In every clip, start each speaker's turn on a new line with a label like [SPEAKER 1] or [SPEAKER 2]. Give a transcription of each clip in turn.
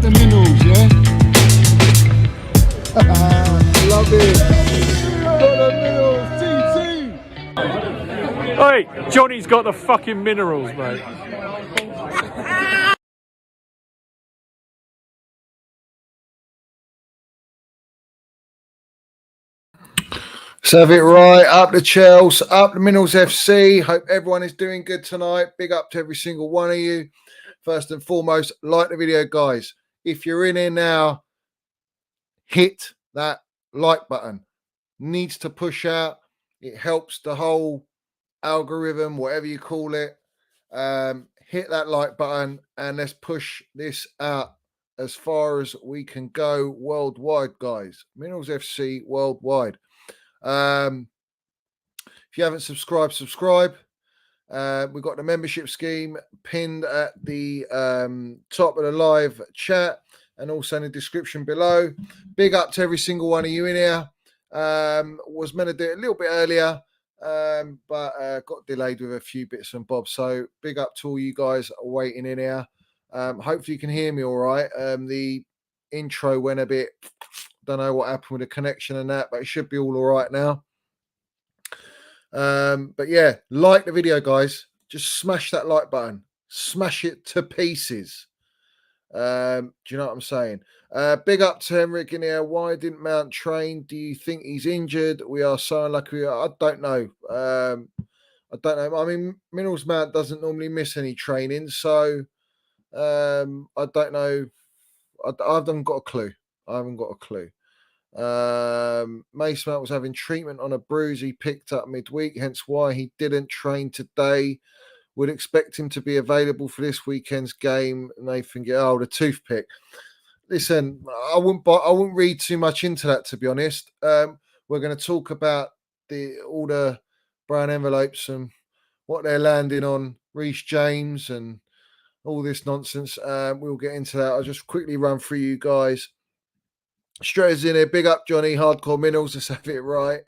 [SPEAKER 1] the minerals, yeah? Love it. Got the minerals, TT.
[SPEAKER 2] Hey, Johnny's got the fucking minerals, mate.
[SPEAKER 1] Let's have it right. Up the Chelsea, up the Minerals FC. Hope everyone is doing good tonight. Big up to every single one of you. First and foremost, like the video, guys. If you're in here now, hit that like button. Needs to push out. It helps the whole algorithm, whatever you call it. Hit that like button and let's push this out as far as we can go worldwide, guys. Minerals FC worldwide. If you haven't subscribed, subscribe. We've got the membership scheme pinned at the top of the live chat and also in the description below. Big up to every single one of you in here. Was meant to do it a little bit earlier, but got delayed with a few bits and bobs. So big up to all you guys waiting in here. Hopefully you can hear me all right. The intro went a bit, don't know what happened with the connection and that, but it should be all right now. But yeah, like the video, guys. Just smash that like button. Smash it to pieces. Do you know what I'm saying? Big up to Henrik in here. Why didn't Mount train? Do you think he's injured? We are so unlucky. I don't know. I don't know. I mean, Minerals Mount doesn't normally miss any training, so I don't know. I haven't got a clue. I haven't got a clue. Mace Mount was having treatment on a bruise he picked up midweek, hence why he didn't train today. Would expect him to be available for this weekend's game. Nathan, the toothpick. Listen, I wouldn't read too much into that, to be honest. We're going to talk about all the brown envelopes and what they're landing on, Reece James and all this nonsense. We'll get into that. I'll just quickly run through you guys. Strays in here. Big up, Johnny. Hardcore Minerals. Let's have it right.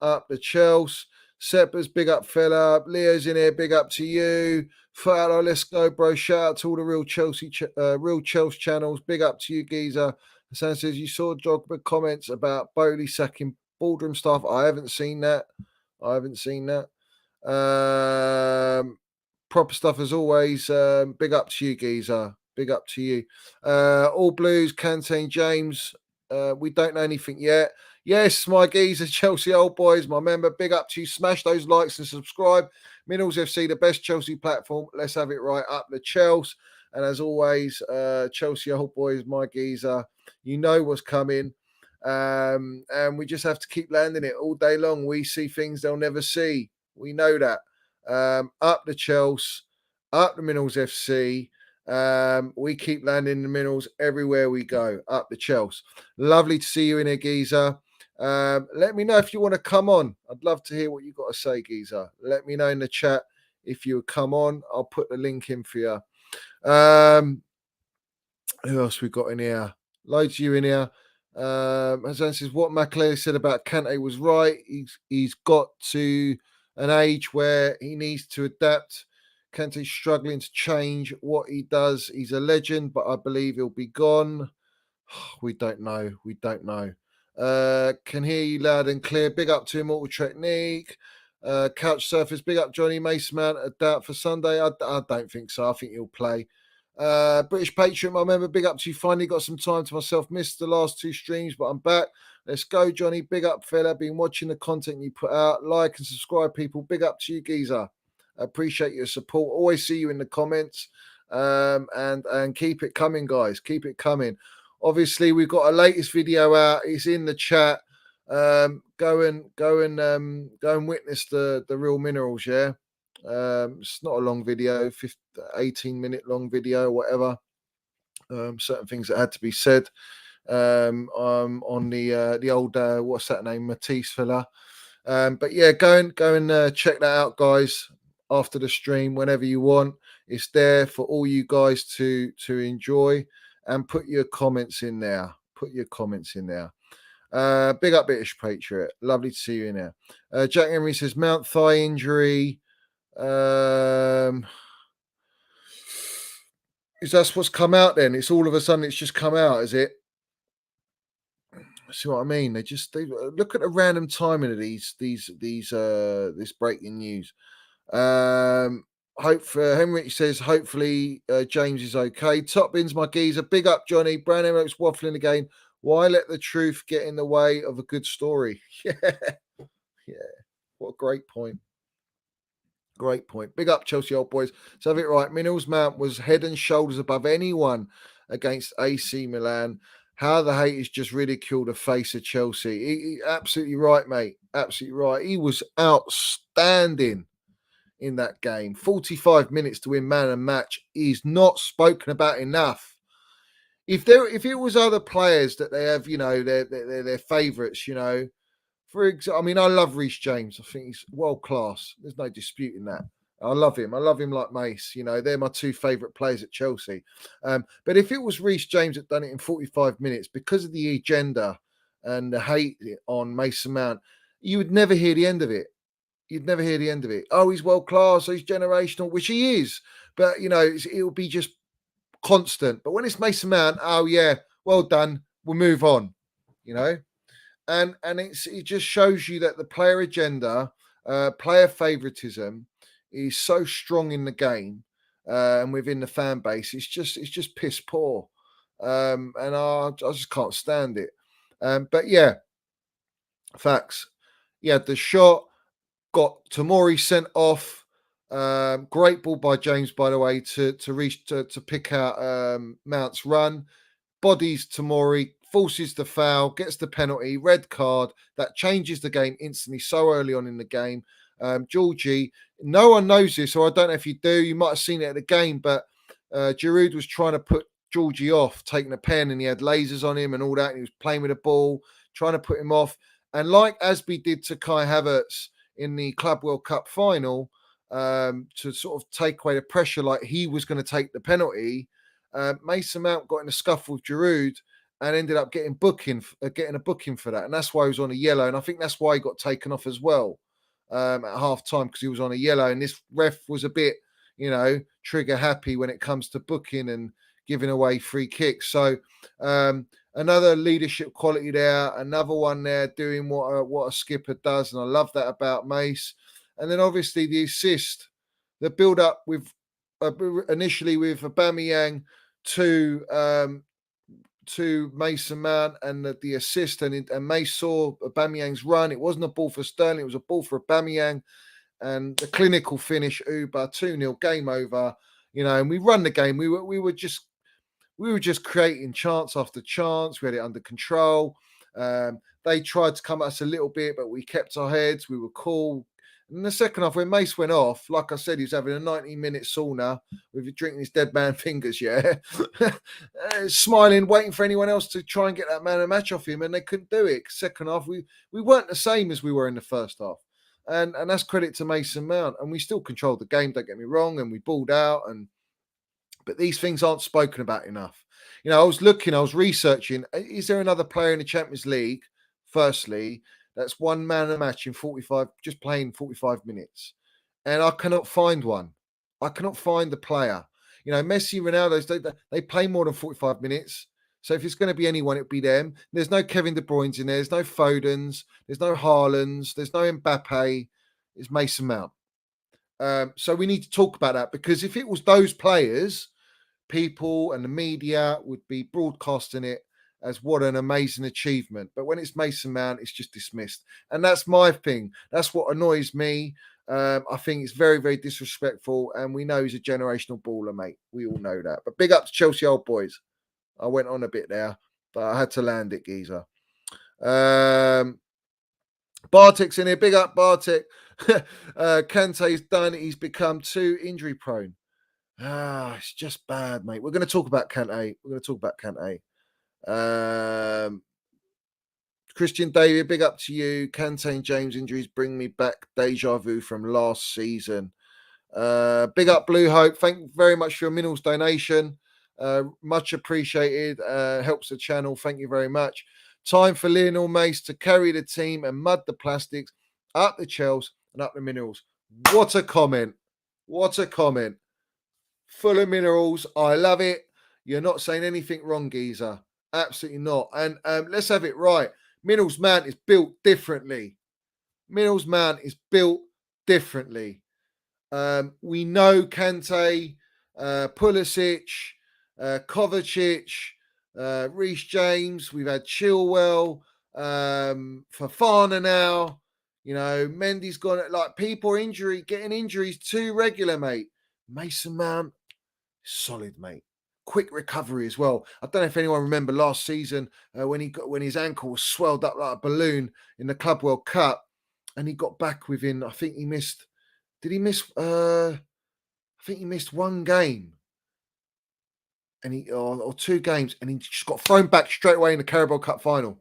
[SPEAKER 1] Up the Chelsea. Seppa's big up, fella. Leo's in here. Big up to you. Fala, let's go, bro. Shout out to all the real Chelsea channels. Big up to you, geezer. Hassan says you saw Drogba comments about Bowley sacking boardroom staff. I haven't seen that. Proper stuff as always. Big up to you, geezer. Big up to you. All Blues, Kante and James. We don't know anything yet. Yes, my geezer, Chelsea old boys, my member, big up to you. Smash those likes and subscribe. Minerals FC, the best Chelsea platform. Let's have it right. Up the Chelsea. And as always, Chelsea old boys, my geezer, you know what's coming. And we just have to keep landing it all day long. We see things they'll never see. We know that. Up the Chelsea, up the Minerals FC. We keep landing the minerals everywhere we go. Up the Chelsea. Lovely to see you in here, geezer. Let me know if you want to come on. I'd love to hear what you got to say, geezer. Let me know in the chat if you would come on. I'll put the link in for you. Who else we got in here? Loads of you in here. Hassan says what McLeod said about Kante was right. He's got to an age where he needs to adapt. Kante's struggling to change what he does. He's a legend, but I believe he'll be gone. We don't know. Can hear you loud and clear. Big up to Immortal Technique. Couch Surface. Big up Johnny Mason. A doubt for Sunday. I don't think so. I think he'll play. British Patriot, my member. Big up to you. Finally got some time to myself. Missed the last two streams, but I'm back. Let's go, Johnny. Big up, fella. Been watching the content you put out. Like and subscribe, people. Big up to you, geezer. I appreciate your support. Always see you in the comments. And keep it coming, guys. Keep it coming. Obviously, we've got a latest video out. It's in the chat. Go and witness the real minerals. Yeah, it's not a long video, 18-minute long video, whatever. Certain things that had to be said. On the old what's that name, Matisse fella. But yeah, go and check that out, guys. After the stream, whenever you want, it's there for all you guys to enjoy. And put your comments in there. Big up British Patriot. Lovely to see you in there. Jack Henry says Mount thigh injury. Is that what's come out then? It's all of a sudden it's just come out, is it? See what I mean? They look at the random timing of this breaking news. Hope for Henry says hopefully James is okay. Top bins my geezer. Big up Johnny. Brown Emirates waffling again. Why let the truth get in the way of a good story? Yeah, yeah. What a great point. Great point. Big up Chelsea old boys. So have it right. Minos Mount was head and shoulders above anyone against AC Milan. How the haters just ridiculed the face of Chelsea. Absolutely right, mate. Absolutely right. He was outstanding in that game. 45 minutes to win man and match is not spoken about enough. If it was other players that they have, their favourites, for example, I mean, I love Reece James. I think he's world class. There's no disputing that. I love him. I love him like Mace. They're my two favourite players at Chelsea. But if it was Reece James that done it in 45 minutes, because of the agenda and the hate on Mason Mount, you would never hear the end of it. You'd never hear the end of it. Oh, he's world class. He's generational, which he is. But, it'll be just constant. But when it's Mason Mount, oh, yeah, well done. We'll move on, And it just shows you that the player agenda, player favoritism is so strong in the game and within the fan base. It's just piss poor. And I just can't stand it. But yeah, facts. He had the shot, got Tomori sent off. Great ball by James, by the way, to reach to pick out Mount's run. Bodies Tomori, forces the foul, gets the penalty, red card. That changes the game instantly so early on in the game. Georgie, no one knows this, or I don't know if you do. You might have seen it at the game, but Giroud was trying to put Georgie off, taking a pen, and he had lasers on him and all that. And he was playing with the ball, trying to put him off. And like Asby did to Kai Havertz in the Club World Cup final, to sort of take away the pressure, like he was going to take the penalty. Mason Mount got in a scuffle with Giroud and ended up getting a booking for that, and that's why he was on a yellow. And I think that's why he got taken off as well at half time, because he was on a yellow. And this ref was a bit, trigger happy when it comes to booking and giving away free kicks. So another leadership quality there, another one there doing what a skipper does, and I love that about Mace. And then obviously the assist, the build up with initially with Aubameyang to Mason Mount and the assist, and Mace saw Aubameyang's run. It wasn't a ball for Sterling, it was a ball for Aubameyang, and the clinical finish, Uber 2-0, game over. And we run the game. We were just creating chance after chance. We had it under control. They tried to come at us a little bit, but we kept our heads. We were cool. In the second half, when Mace went off, like I said, he was having a 90-minute sauna with drinking his dead man fingers, smiling, waiting for anyone else to try and get that man a match off him, and they couldn't do it. Second half, we weren't the same as we were in the first half. And that's credit to Mason Mount. And we still controlled the game, don't get me wrong, and we balled out. But these things aren't spoken about enough. I was researching, is there another player in the Champions League, firstly, that's one man a match in 45, just playing 45 minutes? And I cannot find one. I cannot find the player. Messi, Ronaldo, they play more than 45 minutes. So if it's going to be anyone, it'll be them. There's no Kevin De Bruyne's in there. There's no Fodens. There's no Haalands. There's no Mbappe. It's Mason Mount. So we need to talk about that, because if it was those players, people and the media would be broadcasting it as what an amazing achievement. But when it's Mason Mount, it's just dismissed. And that's my thing. That's what annoys me. I think it's very, very disrespectful. And we know he's a generational baller, mate. We all know that. But big up to Chelsea old boys. I went on a bit there, but I had to land it, geezer. Bartek's in here. Big up, Bartek. Kante's done. He's become too injury prone. It's just bad, mate. We're going to talk about Kante. Christian David, big up to you. Kante and James injuries bring me back deja vu from last season. Big up Blue Hope. Thank you very much for your minerals donation. Much appreciated. Helps the channel. Thank you very much. Time for Lionel Mace to carry the team and mud the plastics up the Chels and up the minerals. What a comment. full of minerals. I love it. You're not saying anything wrong, geezer. Absolutely not. And let's have it right. Minerals Mount is built differently. Minerals Mount is built differently. We know Kante, Pulisic, Kovacic, Reece James. We've had Chilwell, Fafana now. You know, Mendy's gone. Like people getting injuries too regular, mate. Mason Mount, solid, mate. Quick recovery as well. I don't know if anyone remember last season when his ankle was swelled up like a balloon in the Club World Cup, and he got back within. I think he missed. Did he miss? I think he missed one game, and or 2 games, and he just got thrown back straight away in the Carabao Cup final.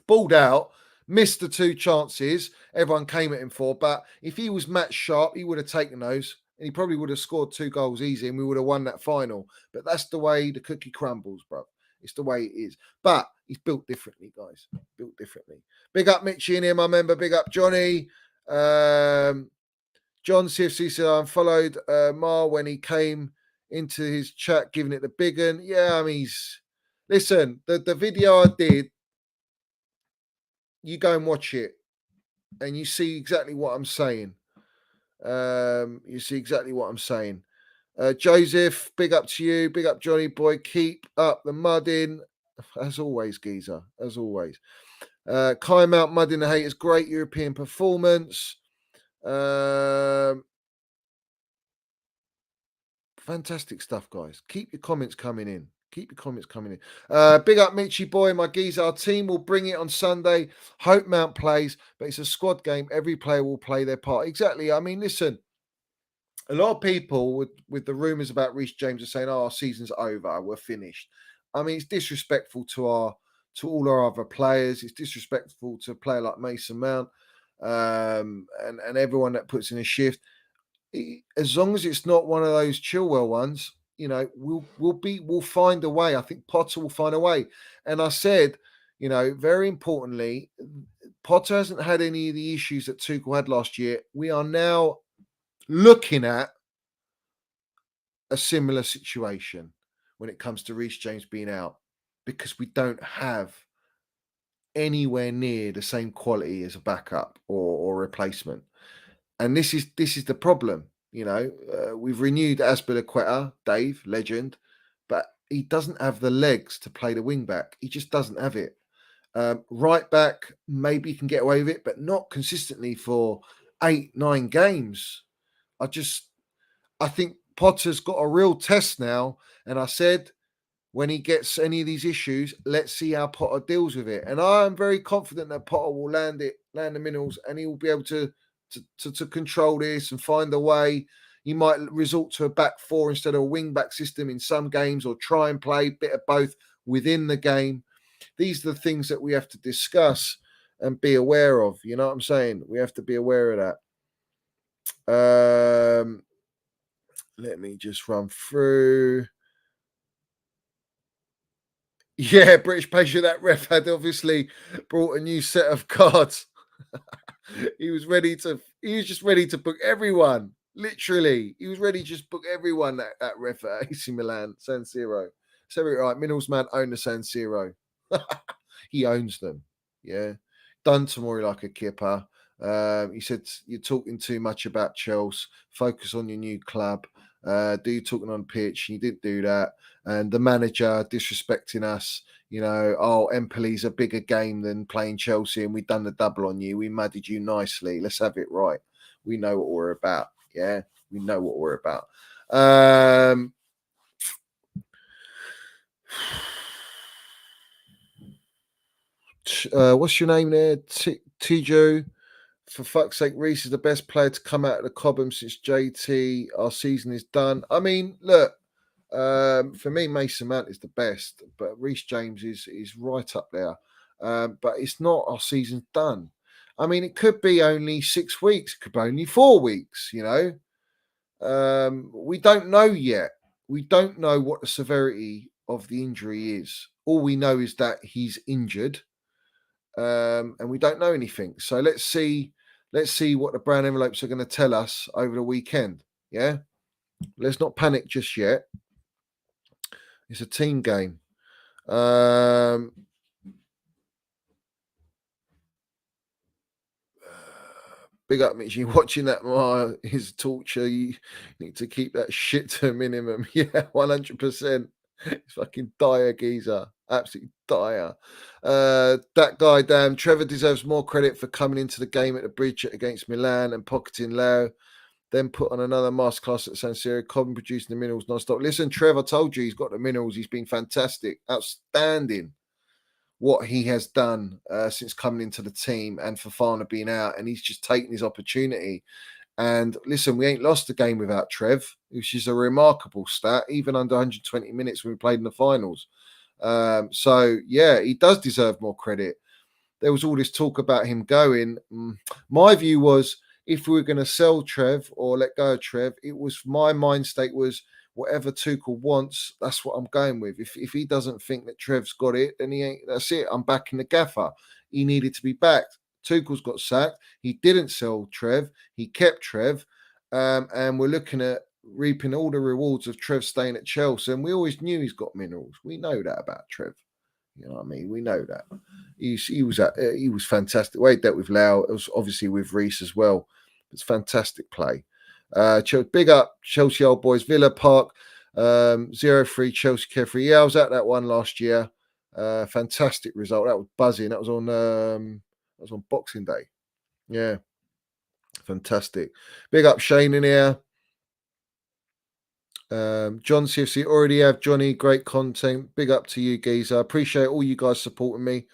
[SPEAKER 1] Balled out, missed the 2 chances everyone came at him for. But if he was match sharp, he would have taken those, and he probably would have scored 2 goals easy, and we would have won that final. But that's the way the cookie crumbles, bro. It's the way it is. But he's built differently, guys. Built differently. Big up Mitchie in here, my member. Big up Johnny. John CFC said I followed Mar when he came into his chat, giving it the big one. Yeah, I mean, listen, the video I did, you go and watch it, and you see exactly what I'm saying. You see exactly what I'm saying. Joseph, big up to you. Big up, Johnny boy. Keep up the mudding. As always, geezer. As always. Kai Mount mudding the haters. Great European performance. Fantastic stuff, guys. Keep your comments coming in. Keep your comments coming in. Big up Mitchie boy, my geezer. Our team will bring it on Sunday. Hope Mount plays, but it's a squad game. Every player will play their part. Exactly. I mean, listen, a lot of people with the rumours about Reece James are saying, "Oh, our season's over. We're finished." I mean, it's disrespectful to all our other players. It's disrespectful to a player like Mason Mount and everyone that puts in a shift. As long as it's not one of those Chilwell ones, you know, we'll find a way. I think Potter will find a way. And I said, you know, very importantly, Potter hasn't had any of the issues that Tuchel had last year. We are now looking at a similar situation when it comes to Reece James being out, because we don't have anywhere near the same quality as a backup or replacement. And this is the problem. You know, we've renewed Azpilicueta, Dave, legend, but he doesn't have the legs to play the wing back. He just doesn't have it. Right back, maybe he can get away with it, but not consistently for 8-9 games. I think Potter's got a real test now. And I said, when he gets any of these issues, let's see how Potter deals with it. And I am very confident that Potter will land the minerals, and he will be able to control this and find a way. He might resort to a back 4 instead of a wing back system in some games, or try and play a bit of both within the game. These are the things that we have to discuss and be aware of. You know what I'm saying? We have to be aware of that. Let me just run through. Yeah, British patient. That ref had obviously brought a new set of cards. He was just ready to book everyone. Literally, he was ready to just book everyone. That ref at AC Milan, San Siro. So right, Minerals Man own the San Siro. He owns them. Yeah, done Tomori like a kipper. He said you're talking too much about Chelsea. Focus on your new club. Do you talking on pitch? You didn't do that. And the manager disrespecting us. You know, oh, Empoli's a bigger game than playing Chelsea, and we've done the double on you. We muddied you nicely. Let's have it right. We know what we're about. Yeah, we know what we're about. What's your name there? Tijo. For fuck's sake, Reece is the best player to come out of the Cobham since JT. Our season is done. I mean, look, for me, Mason Mount is the best, but Reece James is right up there. But it's not. Our season's done. I mean, it could be only 6 weeks, it could be only 4 weeks. You know, we don't know yet. We don't know what the severity of the injury is. All we know is that he's injured, and we don't know anything. So let's see what the brown envelopes are going to tell us over the weekend. Yeah. Let's not panic just yet. It's a team game. Big up, Mitch. You watching that is torture. You need to keep that shit to a minimum. Yeah, 100%. It's fucking dire, geezer. Absolutely dire. That guy, damn, Trevor deserves more credit for coming into the game at the bridge against Milan and pocketing Lao. Then put on another masterclass at San Siro. Cobb producing the minerals non-stop. Listen, Trevor, I told you he's got the minerals. He's been fantastic. Outstanding what he has done since coming into the team and Fofana being out. And he's just taken his opportunity. And listen, we ain't lost a game without Trev, which is a remarkable stat, even under 120 minutes when we played in the finals. So, yeah, he does deserve more credit. There was all this talk about him going. My view was if we were going to sell Trev or let go of Trev, it was my mind state was whatever Tuchel wants, that's what I'm going with. If he doesn't think that Trev's got it, then he ain't. That's it. I'm backing the gaffer. He needed to be backed. Tuchel's got sacked. He didn't sell Trev. He kept Trev. And we're looking at reaping all the rewards of Trev staying at Chelsea. And we always knew he's got minerals. We know that about Trev. You know what I mean? We know that. He was fantastic. The way he dealt with Lau, it was obviously with Reece as well. It's fantastic play. Big up Chelsea old boys. Villa Park 0-3 Chelsea carefree. Yeah, I was at that one last year. Fantastic result. That was buzzing. That was on Boxing Day. Yeah, fantastic. Big up Shane in here. John CFC already have Johnny. Great content. Big up to you, geezer. I appreciate all you guys supporting me.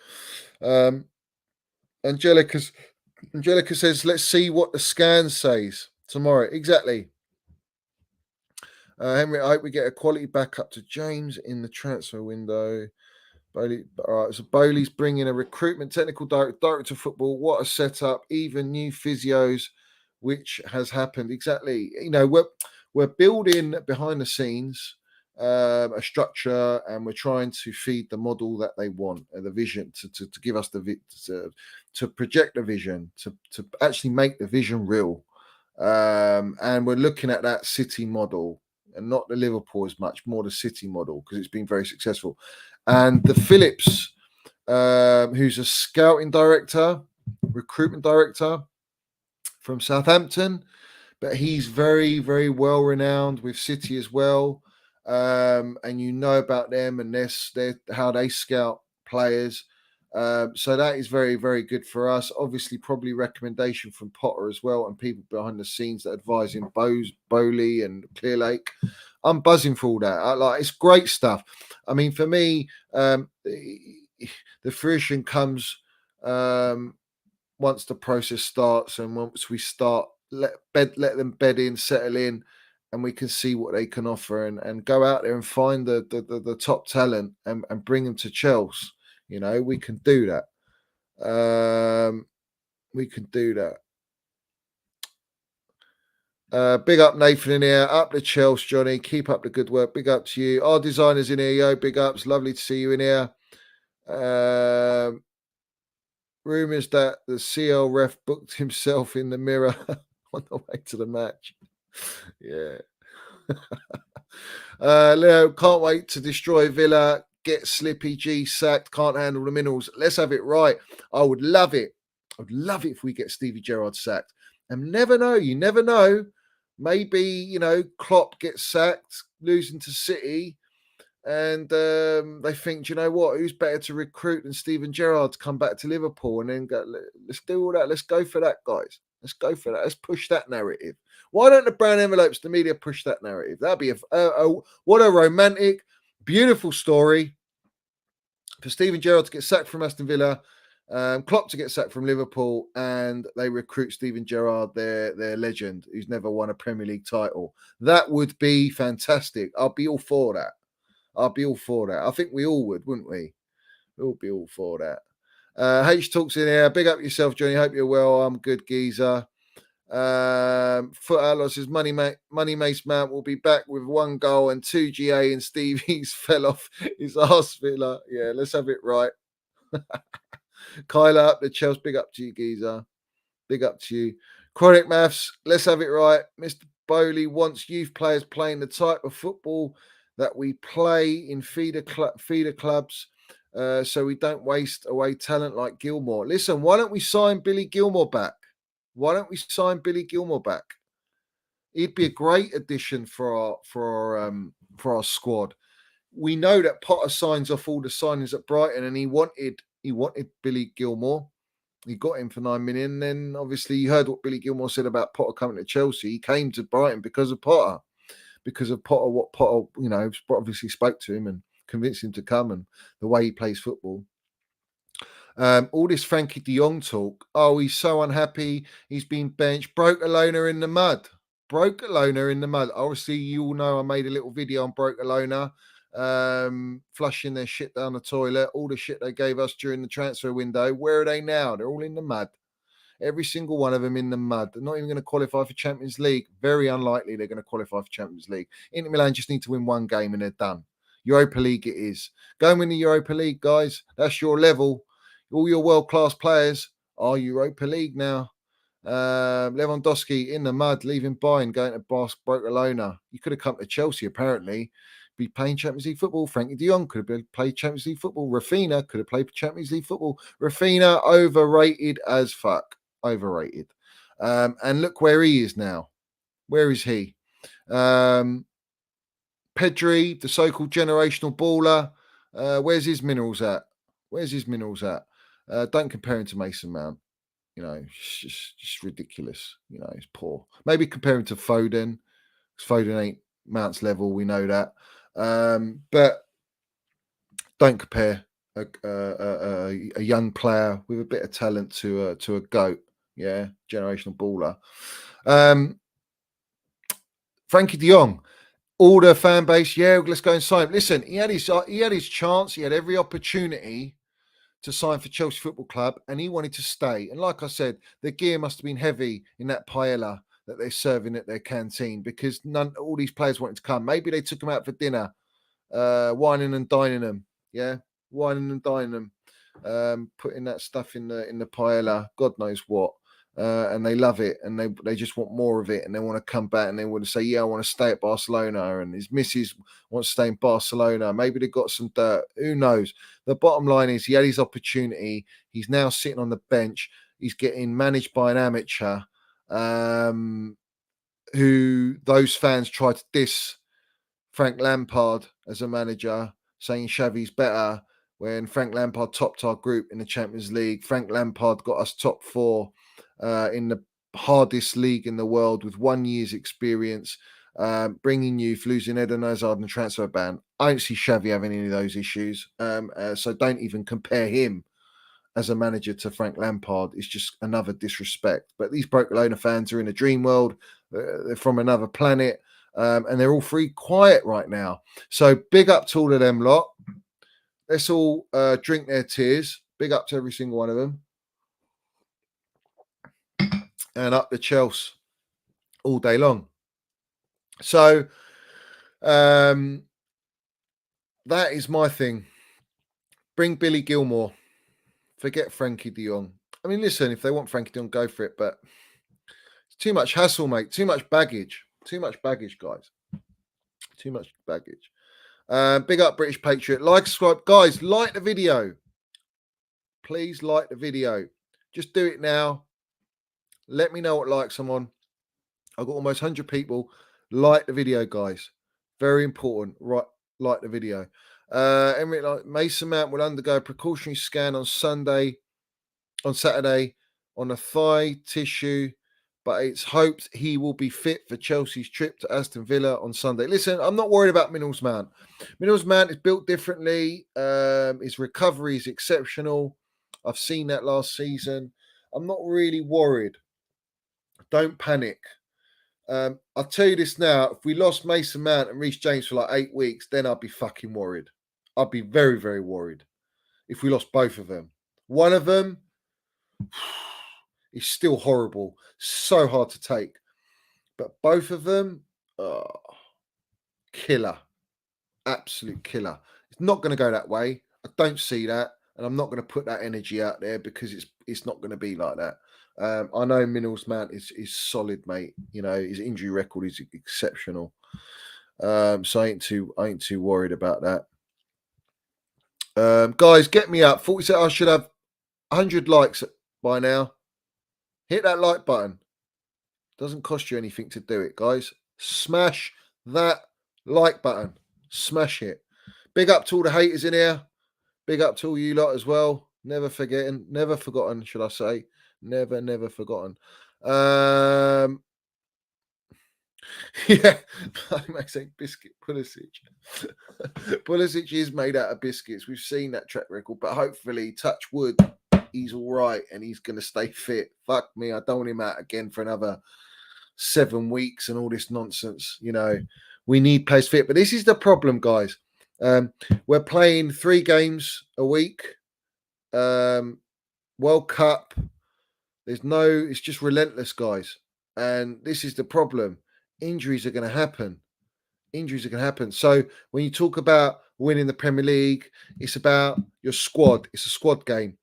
[SPEAKER 1] Angelica says, let's see what the scan says tomorrow. Exactly. Henry, I hope we get a quality backup to James in the transfer window. Bowley, all right, so Bowley's bringing a recruitment technical director of football. What a setup! Even new physios, which has happened exactly. You know, we're building behind the scenes a structure, and we're trying to feed the model that they want, the vision to give us to project the vision, to actually make the vision real. And we're looking at that City model and not the Liverpool as much, more the City model because it's been very successful. And the Phillips, who's a scouting director, recruitment director from Southampton, but he's very, very well renowned with City as well. And you know about them and how they scout players. So that is very, very good for us. Obviously, probably recommendation from Potter as well and people behind the scenes that advise him, Bowley and Clearlake. I'm buzzing for all that. It's great stuff. I mean, for me, the fruition comes once the process starts and once we start let them bed in, settle in, and we can see what they can offer and go out there and find the top talent and bring them to Chelsea. You know, we can do that. We can do that. Big up Nathan in here. Up the Chelsea, Johnny. Keep up the good work. Big up to you. Our designers in here, yo. Big ups. Lovely to see you in here. Rumours that the CL ref booked himself in the mirror on the way to the match. Yeah. Leo, can't wait to destroy Villa. Get Slippy G sacked. Can't handle the minerals. Let's have it right. I would love it. I would love it if we get Stevie Gerrard sacked. And never know. You never know. Maybe, Klopp gets sacked, losing to City. And they think, you know what? Who's better to recruit than Steven Gerrard to come back to Liverpool and then go, let's do all that. Let's go for that, guys. Let's go for that. Let's push that narrative. Why don't the brown envelopes, the media, push that narrative? That'd be what a romantic, beautiful story for Steven Gerrard to get sacked from Aston Villa, Klopp to get sacked from Liverpool, and they recruit Steven Gerrard, their legend, who's never won a Premier League title. That would be fantastic. I'll be all for that. I think we all would, wouldn't we? We'll be all for that. H talks in here. Big up yourself, Johnny. Hope you're well. I'm good, geezer. Foot Outlaw says Money Mace Mount will be back with 1 goal and 2 GA, and Stevie's fell off his arse filler. Yeah, let's have it right. Kyla up the Chelsea. Big up to you, geezer. Big up to you. Chronic Maths. Let's have it right. Mr. Bowley wants youth players playing the type of football that we play in feeder clubs, so we don't waste away talent like Gilmore. Listen, why don't we sign Billy Gilmore back? Why don't we sign Billy Gilmore back? He'd be a great addition for our squad. We know that Potter signs off all the signings at Brighton, and he wanted Billy Gilmore. He got him for 9 million. Then obviously you heard what Billy Gilmore said about Potter coming to Chelsea. He came to Brighton because of Potter. What Potter, obviously spoke to him and convinced him to come, and the way he plays football. All this Frankie de Jong talk. Oh, he's so unhappy. He's been benched. Broke Alona in the mud. Obviously, you all know I made a little video on Broke Alona, flushing their shit down the toilet. All the shit they gave us during the transfer window. Where are they now? They're all in the mud. Every single one of them in the mud. They're not even going to qualify for Champions League. Very unlikely they're going to qualify for Champions League. Inter Milan just need to win one game and they're done. Europa League it is. Go and win the Europa League, guys. That's your level. All your world-class players are Europa League now. Lewandowski in the mud, leaving Bayern, going to Barcelona. You could have come to Chelsea, apparently. Be playing Champions League football. Frankie de Jong could have played Champions League football. Rafinha could have played Champions League football. Rafinha, overrated as fuck. Overrated. And look where he is now. Where is he? Pedri, the so-called generational baller. Where's his minerals at? Don't compare him to Mason Mount. It's just ridiculous. It's poor. Maybe compare him to Foden. Foden ain't Mount's level. We know that. But don't compare a young player with a bit of talent to a goat. Yeah, generational baller. Frankie de Jong, all the fan base. Yeah, let's go and sign. Listen, he had his chance. He had every opportunity to sign for Chelsea Football Club, and he wanted to stay. And like I said, the gear must have been heavy in that paella that they're serving at their canteen, because all these players wanted to come. Maybe they took them out for dinner, wining and dining them. Yeah, wining and dining them, putting that stuff in the paella. God knows what. And they love it, and they just want more of it, and they want to come back, and they want to say, yeah, I want to stay at Barcelona, and his missus wants to stay in Barcelona. Maybe they got some dirt. Who knows? The bottom line is he had his opportunity. He's now sitting on the bench. He's getting managed by an amateur, who those fans try to diss Frank Lampard as a manager, saying Xavi's better, when Frank Lampard topped our group in the Champions League. Frank Lampard got us top 4 in the hardest league in the world with 1 year's experience, bringing youth, losing Eden Hazard and transfer ban. I don't see Xavi having any of those issues. So don't even compare him as a manager to Frank Lampard. It's just another disrespect. But these Barcelona fans are in a dream world. They're from another planet. And they're all free quiet right now. So big up to all of them lot. Let's all drink their tears. Big up to every single one of them. And up the Chelsea all day long. So that is my thing. Bring Billy Gilmore. Forget Frankie de Jong. I mean, listen, if they want Frankie de Jong, go for it. But it's too much hassle, mate. Too much baggage. Too much baggage, guys. Too much baggage. Big up British Patriot. Like, subscribe. Guys, like the video. Please like the video. Just do it now. Let me know what likes I'm on. I've got almost 100 people. Like the video, guys. Very important. Right, like the video. Mason Mount will undergo a precautionary scan on Saturday, on a thigh tissue, but it's hoped he will be fit for Chelsea's trip to Aston Villa on Sunday. Listen, I'm not worried about Minos Mount. Minos Mount is built differently. His recovery is exceptional. I've seen that last season. I'm not really worried. Don't panic. I'll tell you this now. If we lost Mason Mount and Reece James for like 8 weeks, then I'd be fucking worried. I'd be very, very worried if we lost both of them. One of them is still horrible. So hard to take. But both of them, killer. Absolute killer. It's not going to go that way. I don't see that. And I'm not going to put that energy out there because it's not going to be like that. I know Minnell's Mount is solid, mate. You know, his injury record is exceptional. So I ain't too worried about that. Guys, get me up. 47. I should have 100 likes by now. Hit that like button. Doesn't cost you anything to do it, guys. Smash that like button. Smash it. Big up to all the haters in here. Big up to all you lot as well. Never forgotten, should I say. Never forgotten. Yeah, Max saying biscuit Pulisic. Pulisic is made out of biscuits. We've seen that track record, but hopefully, touch wood, he's all right and he's going to stay fit. Fuck me, I don't want him out again for another 7 weeks and all this nonsense. You know, we need players fit, but this is the problem, guys. We're playing 3 games a week. World Cup. It's just relentless, guys. And this is the problem. Injuries are going to happen. So when you talk about winning the Premier League, it's about your squad. It's a squad game.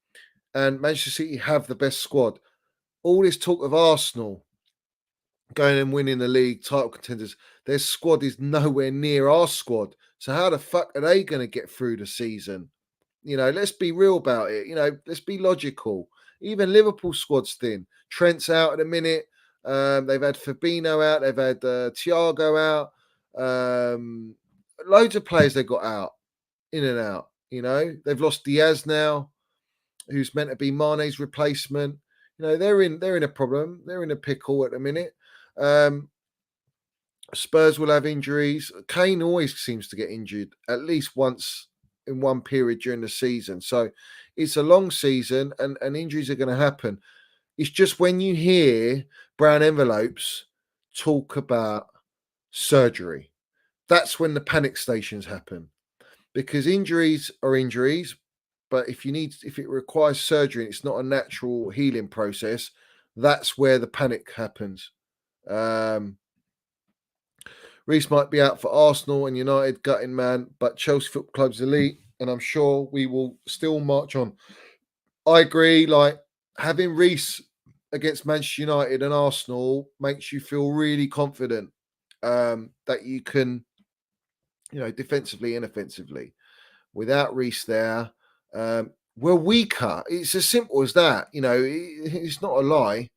[SPEAKER 1] And Manchester City have the best squad. All this talk of Arsenal going and winning the league, title contenders, their squad is nowhere near our squad. So how the fuck are they going to get through the season? You know, let's be real about it. You know, let's be logical. Even Liverpool squad's thin. Trent's out at a minute. They've had Fabinho out. They've had Thiago out. Loads of players they got out, in and out. You know, they've lost Diaz now, who's meant to be Mane's replacement. You know, they're in a problem. They're in a pickle at the minute. Spurs will have injuries. Kane always seems to get injured at least once in one period during the season. So it's a long season and injuries are going to happen. It's just when you hear brown envelopes talk about surgery, that's when the panic stations happen. Because injuries are injuries, but if it requires surgery and it's not a natural healing process, that's where the panic happens. Reece might be out for Arsenal and United, gutting man, but Chelsea Football Club's elite, and I'm sure we will still march on. I agree. Like having Reece against Manchester United and Arsenal makes you feel really confident that you can, defensively and offensively. Without Reece there, we're weaker. It's as simple as that. It's not a lie.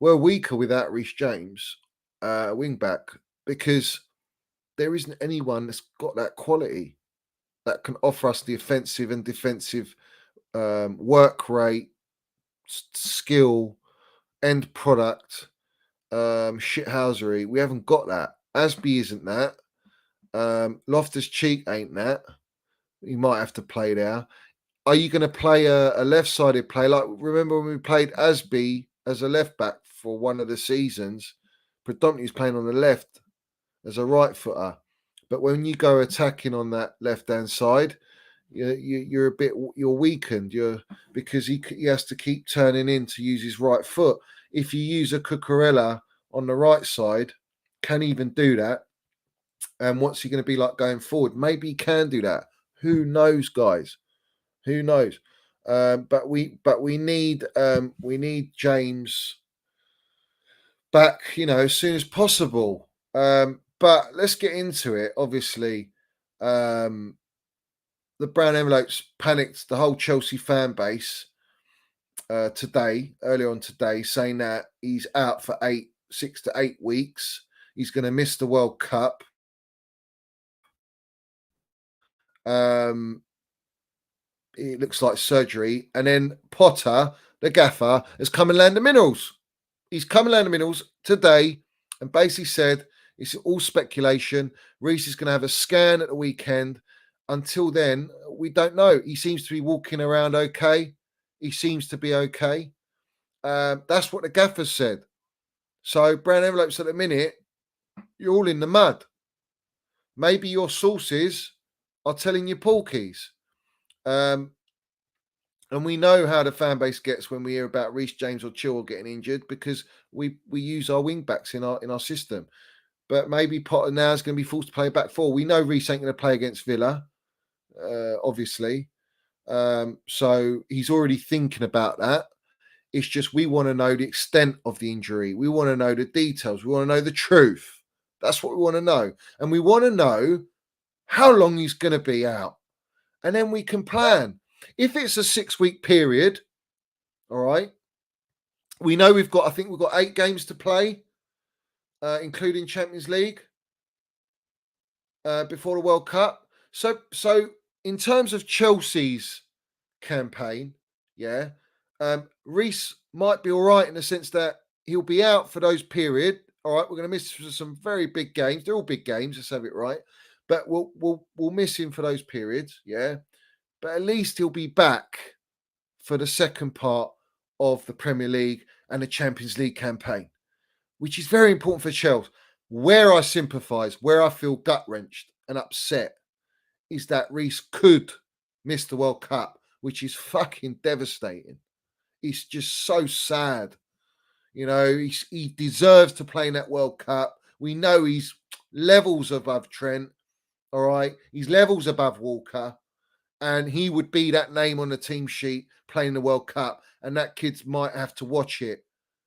[SPEAKER 1] We're weaker without Reece James, wing back, because there isn't anyone that's got that quality that can offer us the offensive and defensive work rate, skill, end product, shithousery. We haven't got that. Asby isn't that. Loftus-Cheek ain't that. You might have to play there. Are you going to play a left-sided play? Like, remember when we played Asby as a left back for one of the seasons? Predominantly he's playing on the left as a right footer. But when you go attacking on that left-hand side, you're weakened. Because he has to keep turning in to use his right foot. If you use a Cucurella on the right side, can even do that. And what's he going to be like going forward? Maybe he can do that. Who knows, guys? Who knows? But we need James back, as soon as possible. But let's get into it. Obviously, the brown envelopes panicked the whole Chelsea fan base earlier on today, saying that he's out for 6 to 8 weeks. He's going to miss the World Cup. It looks like surgery. And then Potter, the gaffer, has come and landed the minerals. He's come and landed the minerals today and basically said it's all speculation. Reece is going to have a scan at the weekend. Until then, we don't know. He seems to be walking around okay. He seems to be okay. That's what the gaffer said. So brown envelopes at the minute, you're all in the mud. Maybe your sources are telling you porkies. And we know how the fan base gets when we hear about Reece James or Chilwell getting injured because we use our wing backs in our system. But maybe Potter now is going to be forced to play back four. We know Reece ain't going to play against Villa, obviously. So he's already thinking about that. It's just we want to know the extent of the injury. We want to know the details. We want to know the truth. That's what we want to know. And we want to know how long he's going to be out. And then we can plan. If it's a 6-week period, all right, we know we've got 8 games to play, including Champions League, before the World Cup. So in terms of Chelsea's campaign, yeah, Reece might be all right in the sense that he'll be out for those period. All right, we're going to miss some very big games. They're all big games, let's have it right. But we'll miss him for those periods, yeah. But at least he'll be back for the second part of the Premier League and the Champions League campaign, which is very important for Chelsea. Where I sympathise, where I feel gut-wrenched and upset, is that Reece could miss the World Cup, which is fucking devastating. It's just so sad. You know, he deserves to play in that World Cup. We know he's levels above Trent, all right? He's levels above Walker, and he would be that name on the team sheet playing the World Cup, and that kid might have to watch it,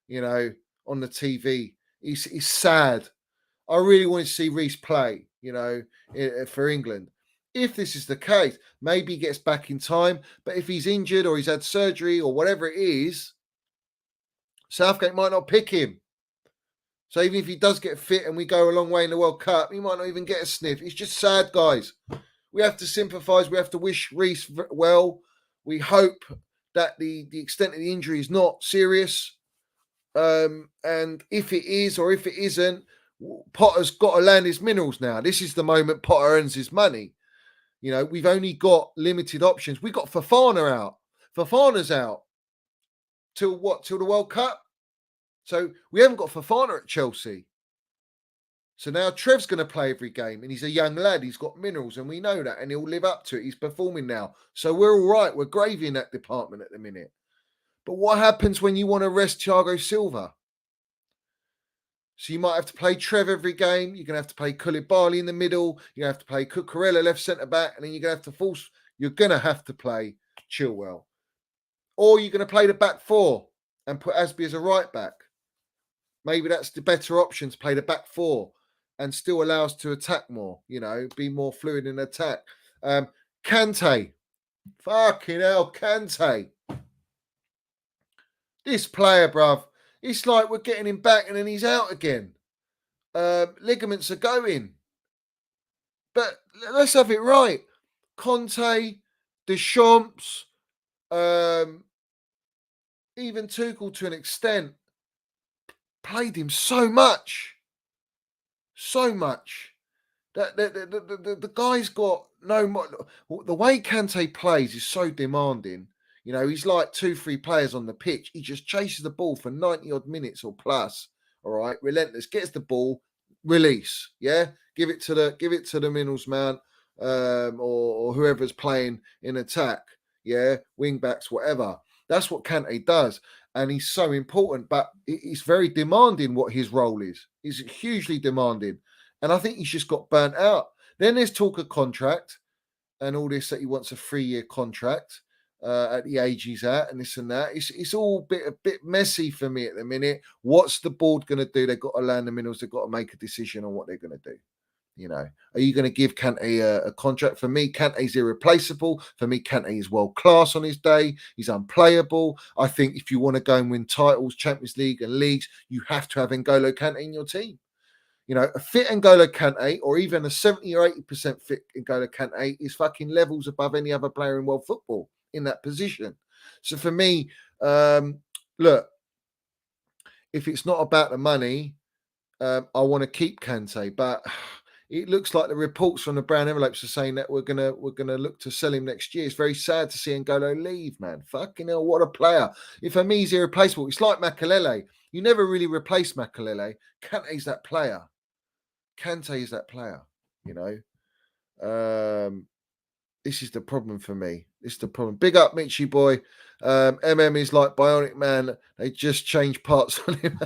[SPEAKER 1] you know, on the TV. It's sad. I really want to see Reece play, you know, for England. If this is the case, maybe he gets back in time. But if he's injured or he's had surgery or whatever it is, Southgate might not pick him. So even if he does get fit and we go a long way in the World Cup, he might not even get a sniff. It's just sad, guys. We have to sympathise. We have to wish Reece well. We hope that the extent of the injury is not serious. And if it is or if it isn't, Potter's got to land his minerals now. This is the moment Potter earns his money. You know, we've only got limited options. We got Fofana out. Fofana's out till what? Till the World Cup. So we haven't got Fofana at Chelsea. So now Trev's going to play every game, and he's a young lad. He's got minerals, and we know that, and he'll live up to it. He's performing now. So we're all right. We're gravy in that department at the minute. But what happens when you want to rest Thiago Silva? So you might have to play Trev every game. You're going to have to play Koulibaly in the middle. You're going to have to play Cucurella left centre back, and then you're going to have to You're going to have to play Chilwell, or you're going to play the back four and put Asby as a right back. Maybe that's the better option to play the back four and still allow us to attack more. You know, be more fluid in attack. Kante, fucking hell, Kante. This player, bruv. It's like we're getting him back and then he's out again. Ligaments are going. But let's have it right. Kanté, Deschamps, even Tuchel to an extent, played him so much. So much. That the guy's got no more. The way Kante plays is so demanding. You know, he's like 2-3 players on the pitch. He just chases the ball for 90 odd minutes or plus. All right, relentless. Gets the ball, release. Yeah, give it to the Minerals Mount or whoever's playing in attack. Yeah, wing backs, whatever. That's what Kante does, and he's so important. But it's very demanding what his role is. He's hugely demanding, and I think he's just got burnt out. Then there's talk of contract and all this that he wants a 3-year contract at the age he's at, and this and that. It's all a bit messy for me at the minute. What's the board going to do? They've got to land the minerals. They've got to make a decision on what they're going to do. You know, are you going to give Kante a contract? For me, Kante's irreplaceable. For me, Kante is world class on his day. He's unplayable. I think if you want to go and win titles, Champions League and leagues, you have to have N'Golo Kante in your team. You know, a fit N'Golo Kante or even a 70 or 80% fit N'Golo Kante is fucking levels above any other player in world football in that position. So for me, look, if it's not about the money, I want to keep Kante, but it looks like the reports from the brown envelopes are saying that we're gonna look to sell him next year. It's very sad to see N'Golo leave, man. Fucking hell, what a player! If for me he's irreplaceable, it's like Makelele. You never really replace Makelele. Kante's that player. Kante is that player. You know, this is the problem for me. This is the problem. Big up, Mitchy boy. MM is like Bionic Man. They just change parts on him.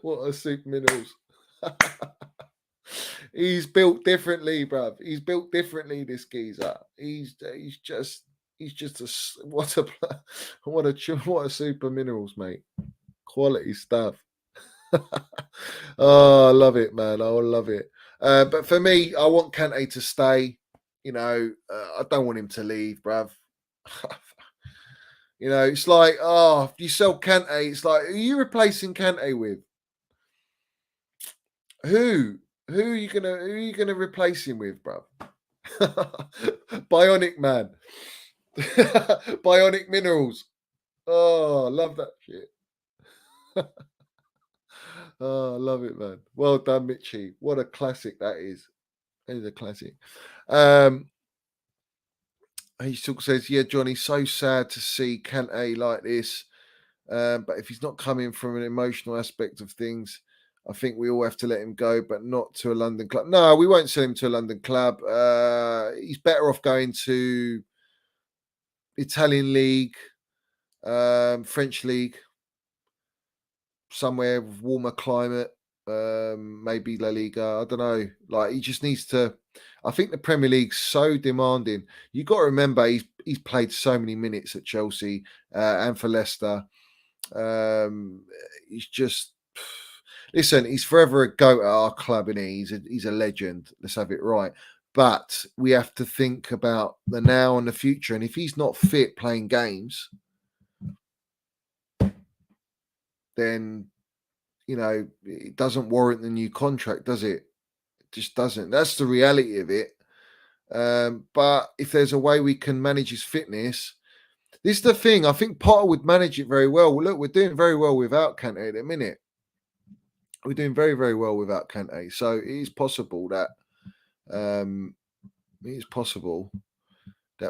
[SPEAKER 1] What a soup minerals. He's built differently, bruv. He's built differently. This geezer. He's just what a what a super minerals, mate. Quality stuff. Oh, I love it, man. I love it. But for me, I want Kante to stay. I don't want him to leave, bruv. It's like, if you sell Kante, it's like, who are you replacing Kante with? Who? Who are you gonna replace him with, bruv? Bionic man. Bionic minerals. Oh, I love that shit. Oh, I love it, man. Well done, Mitchie. What a classic that is. That is a classic. He still says, yeah, Johnny, so sad to see Kante like this. But if he's not coming from an emotional aspect of things, I think we all have to let him go, but not to a London club. No, we won't sell him to a London club. He's better off going to Italian league, French league, somewhere with warmer climate, maybe La Liga. I don't know. Like, he just needs to. I think the Premier League's so demanding. You got to remember he's played so many minutes at Chelsea and for Leicester. He's just listen. He's forever a goat at our club, and he's a legend. Let's have it right. But we have to think about the now and the future. And if he's not fit playing games, then it doesn't warrant the new contract, does it? It just doesn't. That's the reality of it. But if there's a way we can manage his fitness, this is the thing. I think Potter would manage it very well. Look, we're doing very well without Kante at the minute. We're doing very, very well without Kante. So it is possible that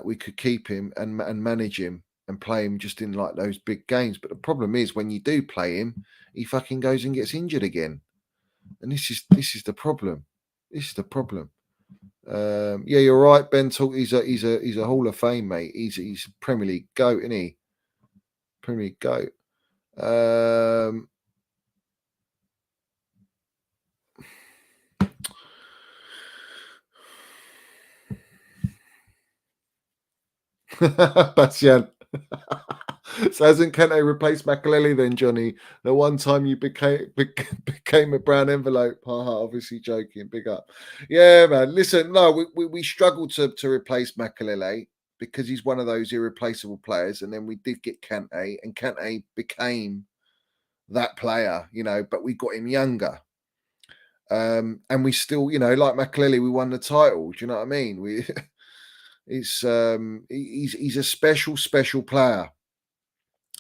[SPEAKER 1] we could keep him and manage him and play him just in like those big games. But the problem is when you do play him, he fucking goes and gets injured again. And this is the problem. This is the problem. Yeah, you're right, Ben. He's a Hall of Fame, mate. He's Premier League goat, isn't he? Premier League goat. Bastian. So hasn't Kante replaced Makaleli then, Johnny? The one time you became a brown envelope. Obviously joking. Big up. Yeah, man. Listen, no, we struggled to replace Makaleli because he's one of those irreplaceable players. And then we did get Kante, and Kante became that player, but we got him younger. And we still, like Makaleli, we won the title. Do you know what I mean? He's a special player.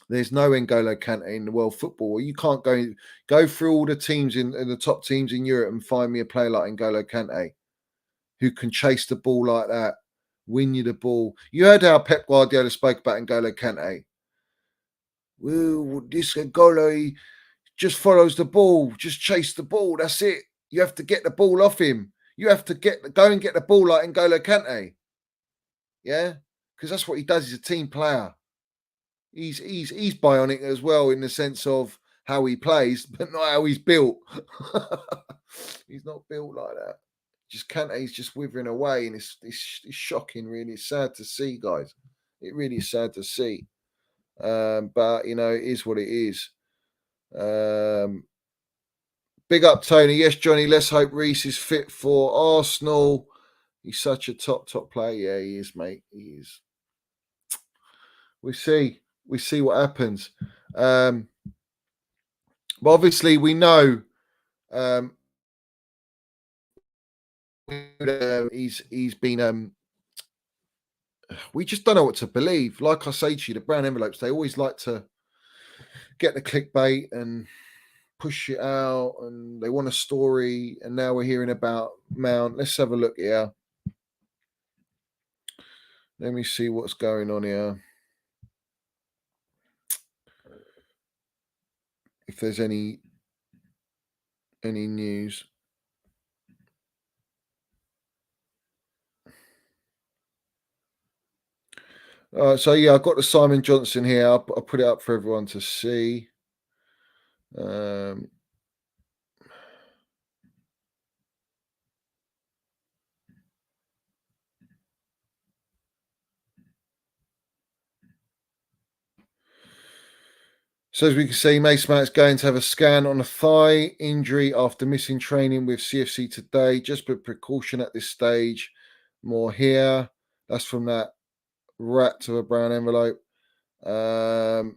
[SPEAKER 1] There's no N'Golo Kante in the world football. You can't go through all the teams in the top teams in Europe and find me a player like N'Golo Kante who can chase the ball like that, win you the ball. You heard how Pep Guardiola spoke about N'Golo Kante. Well, this N'Golo, he just follows the ball, just chase the ball. That's it. You have to get the ball off him. You have to go and get the ball like N'Golo Kante. Yeah, because that's what he does. He's a team player. He's bionic as well in the sense of how he plays, but not how he's built. He's not built like that. Just Kante's just withering away, and it's shocking. Really, it's sad to see, guys. It really is sad to see. But it is what it is. Big up, Tony. Yes, Johnny. Let's hope Reece is fit for Arsenal. He's such a top player. Yeah, he is, mate. He is. We see what happens. But obviously, we know he's been. We just don't know what to believe. Like I say to you, the brown envelopes, they always like to get the clickbait and push it out, and they want a story. And now we're hearing about Mount. Let's have a look here. Let me see what's going on here. If there's any news. So yeah, I've got the Simon Johnson here. I'll put it up for everyone to see. So as we can see, Mason Mount's going to have a scan on a thigh injury after missing training with CFC today. Just for precaution at this stage. More here. That's from that rat to a brown envelope. That's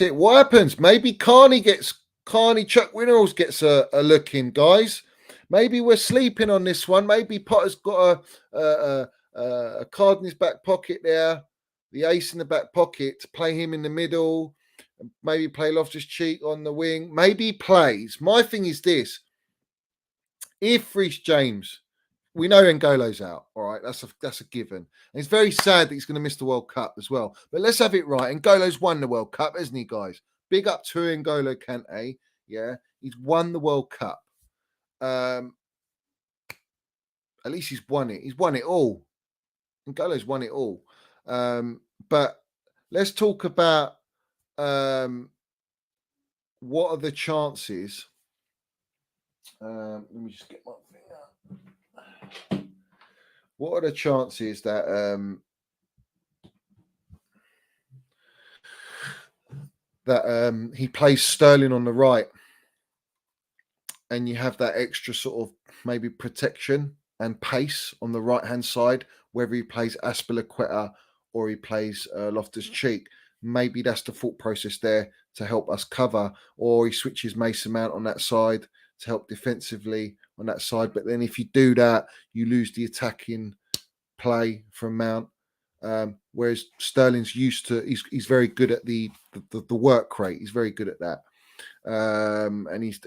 [SPEAKER 1] it. What happens? Maybe Carney Chuck Winners gets a look in, guys. Maybe we're sleeping on this one. Maybe Potter's got a card in his back pocket there, the ace in the back pocket to play him in the middle. Maybe play Loftus-Cheek on the wing. Maybe he plays. My thing is this: if Reece James, we know N'Golo's out, all right, that's a given. And it's very sad that he's going to miss the World Cup as well. But let's have it right. N'Golo's won the World Cup, hasn't he, guys? Big up to N'Golo Kante. Yeah, he's won the World Cup. At least he's won it. He's won it all. N'Golo's won it all. But let's talk about what are the chances. Let me just get my thing out. What are the chances that he plays Sterling on the right, and you have that extra sort of maybe protection and pace on the right hand side, whether he plays Aspilicueta or he plays Loftus-Cheek? Maybe that's the thought process there to help us cover, or he switches Mason Mount on that side to help defensively on that side. But then if you do that, you lose the attacking play from Mount. Whereas Sterling's used to, he's very good at the work rate. He's very good at that, and he's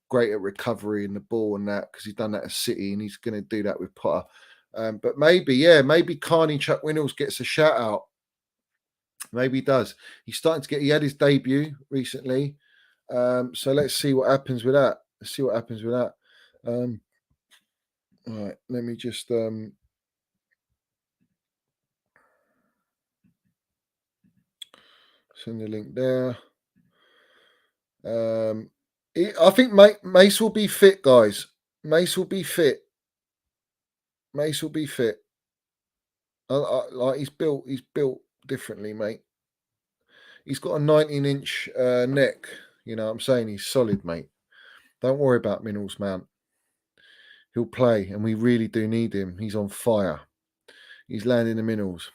[SPEAKER 1] great at recovery in the ball and that, because he's done that at City, and he's going to do that with Potter. But maybe Carney Chuck Winners gets a shout out. Maybe he does. He's starting to get. He had his debut recently, so let's see what happens with that. All right, let me just send the link there. I think Mace will be fit, guys. Mace will be fit. Like he's built differently, mate. He's got a 19-inch neck. You know what I'm saying? He's solid, mate. Don't worry about Minerals Mount. He'll play, and we really do need him. He's on fire. He's landing the minerals.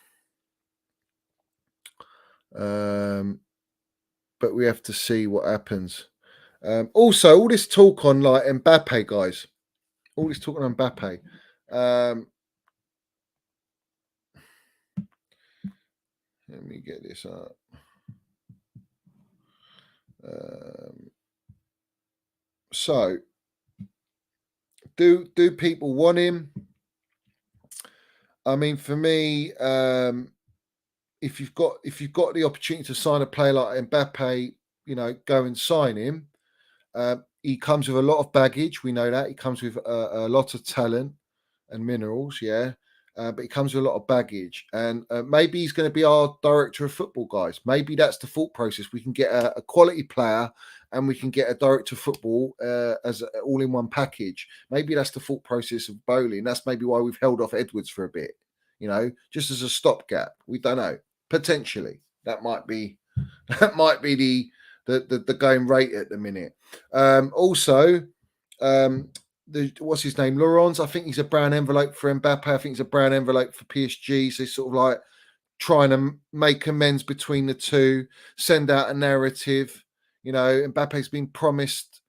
[SPEAKER 1] But we have to see what happens. Also, all this talk on like Mbappe, guys. All this talk on Mbappe. Let me get this up. So, do people want him? I mean, for me, if you've got the opportunity to sign a player like Mbappe, you know, go and sign him. He comes with a lot of baggage. We know that he comes with a lot of talent and minerals. Yeah. But he comes with a lot of baggage, and maybe he's going to be our director of football, guys. Maybe that's the thought process. We can get a quality player, and we can get a director of football as an all-in-one package. Maybe that's the thought process of Bowley, and that's maybe why we've held off Edwards for a bit. You know, just as a stopgap. We don't know. Potentially, that might be the going rate at the minute. What's his name? Laurens. I think he's a brown envelope for Mbappe. I think he's a brown envelope for PSG. So sort of like trying to make amends between the two, send out a narrative. You know, Mbappe's been promised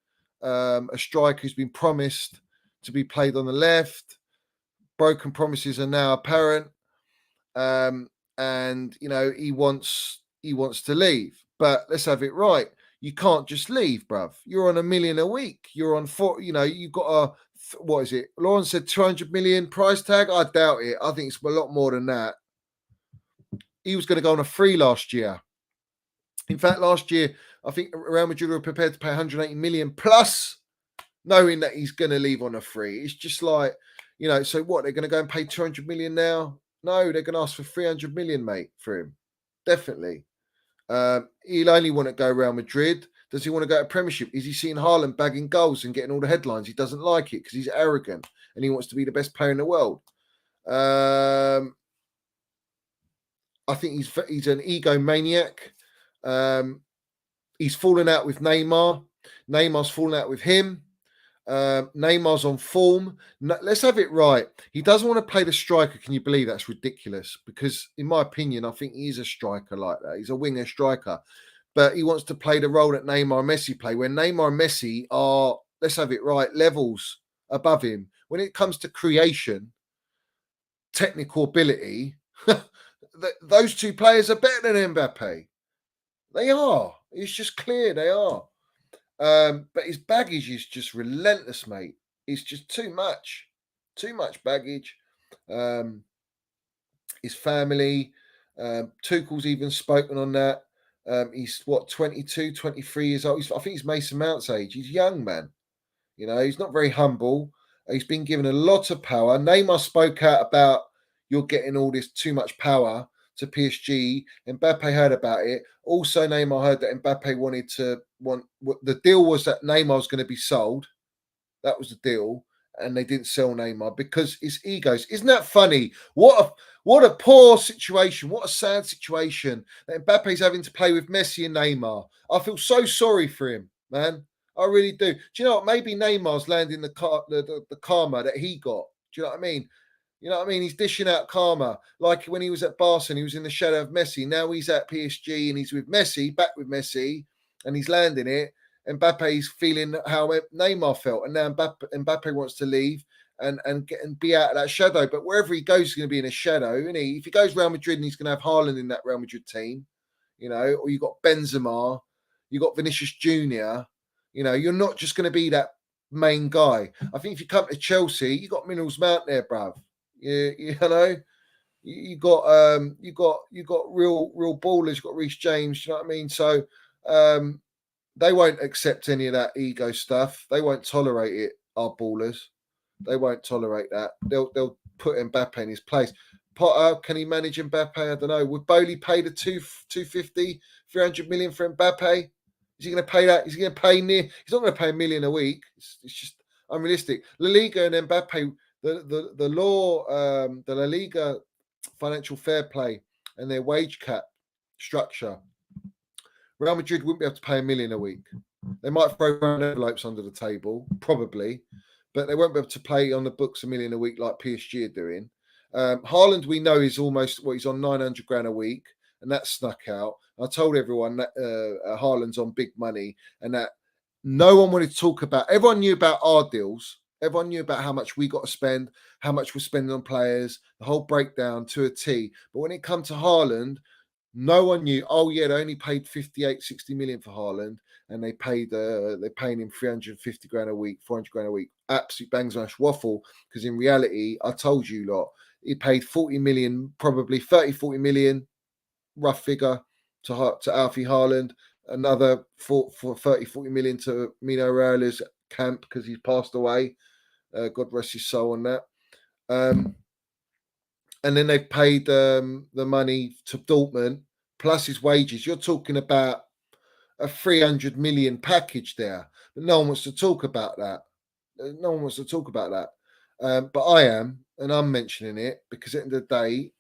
[SPEAKER 1] a striker who's been promised to be played on the left. Broken promises are now apparent, and you know he wants to leave. But let's have it right. You can't just leave, bruv. You're on $1 million a week. You're on four. You know, you've got a what is it? Lauren said 200 million price tag. I doubt it. I think it's a lot more than that. He was going to go on a free last year. In fact, last year I think Real Madrid were prepared to pay 180 million plus, knowing that he's going to leave on a free. It's just like, you know. So what? They're going to go and pay 200 million now? No, they're going to ask for 300 million, mate, for him. Definitely. He'll only want to go Real Madrid. Does he want to go to Premiership? Is he seeing Haaland bagging goals and getting all the headlines? He doesn't like it because he's arrogant and he wants to be the best player in the world. I think he's an egomaniac. He's fallen out with Neymar. Neymar's fallen out with him. Neymar's on form. No, let's have it right. He doesn't want to play the striker. Can you believe that's ridiculous? Because in my opinion, I think he's a striker like that. He's a winger striker. But he wants to play the role that Neymar and Messi play, when Neymar and Messi are, let's have it right, levels above him. When it comes to creation, technical ability, those two players are better than Mbappe. They are. It's just clear they are. But his baggage is just relentless, mate. It's just too much baggage. His family, Tuchel's even spoken on that. He's 22, 23 years old. I think he's Mason Mount's age. He's young, man. You know, he's not very humble. He's been given a lot of power. Neymar spoke out about, you're getting all this too much power to PSG. Mbappe heard about it. Also, Neymar heard that Mbappe the deal was that Neymar was going to be sold. That was the deal. And they didn't sell Neymar because it's egos. Isn't that funny? What a poor situation. What a sad situation that Mbappe's having to play with Messi and Neymar. I feel so sorry for him, man. I really do. Do you know what? Maybe Neymar's landing the karma that he got. Do you know what I mean? You know what I mean? He's dishing out karma. Like when he was at Barcelona, he was in the shadow of Messi. Now he's at PSG and he's with Messi, back with Messi, and he's landing it. Mbappe's feeling how Neymar felt, and now Mbappe wants to leave and be out of that shadow. But wherever he goes, he's going to be in a shadow, isn't he? If he goes Real Madrid, and he's going to have Haaland in that Real Madrid team, you know, or you got Benzema, you got Vinicius Junior. You know, you're not just going to be that main guy. I think if you come to Chelsea, you got Minerals Mount there, bruv. You know, you got real ballers. You got Reece James. You know what I mean? So. They won't accept any of that ego stuff. They won't tolerate it. Our ballers, they won't tolerate that. They'll put Mbappe in his place. Potter, can he manage Mbappe? I don't know. Would Bowley pay the 250, 300 million for Mbappe? Is he going to pay that? Is he going to pay near? He's not going to pay $1 million a week. It's just unrealistic. La Liga and Mbappe, the law, the La Liga financial fair play and their wage cap structure. Real Madrid wouldn't be able to pay $1 million a week. They might throw envelopes under the table, probably, but they won't be able to pay on the books $1 million a week like PSG are doing. Haaland, we know, is almost he's on 900 grand a week, and that snuck out. I told everyone that Haaland's on big money, and that no one wanted to talk about. Everyone knew about our deals. Everyone knew about how much we got to spend, how much we're spending on players, the whole breakdown to a T. But when it comes to Haaland, no one knew. Oh yeah, they only paid 58, 60 million for Haaland, and they're paying him 350 grand a week, 400 grand a week. Absolute bangs mash waffle. Because in reality, I told you lot, he paid 40 million, probably 30, 40 million, rough figure, to Alfie Haaland. Another for 30, 40 million to Mino Raio's camp because he's passed away. God rest his soul on that. And then they've paid the money to Dortmund plus his wages. You're talking about a 300 million package there, but no one wants to talk about that. No one wants to talk about that, but I am, and I'm mentioning it because at the end of the day,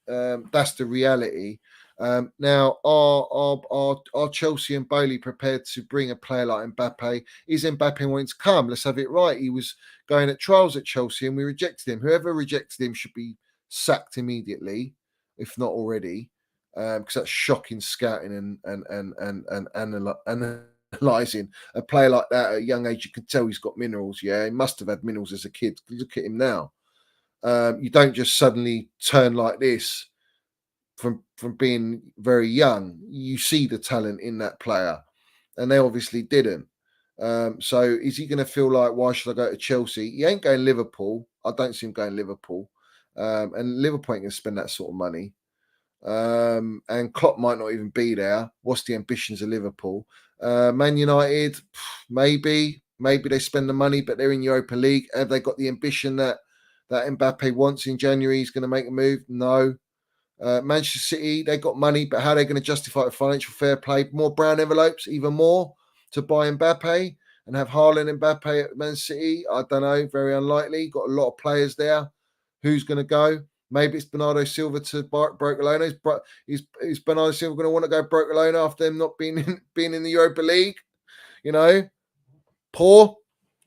[SPEAKER 1] that's the reality. Now, are Chelsea and Bailey prepared to bring a player like Mbappe? Is Mbappe wanting to come? Let's have it right. He was going at trials at Chelsea, and we rejected him. Whoever rejected him should be sacked immediately, if not already, because that's shocking scouting and analysing a player like that at a young age. You can tell he's got minerals. Yeah, he must have had minerals as a kid. Look at him now. You don't just suddenly turn like this from being very young. You see the talent in that player, and they obviously didn't. So is he going to feel like, why should I go to Chelsea? He ain't going Liverpool. I don't see him going Liverpool. And Liverpool ain't going to spend that sort of money. And Klopp might not even be there. What's the ambitions of Liverpool? Man United, maybe they spend the money, but they're in Europa League. Have they got the ambition that Mbappe wants in January? He's going to make a move? No. Manchester City, they got money, but how are they going to justify it? Financial fair play, more brown envelopes, even more to buy Mbappe and have Haaland and Mbappe at Man City? I don't know. Very unlikely. Got a lot of players there. Who's going to go? Maybe it's Bernardo Silva to Barcelona. Is Bernardo Silva going to want to go Barcelona after them not being in the Europa League? You know, poor.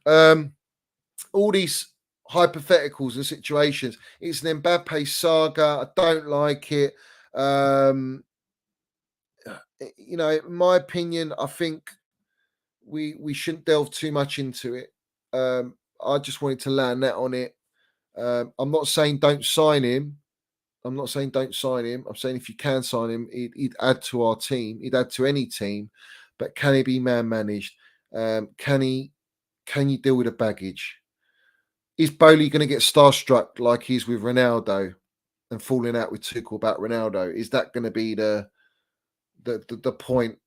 [SPEAKER 1] All these hypotheticals and situations. It's an Mbappe saga. I don't like it. You know, in my opinion, I think we shouldn't delve too much into it. I just wanted to land that on it. I'm not saying don't sign him. I'm saying if you can sign him, he'd add to our team. He'd add to any team. But can he be man managed? Can you deal with the baggage? Is Bowley going to get starstruck like he's with Ronaldo and falling out with Tuchel about Ronaldo? Is that going to be the point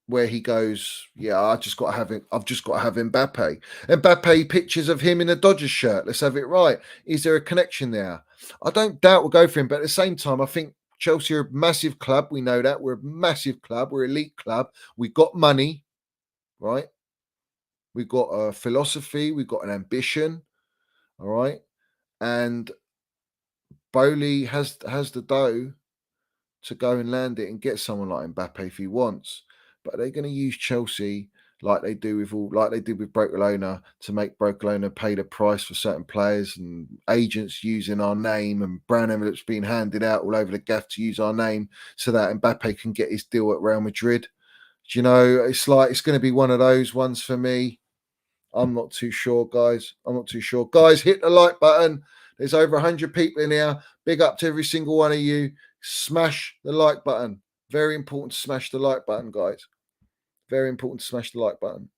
[SPEAKER 1] where he goes, yeah, I've just got to have Mbappe. Mbappe pictures of him in a Dodgers shirt. Let's have it right. Is there a connection there? I don't doubt we'll go for him, but at the same time, I think Chelsea are a massive club. We know that. We're a massive club. We're an elite club. We've got money, right? We've got a philosophy. We've got an ambition, all right? And Bowley has the dough to go and land it and get someone like Mbappe if he wants. But they're going to use Chelsea like they did with Barcelona to make Barcelona pay the price for certain players, and agents using our name and brand envelopes being handed out all over the gaff to use our name so that Mbappe can get his deal at Real Madrid. Do you know, it's going to be one of those ones for me. I'm not too sure, guys. Guys, hit the like button. There's over 100 people in here. Big up to every single one of you. Smash the like button. Very important to smash the like button, guys. Very important to smash the like button.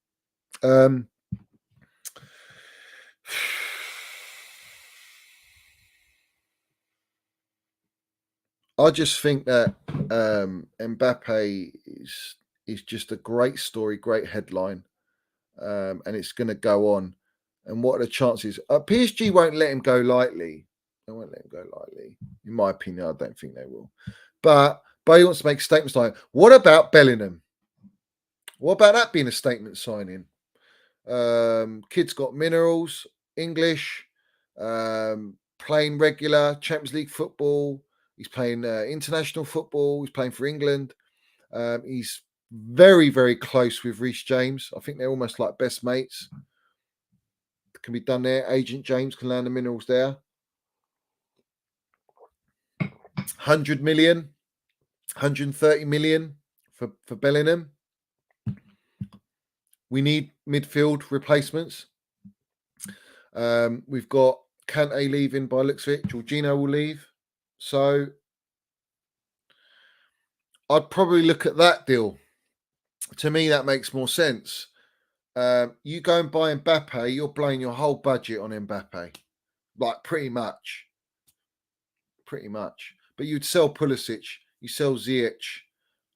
[SPEAKER 1] I just think that Mbappe is just a great story, great headline, and it's going to go on. And what are the chances? PSG won't let him go lightly. They won't let him go lightly. In my opinion, I don't think they will. But he wants to make statements like, what about Bellingham? What about that being a statement signing? Kid's got minerals, English, playing regular Champions League football. He's playing international football. He's playing for England. He's very, very close with Reece James. I think they're almost like best mates. It can be done there. Agent James can land the minerals there. 100 million, 130 million for Bellingham. We need midfield replacements. We've got Kante leaving by looks of it. Jorginho will leave. So I'd probably look at that deal. To me, that makes more sense. You go and buy Mbappe, you're blowing your whole budget on Mbappe. Like pretty much. But you'd sell Pulisic, you sell Ziyech,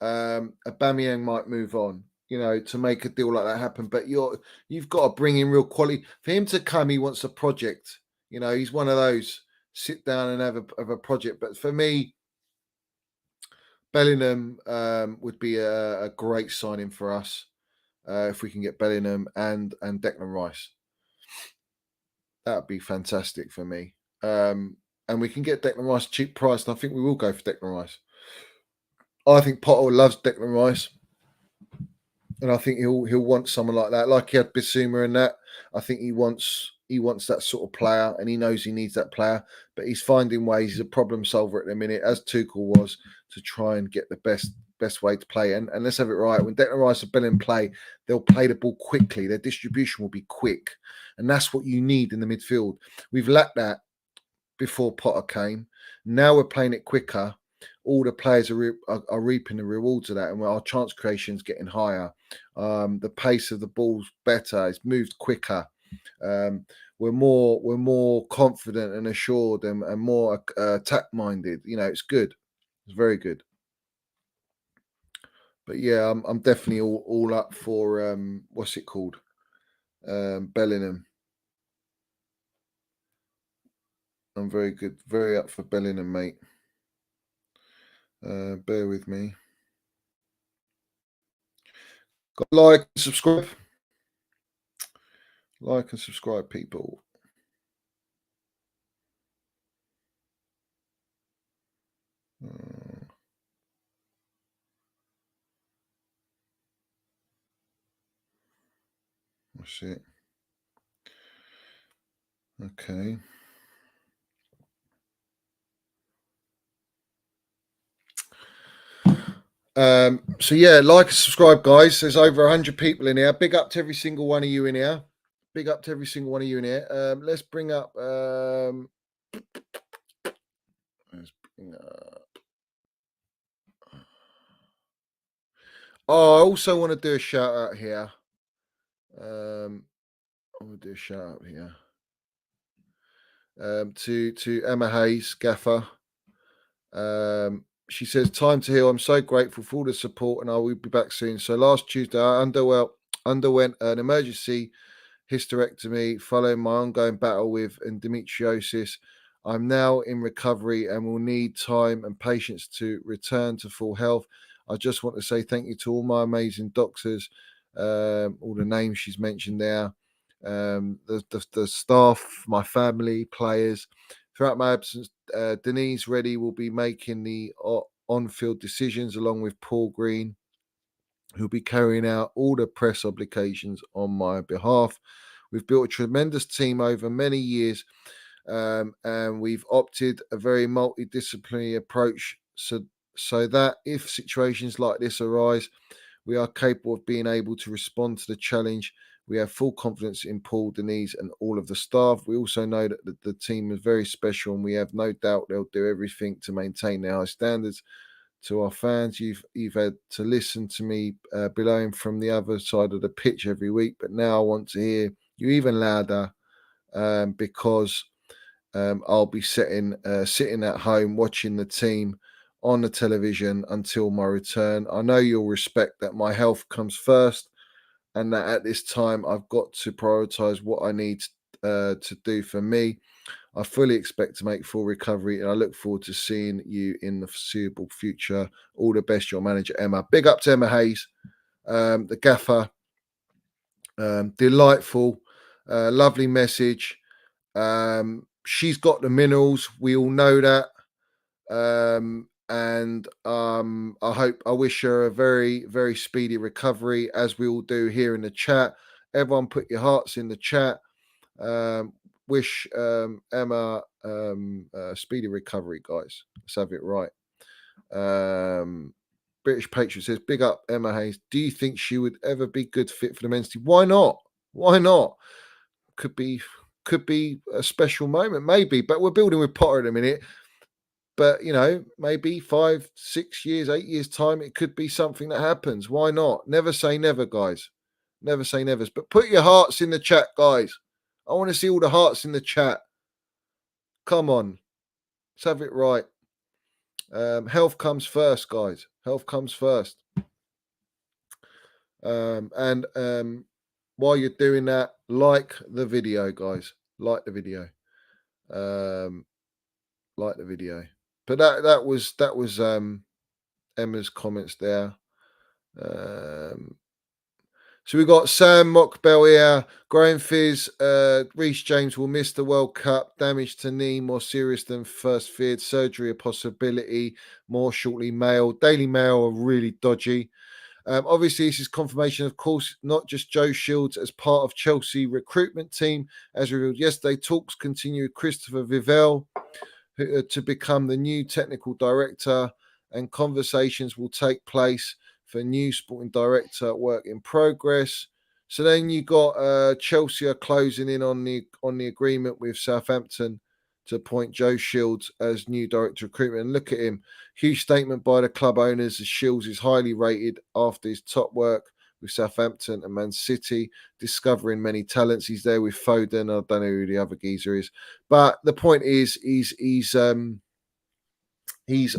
[SPEAKER 1] Aubameyang might move on, you know, to make a deal like that happen. But you've got to bring in real quality. For him to come, he wants a project. You know, he's one of those sit down and have a project. But for me, Bellingham would be a great signing for us if we can get Bellingham and Declan Rice. That would be fantastic for me. And we can get Declan Rice cheap price, and I think we will go for Declan Rice. I think Potter loves Declan Rice, and I think he'll want someone like that, like he had Bissouma and that. I think he wants that sort of player, and he knows he needs that player. But he's finding ways. He's a problem solver at the minute, as Tuchel was, to try and get the best way to play. And let's have it right. When Declan Rice and Bellingham play, they'll play the ball quickly. Their distribution will be quick, and that's what you need in the midfield. We've lacked that before Potter came. Now we're playing it quicker. All the players are reaping the rewards of that, and our chance creation is getting higher. The pace of the ball's better. It's moved quicker. We're more confident and assured and more attack minded. You know, it's good. It's very good. But yeah, I'm definitely all up for what's it called, Bellingham. I'm very up for Bellingham, mate. Bear with me. Like and subscribe. Like and subscribe, people. That's it. Okay. So yeah, like and subscribe, guys. There's over 100 people in here. Big up to every single one of you in here. Big up to every single one of you in here. Let's bring up. Oh, I also want to do a shout out here. I want to do a shout out here. To Emma Hayes, Gaffer. She says, "Time to heal. I'm so grateful for all the support, and I will be back soon." So last Tuesday, I underwent an emergency hysterectomy following my ongoing battle with endometriosis. I'm now in recovery and will need time and patience to return to full health. I just want to say thank you to all my amazing doctors, all the names she's mentioned there, the staff, my family, players. Throughout my absence, Denise Reddy will be making the on-field decisions along with Paul Green, who'll be carrying out all the press obligations on my behalf. We've built a tremendous team over many years, and we've opted a very multidisciplinary approach so that if situations like this arise, we are capable of being able to respond to the challenge. We have full confidence in Paul, Denise, and all of the staff. We also know that the team is very special, and we have no doubt they'll do everything to maintain their high standards. To our fans, you've had to listen to me blowing from the other side of the pitch every week, but now I want to hear you even louder, because I'll be sitting at home watching the team on the television until my return. I know you'll respect that my health comes first, and that at this time I've got to prioritize what I need to do for me. I fully expect to make full recovery, and I look forward to seeing you in the foreseeable future. All the best, your manager, Emma. Big up to Emma Hayes, the gaffer. Delightful, lovely message. She's got the minerals. We all know that. And I wish her a very, very speedy recovery, as we all do here in the chat. Everyone put your hearts in the chat. Wish Emma speedy recovery, guys. Let's have it right. British Patriot says, "Big up Emma Hayes. Do you think she would ever be good fit for the men's team? Why not? Why not? Could be a special moment, maybe. But we're building with Potter in a minute. But maybe 5, 6 years, 8 years time, it could be something that happens. Why not? Never say never, guys. Never say never. But put your hearts in the chat, guys. I want to see all the hearts in the chat. Come on, let's have it right. Health comes first, guys. Health comes first. And while you're doing that, like the video, guys. Like the video. Like the video. But that was Emma's comments there. So we got Sam Mockbell here. Graham Fizz, Reece James will miss the World Cup. Damage to knee more serious than first feared. Surgery a possibility. More shortly. Mail. Daily Mail are really dodgy. Obviously, this is confirmation, of course, not just Joe Shields as part of Chelsea recruitment team. As revealed yesterday, talks continue with Christopher Vivell to become the new technical director, and conversations will take place for new sporting director, work in progress. So then you got Chelsea are closing in on the agreement with Southampton to appoint Joe Shields as new director of recruitment. And look at him. Huge statement by the club owners as Shields is highly rated after his top work with Southampton and Man City, discovering many talents. He's there with Foden. I don't know who the other geezer is. But the point is, he's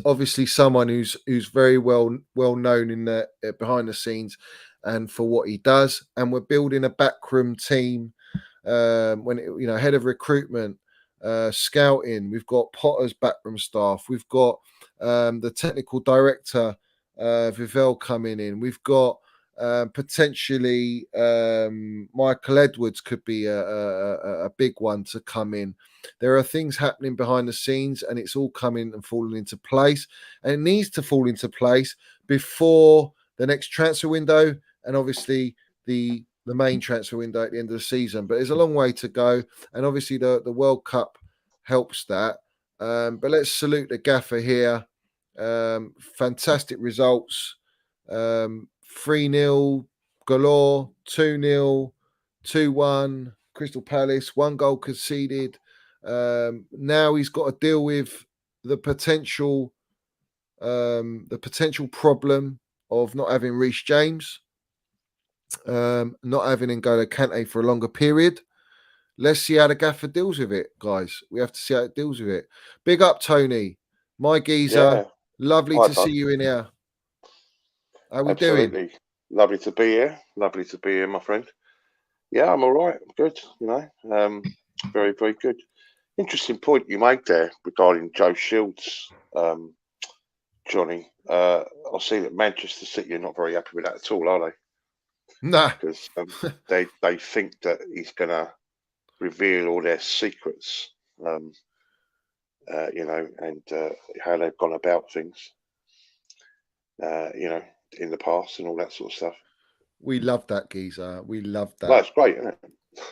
[SPEAKER 1] obviously someone who's very well known in the behind the scenes and for what he does. And we're building a backroom team. Head of recruitment, scouting. We've got Potter's backroom staff. We've got the technical director, Vivell, coming in. We've got Potentially, Michael Edwards could be a big one to come in. There are things happening behind the scenes, and it's all coming and falling into place. And it needs to fall into place before the next transfer window, and obviously the main transfer window at the end of the season. But there's a long way to go, and obviously the World Cup helps that. But let's salute the gaffer here. Fantastic results. 3-0 galore, 2-0, 2-1 Crystal Palace, 1 goal conceded. Now he's got to deal with the potential problem of not having Reece James, not having N'Golo Kante for a longer period. Let's see how the gaffer deals with it, guys. We have to see how it deals with it. Big up, Tony. My geezer.
[SPEAKER 3] Yeah.
[SPEAKER 1] Lovely
[SPEAKER 3] Hi,
[SPEAKER 1] to
[SPEAKER 3] bud.
[SPEAKER 1] see you in here. How we doing?
[SPEAKER 3] Absolutely. Lovely to be here. Lovely to be here, my friend. Yeah, I'm all right. I'm good, you know. Very, very good. Interesting point you made there regarding Joe Shields, Johnny. I see that Manchester City are not very happy with that at all, are they?
[SPEAKER 1] Nah.
[SPEAKER 3] Because they think that he's going to reveal all their secrets, you know, and how they've gone about things, you know, in the past and all that sort of stuff.
[SPEAKER 1] We love that, geezer. We love that.
[SPEAKER 3] Well, it's great, isn't it?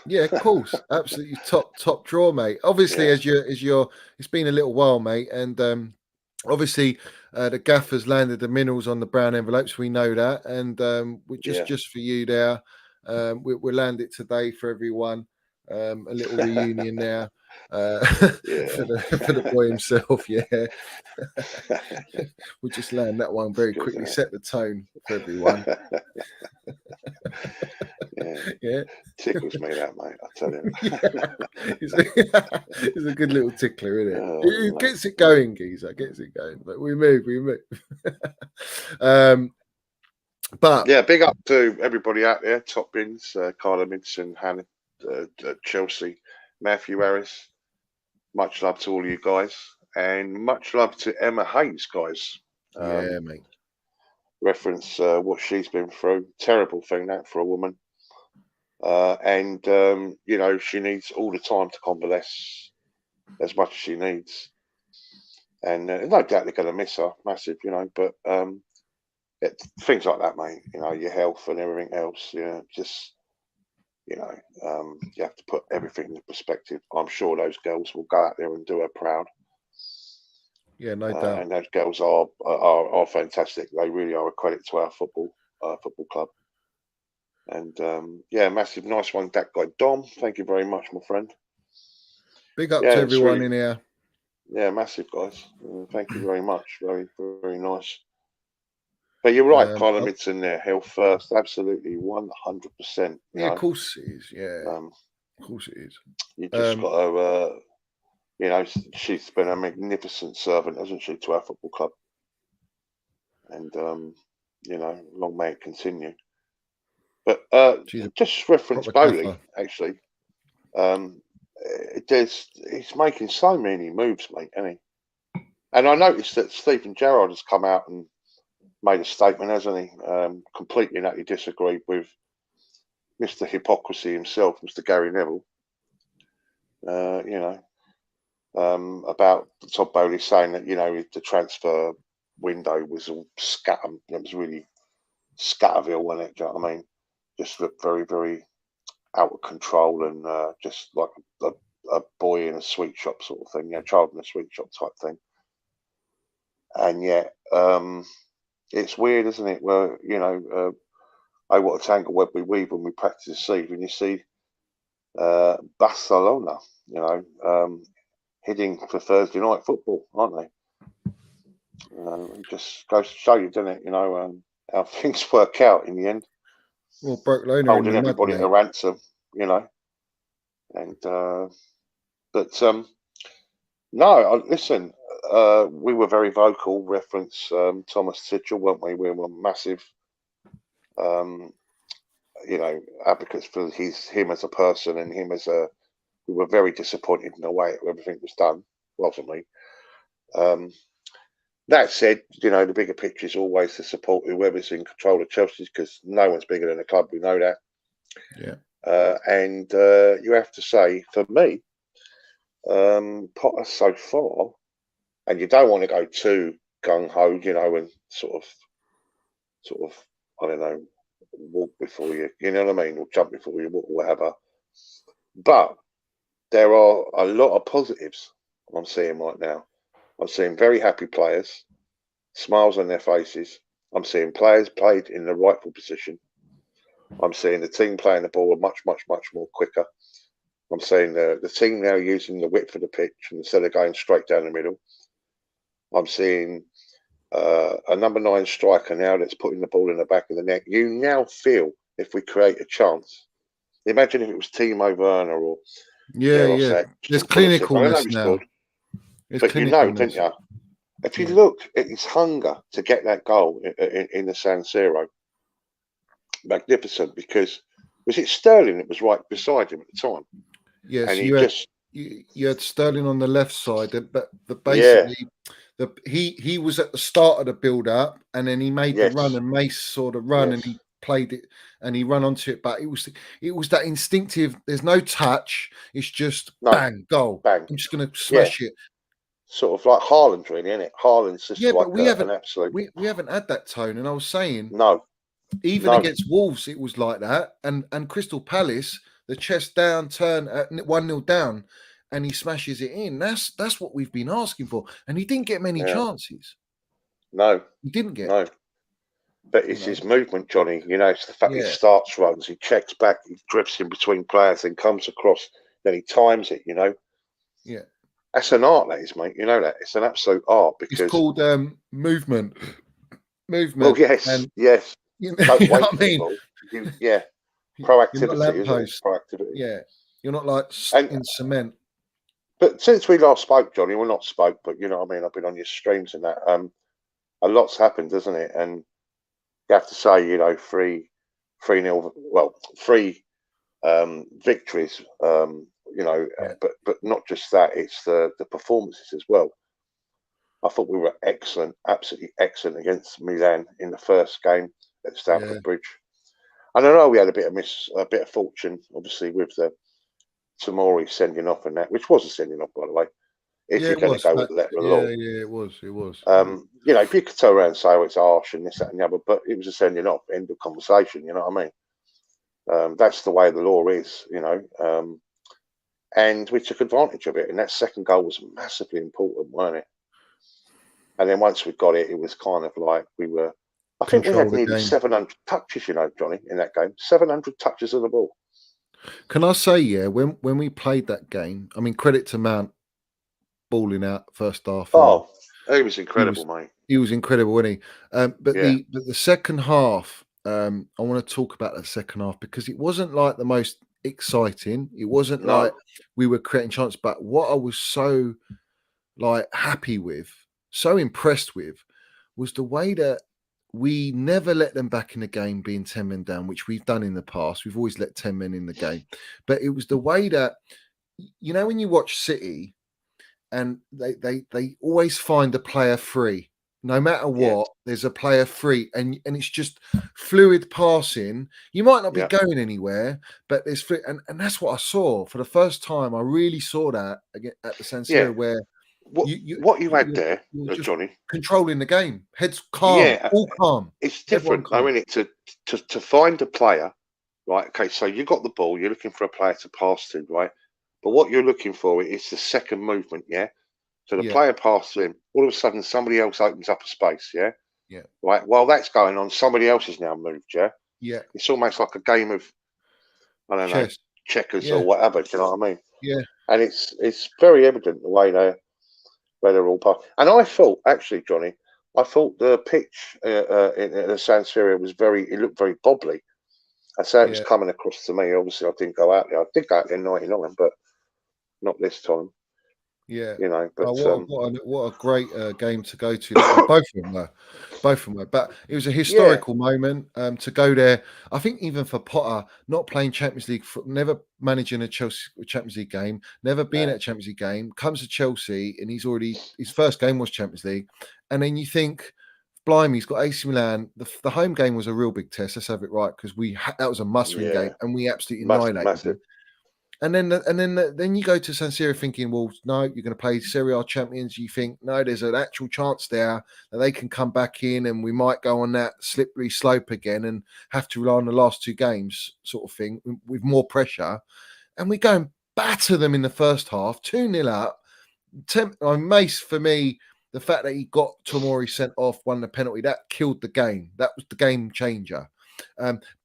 [SPEAKER 1] Yeah, of course, absolutely top draw, mate. Obviously,
[SPEAKER 3] Yeah.
[SPEAKER 1] as you're, it's been a little while, mate, and obviously the gaffers landed the minerals on the brown envelopes. We know that, and we just for you there, we'll land it today for everyone. A little reunion there for the boy himself. Yeah, we'll just land that one very quickly. Set the tone for everyone.
[SPEAKER 3] Yeah. Tickles me that, mate, I tell you.
[SPEAKER 1] It's a good little tickler, isn't it? It gets it going, geezer. Gets it going. But we move. But
[SPEAKER 3] yeah, big up to everybody out there. Top bins, Carla Midson, Hannah, Chelsea, Matthew Harris. Much love to all you guys, and much love to Emma Hayes, guys.
[SPEAKER 1] Yeah, mate.
[SPEAKER 3] Reference what she's been through. Terrible thing that for a woman. And you know, she needs all the time to convalesce as much as she needs. And no doubt they're going to miss her, massive, you know. But things like that, mate. You know, your health and everything else. You know, just you know, you have to put everything into perspective. I'm sure those girls will go out there and do her proud.
[SPEAKER 1] Yeah, no doubt.
[SPEAKER 3] And those girls are fantastic. They really are a credit to our football club. And yeah, massive, nice one, that guy Dom. Thank you very much, my friend.
[SPEAKER 1] Big up to everyone
[SPEAKER 3] really,
[SPEAKER 1] in here.
[SPEAKER 3] Yeah, massive, guys. Thank you very much. Very, very nice. But you're right, Carla Midson there. Health first, absolutely, 100%.
[SPEAKER 1] Yeah, of course it is. Yeah, of course it is.
[SPEAKER 3] You just got to, you know, she's been a magnificent servant, hasn't she, to our football club? And you know, long may it continue. But just reference Bowley, actually. He's making so many moves, mate, isn't he? And I noticed that Stephen Gerrard has come out and made a statement, hasn't he? Completely and utterly disagreed with Mr. Hypocrisy himself, Mr. Gary Neville. You know, about Todd Bowley saying that, you know, the transfer window was all scatter. It was really scatterville, wasn't it? Do you know what I mean? Just looked very, very out of control and just like a boy in a sweet shop sort of thing, you know, child in a sweet shop type thing. And yet, it's weird, isn't it? Well, you know, oh, what a tangle web we weave when we practice the seed. When you see Barcelona, you know, heading for Thursday night football, aren't they? It just goes to show you, doesn't it? You know, how things work out in the end.
[SPEAKER 1] Well, Barcelona
[SPEAKER 3] holding everybody to ransom, you know. And but no, listen. We were very vocal. Reference Thomas Tuchel, weren't we? We were massive, you know, advocates for him as a person and him as a. We were very disappointed in the way everything was done, wasn't we? That said, the bigger picture is always to support whoever's in control of Chelsea, because no one's bigger than the club. We know that.
[SPEAKER 1] Yeah.
[SPEAKER 3] And you have to say, for me, Potter so far, and you don't want to go too gung ho, and sort of, I don't know, walk before you know what I mean, or jump before you walk, or whatever. But there are a lot of positives I'm seeing right now. I'm seeing very happy players, smiles on their faces. I'm seeing players played in the rightful position. I'm seeing the team playing the ball much, much, much more quicker. I'm seeing the team now using the width of the pitch instead of going straight down the middle. I'm seeing a number 9 striker now that's putting the ball in the back of the net. You now feel if we create a chance. Imagine if it was Timo Werner or dare I say it,
[SPEAKER 1] There's
[SPEAKER 3] Pulisic. I know
[SPEAKER 1] clinicalness
[SPEAKER 3] he's
[SPEAKER 1] now.
[SPEAKER 3] good,
[SPEAKER 1] There's
[SPEAKER 3] but
[SPEAKER 1] clinicalness.
[SPEAKER 3] didn't you? If you look at his hunger to get that goal in the San Siro, magnificent, because was it Sterling that was right beside him at the time?
[SPEAKER 1] Yes,
[SPEAKER 3] And
[SPEAKER 1] you had Sterling on the left side, but basically he was at the start of the build up, and then he made the run, and Mace saw the run, and he played it, and he ran onto it. But it was that instinctive. There's no touch. It's just bang, goal.
[SPEAKER 3] Bang.
[SPEAKER 1] I'm just going to smash it.
[SPEAKER 3] Sort of like Haaland, really, isn't it? Haaland's just like
[SPEAKER 1] but we
[SPEAKER 3] an absolute.
[SPEAKER 1] We haven't had that tone, and I was saying
[SPEAKER 3] even
[SPEAKER 1] against Wolves it was like that, and Crystal Palace, the chest down turn at 1-0 down, and he smashes it in. That's what we've been asking for, and he didn't get many chances.
[SPEAKER 3] No,
[SPEAKER 1] he didn't get.
[SPEAKER 3] No, but it's his movement, Johnny. It's the fact he starts runs, he checks back, he drifts in between players, then comes across, then he times it.
[SPEAKER 1] Yeah,
[SPEAKER 3] that's an art, that is, mate. You know that it's an absolute art, because
[SPEAKER 1] it's called movement.
[SPEAKER 3] Well, yes, yes.
[SPEAKER 1] You
[SPEAKER 3] Don't
[SPEAKER 1] know
[SPEAKER 3] wait
[SPEAKER 1] what I
[SPEAKER 3] for the
[SPEAKER 1] mean?
[SPEAKER 3] ball. Proactivity,
[SPEAKER 1] You're not
[SPEAKER 3] isn't it?
[SPEAKER 1] lamppost.
[SPEAKER 3] Proactivity.
[SPEAKER 1] Yeah, you're not like in cement.
[SPEAKER 3] But since we last spoke, Johnny, well, not spoke, but you know what I mean. I've been on your streams and that. A lot's happened, doesn't it? And you have to say, 3-0. Well, 3 victories. But not just that. It's the performances as well. I thought we were excellent, absolutely excellent against Milan in the first game at Stamford Bridge. And I know we had a bit of fortune, obviously, with the Tomori sending off and that, which was a sending off, by the way. If you're going to go with the letter of law,
[SPEAKER 1] it was.
[SPEAKER 3] You could turn around and say, "Oh, it's harsh and this, that, and the other," but it was a sending off. End of conversation. You know what I mean? That's the way the law is. And we took advantage of it. And that second goal was massively important, weren't it? And then once we got it, it was kind of like we were. I think we had nearly 700 touches, Johnny, in that game. 700 touches of the ball.
[SPEAKER 1] Can I say, when we played that game, I mean, credit to Mount balling out first half.
[SPEAKER 3] Oh, he was incredible, mate.
[SPEAKER 1] He was incredible, wasn't he? But the second half, I want to talk about the second half, because it wasn't like the most exciting. It wasn't like we were creating chances. But what I was so happy with, so impressed with, was the way that we never let them back in the game being 10 men down, which we've done in the past. We've always let 10 men in the game. But it was the way that, when you watch City, and they always find a player free. No matter what, there's a player free, and it's just fluid passing. You might not be going anywhere, but there's and that's what I saw for the first time. I really saw that again at the San Siro, where
[SPEAKER 3] what you had there, Johnny,
[SPEAKER 1] controlling the game, heads calm, all calm.
[SPEAKER 3] It's different, though, isn't it? To find a player, right? Okay, so you got the ball, you're looking for a player to pass to, right? But what you're looking for is the second movement, So the player passes to him, all of a sudden somebody else opens up a space, Right. While that's going on, somebody else has now moved,
[SPEAKER 1] Yeah.
[SPEAKER 3] It's almost like a game of, I don't know, checkers or whatever. Do you know what I mean?
[SPEAKER 1] Yeah.
[SPEAKER 3] And it's very evident the way they're all passed. And I thought, actually, Johnny, the pitch in the San Siro it looked very bobbly. I say it was coming across to me. Obviously, I didn't go out there. I did go out there in '99, but not this time.
[SPEAKER 1] Yeah.
[SPEAKER 3] you know. But
[SPEAKER 1] Oh, what a great game to go to. That both of them were, both of them were. But it was a historical moment to go there. I think even for Potter, not playing Champions League, never managing a Chelsea Champions League game, never being at a Champions League game, comes to Chelsea and his first game was Champions League, and then you think, blimey, he's got AC Milan. The home game was a real big test. Let's have it right, because that was a must-win game, and we absolutely annihilated them. And then you go to San Siro thinking, well, no, you're going to play Serie A champions. You think, no, there's an actual chance there that they can come back in, and we might go on that slippery slope again and have to rely on the last two games, sort of thing, with more pressure. And we go and batter them in the first half, 2-0 up. Mace, for me, the fact that he got Tomori sent off, won the penalty, that killed the game. That was the game changer.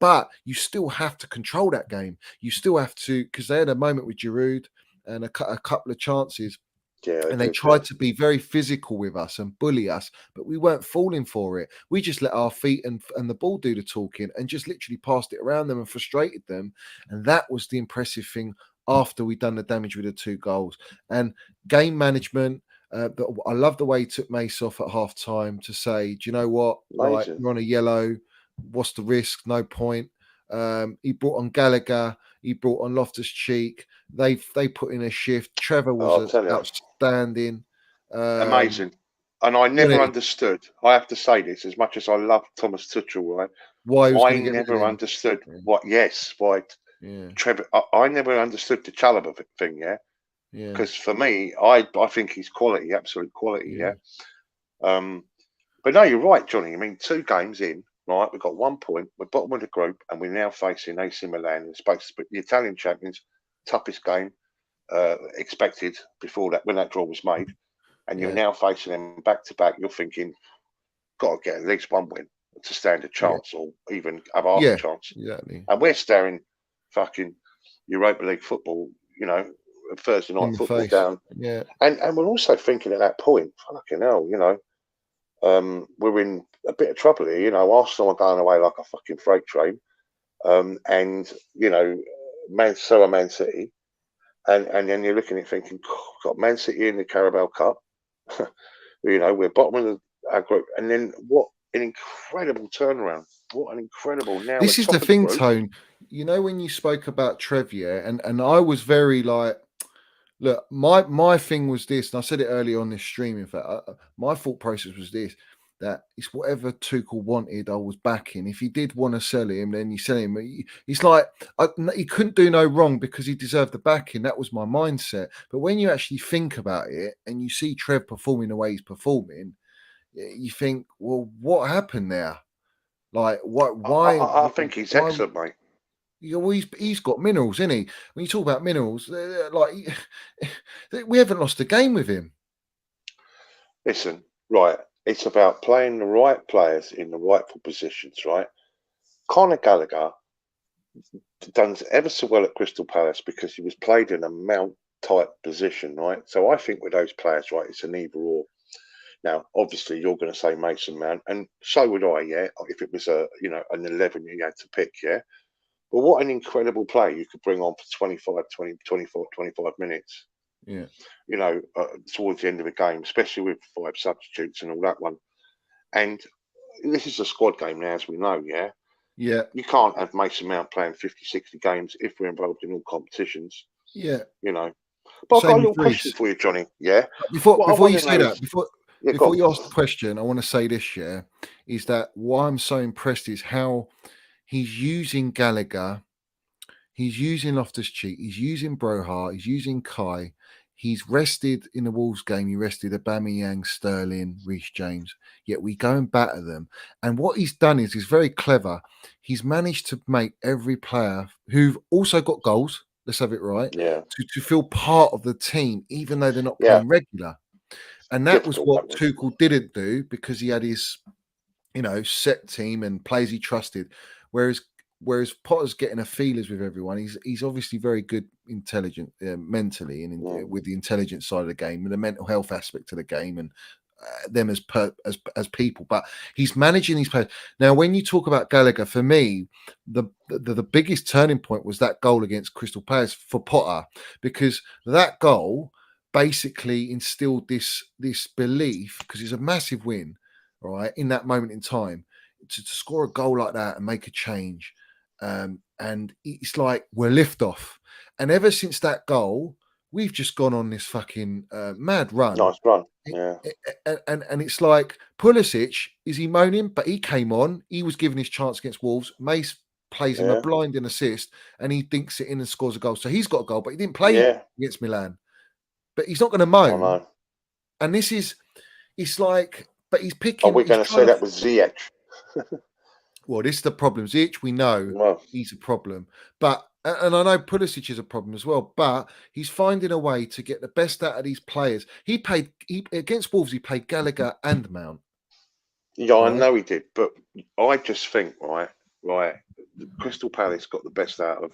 [SPEAKER 1] But you still have to control that game. You still have to, because they had a moment with Giroud and a couple of chances. And they tried to be very physical with us and bully us, but we weren't falling for it. We just let our feet and the ball do the talking and just literally passed it around them and frustrated them. And that was the impressive thing after we'd done the damage with the 2 goals. And game management, I love the way he took Mace off at half time to say, do you know what? Right, you're on a yellow. What's the risk? No point. He brought on Gallagher. He brought on Loftus-Cheek. They put in a shift. Trevor was outstanding.
[SPEAKER 3] Amazing. And I never understood. I have to say this, as much as I love Thomas Tuchel, right?
[SPEAKER 1] Why
[SPEAKER 3] I never understood why Trevor. I never understood the Chalobah thing. Because for me, I think he's quality, absolute quality. But no, you're right, Johnny. I mean, 2 games in. Right, we've got 1 point. We're bottom of the group, and we're now facing AC Milan. It's supposed to be the Italian champions, toughest game expected before that when that draw was made, and you're now facing them back to back. You're thinking, got to get at least 1 win to stand a chance, or even have half a chance.
[SPEAKER 1] Exactly.
[SPEAKER 3] And we're staring fucking Europa League football, you know, Thursday night football down.
[SPEAKER 1] Yeah,
[SPEAKER 3] and we're also thinking at that point, fucking hell, you know. We're in a bit of trouble here, you know. Arsenal are going away like a fucking freight train, and you know, Man City, and then you're looking at thinking, got Man City in the Carabao Cup, you know, we're bottom of our group, and then what an incredible turnaround! What an incredible now.
[SPEAKER 1] This is the thing, Tone. You know, when you spoke about Trevier, and I was very like. Look, my thing was this, and I said it earlier on this stream. In fact, my thought process was this: that it's whatever Tuchel wanted, I was backing. If he did want to sell him, then you sell him. He's like he couldn't do no wrong because he deserved the backing. That was my mindset. But when you actually think about it, and you see Trev performing the way he's performing, you think, well, what happened there? Like, what? Why?
[SPEAKER 3] I think he's excellent, mate.
[SPEAKER 1] Well, he's got minerals, isn't he? When you talk about minerals, like we haven't lost a game with him.
[SPEAKER 3] Listen, right? It's about playing the right players in the rightful positions, right? Conor Gallagher done ever so well at Crystal Palace because he was played in a Mount type position, right? So I think with those players, right, it's an either or. Now, obviously, you're going to say Mason Mount, and so would I, if it was an 11 you had to pick, But what an incredible play you could bring on for 25 minutes.
[SPEAKER 1] Yeah.
[SPEAKER 3] You know, towards the end of the game, especially with 5 substitutes and all that one. And this is a squad game now, as we know,
[SPEAKER 1] Yeah.
[SPEAKER 3] You can't have Mason Mount playing 50, 60 games if we're involved in all competitions.
[SPEAKER 1] Yeah.
[SPEAKER 3] You know. But I've got a little question for you, Johnny. Yeah.
[SPEAKER 1] Before you say that, before you ask the question, I want to say this, is that why I'm so impressed is how he's using Gallagher, he's using Loftus-Cheek, he's using Broha, he's using Kai. He's rested in the Wolves game. He rested Aubameyang, Sterling, Reece James. Yet we go and batter them. And what he's done is he's very clever. He's managed to make every player who've also got goals, let's have it right, to feel part of the team, even though they're not playing regular. And that was what Tuchel didn't do because he had his, set team and players he trusted. Whereas Potter's getting a feelers with everyone. He's obviously very good, intelligent mentally, and with the intelligent side of the game and the mental health aspect of the game, and them as people. But he's managing these players. Now, when you talk about Gallagher, for me, the biggest turning point was that goal against Crystal Palace for Potter, because that goal basically instilled this belief, because it's a massive win, right, in that moment in time, to score a goal like that and make a change. And it's like we're liftoff. And ever since that goal, we've just gone on this fucking mad run.
[SPEAKER 3] Nice run. Yeah.
[SPEAKER 1] And it's like Pulisic, is he moaning? But he came on. He was given his chance against Wolves. Mace plays him a blinding assist, and he dinks it in and scores a goal. So he's got a goal, but he didn't play against Milan. But he's not going to moan.
[SPEAKER 3] I know.
[SPEAKER 1] And this is, it's like, but he's picking.
[SPEAKER 3] Are we going to say that was Ziyech?
[SPEAKER 1] Well, this is the problem. Ziyech, we know he's a problem. But, and I know Pulisic is a problem as well, but he's finding a way to get the best out of these players. He against Wolves, he played Gallagher and Mount.
[SPEAKER 3] Yeah, right? I know he did, but I just think, right, Crystal Palace got the best out of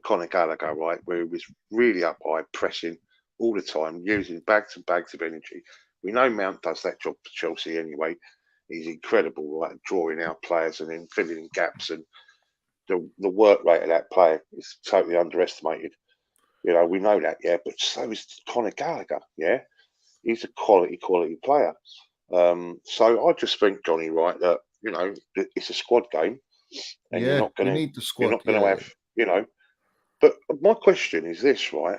[SPEAKER 3] Conor Gallagher, right, where he was really up high, pressing all the time, using bags and bags of energy. We know Mount does that job for Chelsea anyway. He's incredible, right, at drawing out players and then filling in gaps. And the work rate of that player is totally underestimated. You know, we know that, yeah, but so is Conor Gallagher, yeah. He's a quality player. So I just think, Johnny, right, that, you know, it's a squad game. And you're not going to need the squad. You're not going to have, you know. But my question is this, right?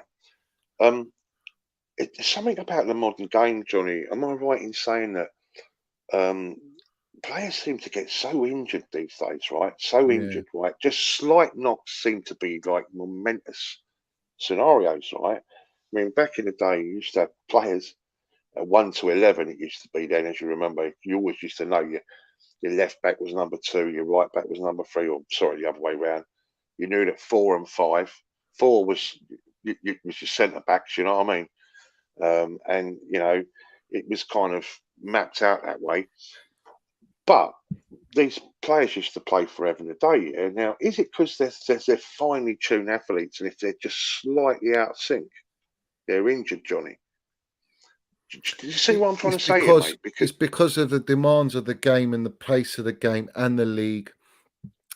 [SPEAKER 3] It's something about the modern game, Johnny. Am I right in saying that players seem to get so injured these days, right? So injured, right? Just slight knocks seem to be like momentous scenarios, right? I mean, back in the day, you used to have players at 1 to 11. It used to be then, as you remember. You always used to know your left back was number 2, your right back was number 3, or sorry, the other way around. You knew that 4 and 5. 4 was was your centre backs. You know what I mean? And you know, it was kind of mapped out that way. But these players used to play forever and a day. Yeah? Now, is it because they're finely tuned athletes, and if they're just slightly out of sync, they're injured, Johnny? Do you see what I'm trying to say here, mate?
[SPEAKER 1] Because it's because of the demands of the game and the pace of the game and the league.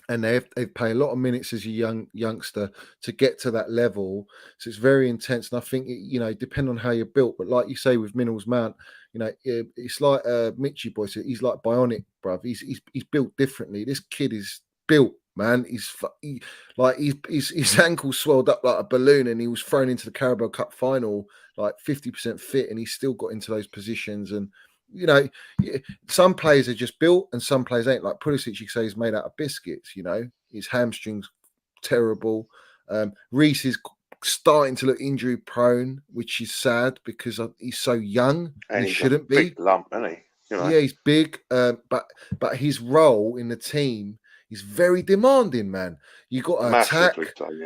[SPEAKER 1] And they pay a lot of minutes as a youngster to get to that level. So it's very intense. And I think, you know, depending on how you're built, but like you say with Minerals Mount, you know, it's like Mitchy boy said, he's like bionic, bruv. He's built differently. This kid is built, man. His ankles swelled up like a balloon, and he was thrown into the Carabao Cup final like 50% fit, and he still got into those positions. And you know, some players are just built and some players ain't. Like Pulisic, you say, he's made out of biscuits, you know. His hamstrings terrible. Reece is starting to look injury prone, which is sad because he's so young and he shouldn't be.
[SPEAKER 3] Big lump, isn't he? You know?
[SPEAKER 1] Yeah, he's big, but his role in the team is very demanding, man. You got to attack,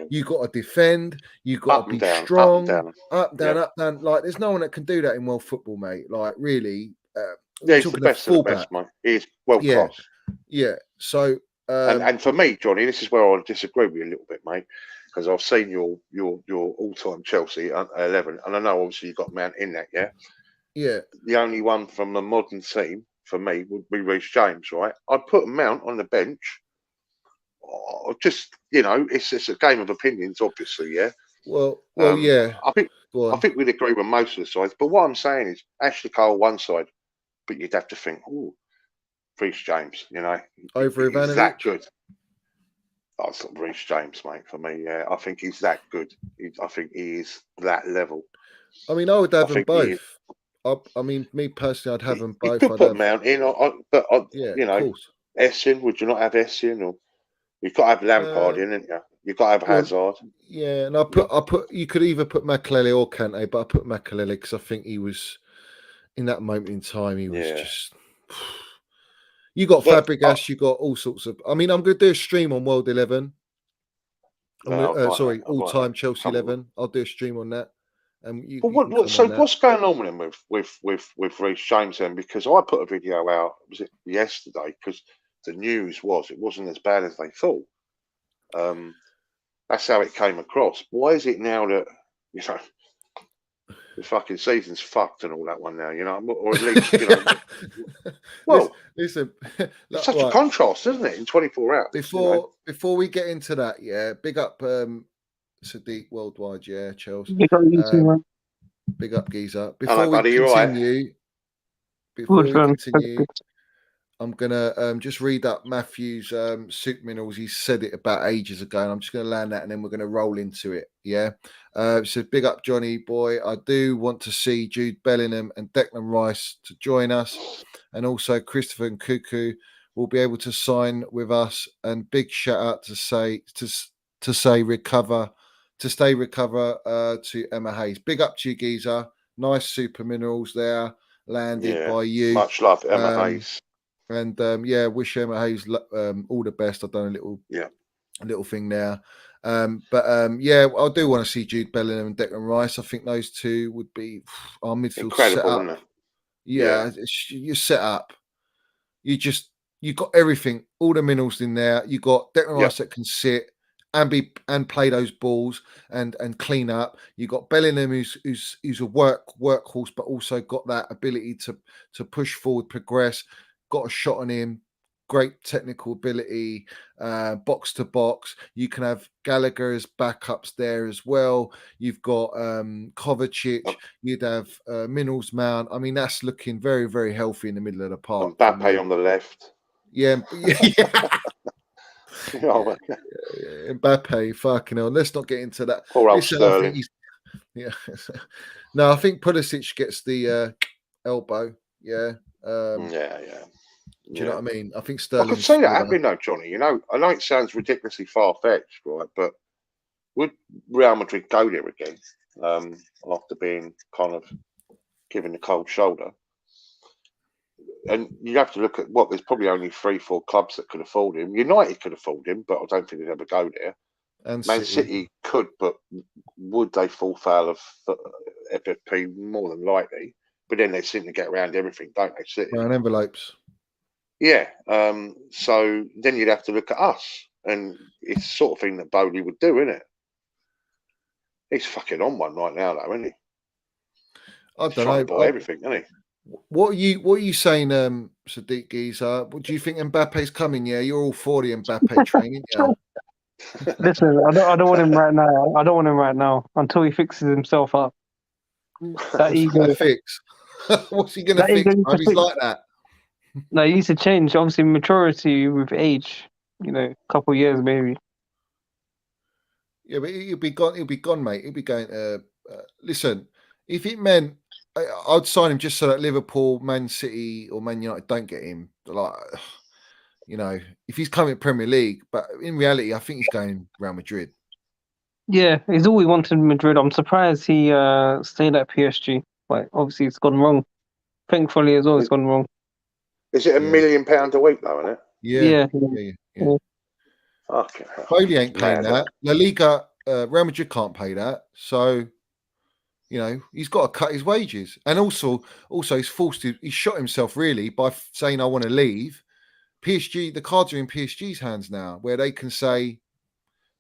[SPEAKER 1] you got to defend, you got to be strong, up, down. Like, there's no one that can do that in world football, mate. Like, really.
[SPEAKER 3] He's the best of the best, mate. He's world class.
[SPEAKER 1] Yeah. So,
[SPEAKER 3] and for me, Johnny, this is where I disagree with you a little bit, mate, because I've seen your all-time Chelsea 11, and I know obviously you've got Mount in that, yeah.
[SPEAKER 1] Yeah.
[SPEAKER 3] The only one from the modern team for me would be Reece James, right? I'd put Mount on the bench. Just, you know, it's a game of opinions, obviously, yeah.
[SPEAKER 1] Well, yeah.
[SPEAKER 3] I think we'd agree with most of the sides, but what I'm saying is Ashley Cole one side, but you'd have to think, oh, Reece James, you know,
[SPEAKER 1] over Ivanovic.
[SPEAKER 3] That good. Oh, it's Reece James, mate, for me. Yeah, I think he's that good. I think he is that level.
[SPEAKER 1] I mean, I would have them both. I mean, me personally, I'd have them both.
[SPEAKER 3] You could put Mount in, but you know, Essien. Would you not have Essien? Or you've got to have Lampard in, haven't you? You've got to have Hazard.
[SPEAKER 1] Yeah, and I put. You could either put Makelele or Kante, but I put Makelele because I think he was in that moment in time. He was just. You got Fabregas. You got all sorts of. I mean, I'm going to do a stream on World 11. All-time Chelsea 11. I'll do a stream on that.
[SPEAKER 3] What's going on with him with Reece James then? Because I put a video out, was it yesterday? Because the news was it wasn't as bad as they thought. That's how it came across. Why is it now that, you know, the fucking season's fucked and all that one now, you know, or at least, you know. Well,
[SPEAKER 1] listen,
[SPEAKER 3] it's such a contrast, isn't it, in 24 hours?
[SPEAKER 1] Before we get into that, yeah, big up Sadiq Worldwide, yeah, Chelsea. Big up, geezer.
[SPEAKER 3] Hello,
[SPEAKER 1] Before
[SPEAKER 3] buddy. You all right?
[SPEAKER 4] Good man. Good.
[SPEAKER 1] I'm gonna just read up Matthew's soup minerals. He said it about ages ago, and I'm just gonna land that, and then we're gonna roll into it. Yeah. So big up, Johnny boy. I do want to see Jude Bellingham and Declan Rice to join us, and also Christopher and Cuckoo will be able to sign with us. And big shout out to say recover to stay recover to Emma Hayes. Big up to you, geezer. Nice super minerals there landed by you.
[SPEAKER 3] Much love, Emma Hayes.
[SPEAKER 1] And wish Emma Hayes all the best. I've done a little thing there. I do want to see Jude Bellingham and Declan Rice. I think those two would be our midfield
[SPEAKER 3] incredible,
[SPEAKER 1] set up.
[SPEAKER 3] isn't it?
[SPEAKER 1] Yeah, you're set up. You got everything, all the minerals in there. You got Declan Rice that can sit and play those balls and clean up. You got Bellingham who's a workhorse, but also got that ability to push forward, progress. Got a shot on him, great technical ability, box to box. You can have Gallagher as backups there as well. You've got Kovacic. You'd have Minerals Mount. I mean, that's looking very, very healthy in the middle of the park.
[SPEAKER 3] Mbappe on the left.
[SPEAKER 1] Yeah.
[SPEAKER 3] Oh,
[SPEAKER 1] Mbappe, fucking hell. Let's not get into that.
[SPEAKER 3] Poor old Sterling.
[SPEAKER 1] No, I think Pulisic gets the elbow. Yeah.
[SPEAKER 3] Do
[SPEAKER 1] you know what I mean? I think Sterling.
[SPEAKER 3] I could see that happening though, Johnny. You know, I know it sounds ridiculously far-fetched, right? But would Real Madrid go there again after being kind of given the cold shoulder? And you have to look at there's probably only 3-4 clubs that could afford him. United could afford him, but I don't think they'd ever go there. And Man City could, but would they fall foul of FFP? More than likely. But then they seem to get around everything, don't they? City.
[SPEAKER 1] Around envelopes.
[SPEAKER 3] Yeah. So then you'd have to look at us. And it's the sort of thing that Bowley would do, isn't it? He's fucking on one right now, though, isn't he?
[SPEAKER 1] I don't know.
[SPEAKER 3] Buy everything, isn't he?
[SPEAKER 1] What are you saying, Sadiq Giza? What do you think Mbappe's coming? Yeah, you're all for the Mbappe training, yeah.
[SPEAKER 4] Listen, I don't want him right now. I don't want him right now until he fixes himself up. That ego
[SPEAKER 1] fix. What's he gonna fix? He's like that.
[SPEAKER 4] No, he needs to change. Obviously, maturity with age. You know, a couple of years maybe.
[SPEAKER 1] Yeah, but he'll be gone. He'll be gone, mate. He'll be going. Listen, if it meant I'd sign him just so that Liverpool, Man City, or Man United don't get him. Like, you know, if he's coming to Premier League, but in reality, I think he's going Real Madrid.
[SPEAKER 4] Yeah, he's always wanted Madrid. I'm surprised he stayed at PSG. Like, obviously, it's gone wrong. Thankfully, as well, it's gone wrong.
[SPEAKER 3] Is it £1 million a week, though, isn't it?
[SPEAKER 1] Yeah.
[SPEAKER 3] Okay.
[SPEAKER 1] Bowley ain't paying that. La Liga, Real Madrid can't pay that. So, you know, he's got to cut his wages. And also he's shot himself really by saying, I want to leave. PSG, the cards are in PSG's hands now, where they can say,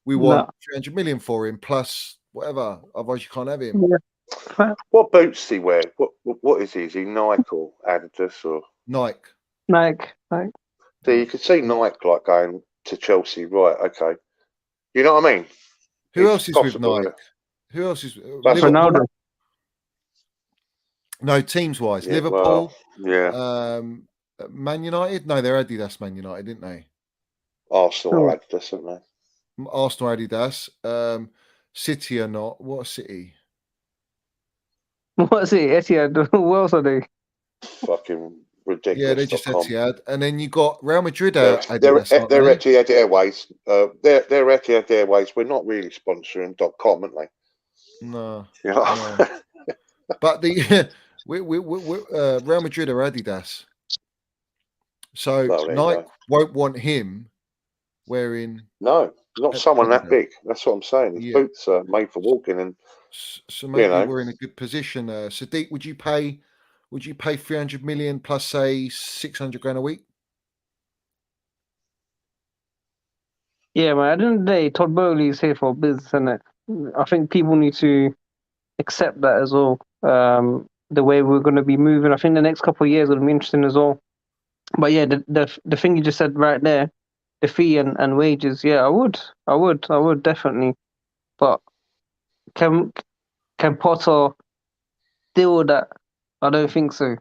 [SPEAKER 1] we want 300 million for him plus whatever. Otherwise, you can't have him.
[SPEAKER 4] Yeah.
[SPEAKER 3] What boots does he wear? What is he? Is he Nike or Adidas or
[SPEAKER 1] Nike?
[SPEAKER 4] Nike.
[SPEAKER 3] So you could see Nike like going to Chelsea, right? Okay, you know what I mean?
[SPEAKER 1] Who else is with Nike? Who else is
[SPEAKER 4] Ronaldo?
[SPEAKER 1] No, teams wise,
[SPEAKER 3] yeah,
[SPEAKER 1] Liverpool.
[SPEAKER 3] Well,
[SPEAKER 1] Man United. No, they're Adidas. Man United, didn't they?
[SPEAKER 3] Arsenal or Adidas, didn't they?
[SPEAKER 1] Arsenal, Adidas. City are not. What City?
[SPEAKER 4] What's it? Etihad. What else are they?
[SPEAKER 3] Fucking ridiculous.
[SPEAKER 1] Yeah, they're just Etihad. And then you got Real Madrid.
[SPEAKER 3] They're Etihad Airways. They're Etihad Airways. We're not really sponsoring .com, aren't they?
[SPEAKER 1] No.
[SPEAKER 3] You know?
[SPEAKER 1] No. But the we Real Madrid are Adidas. So Nike won't want him wearing.
[SPEAKER 3] No, not someone that big. That's what I'm saying. His boots are made for walking, and
[SPEAKER 1] so maybe we're in a good position. Sadiq, would you pay 300 million plus say 600 grand a week?
[SPEAKER 4] Yeah, man. At the end of the day, Todd Bowley is here for business, isn't it? I think people need to accept that as well. The way we're going to be moving, I think the next couple of years will be interesting as well. But yeah, the thing you just said right there, the fee and wages. Yeah, I would definitely. But can Potter still that. I don't think so.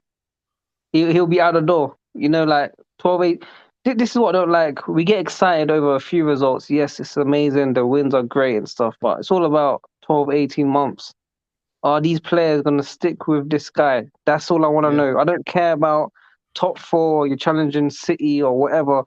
[SPEAKER 4] He'll be out the door. You know, like 12-8. This is what I don't like. We get excited over a few results. Yes, it's amazing. The wins are great and stuff, but it's all about 12, 18 months. Are these players going to stick with this guy? That's all I want to
[SPEAKER 1] Yeah.
[SPEAKER 4] know. I don't care about top four, you're challenging City or whatever.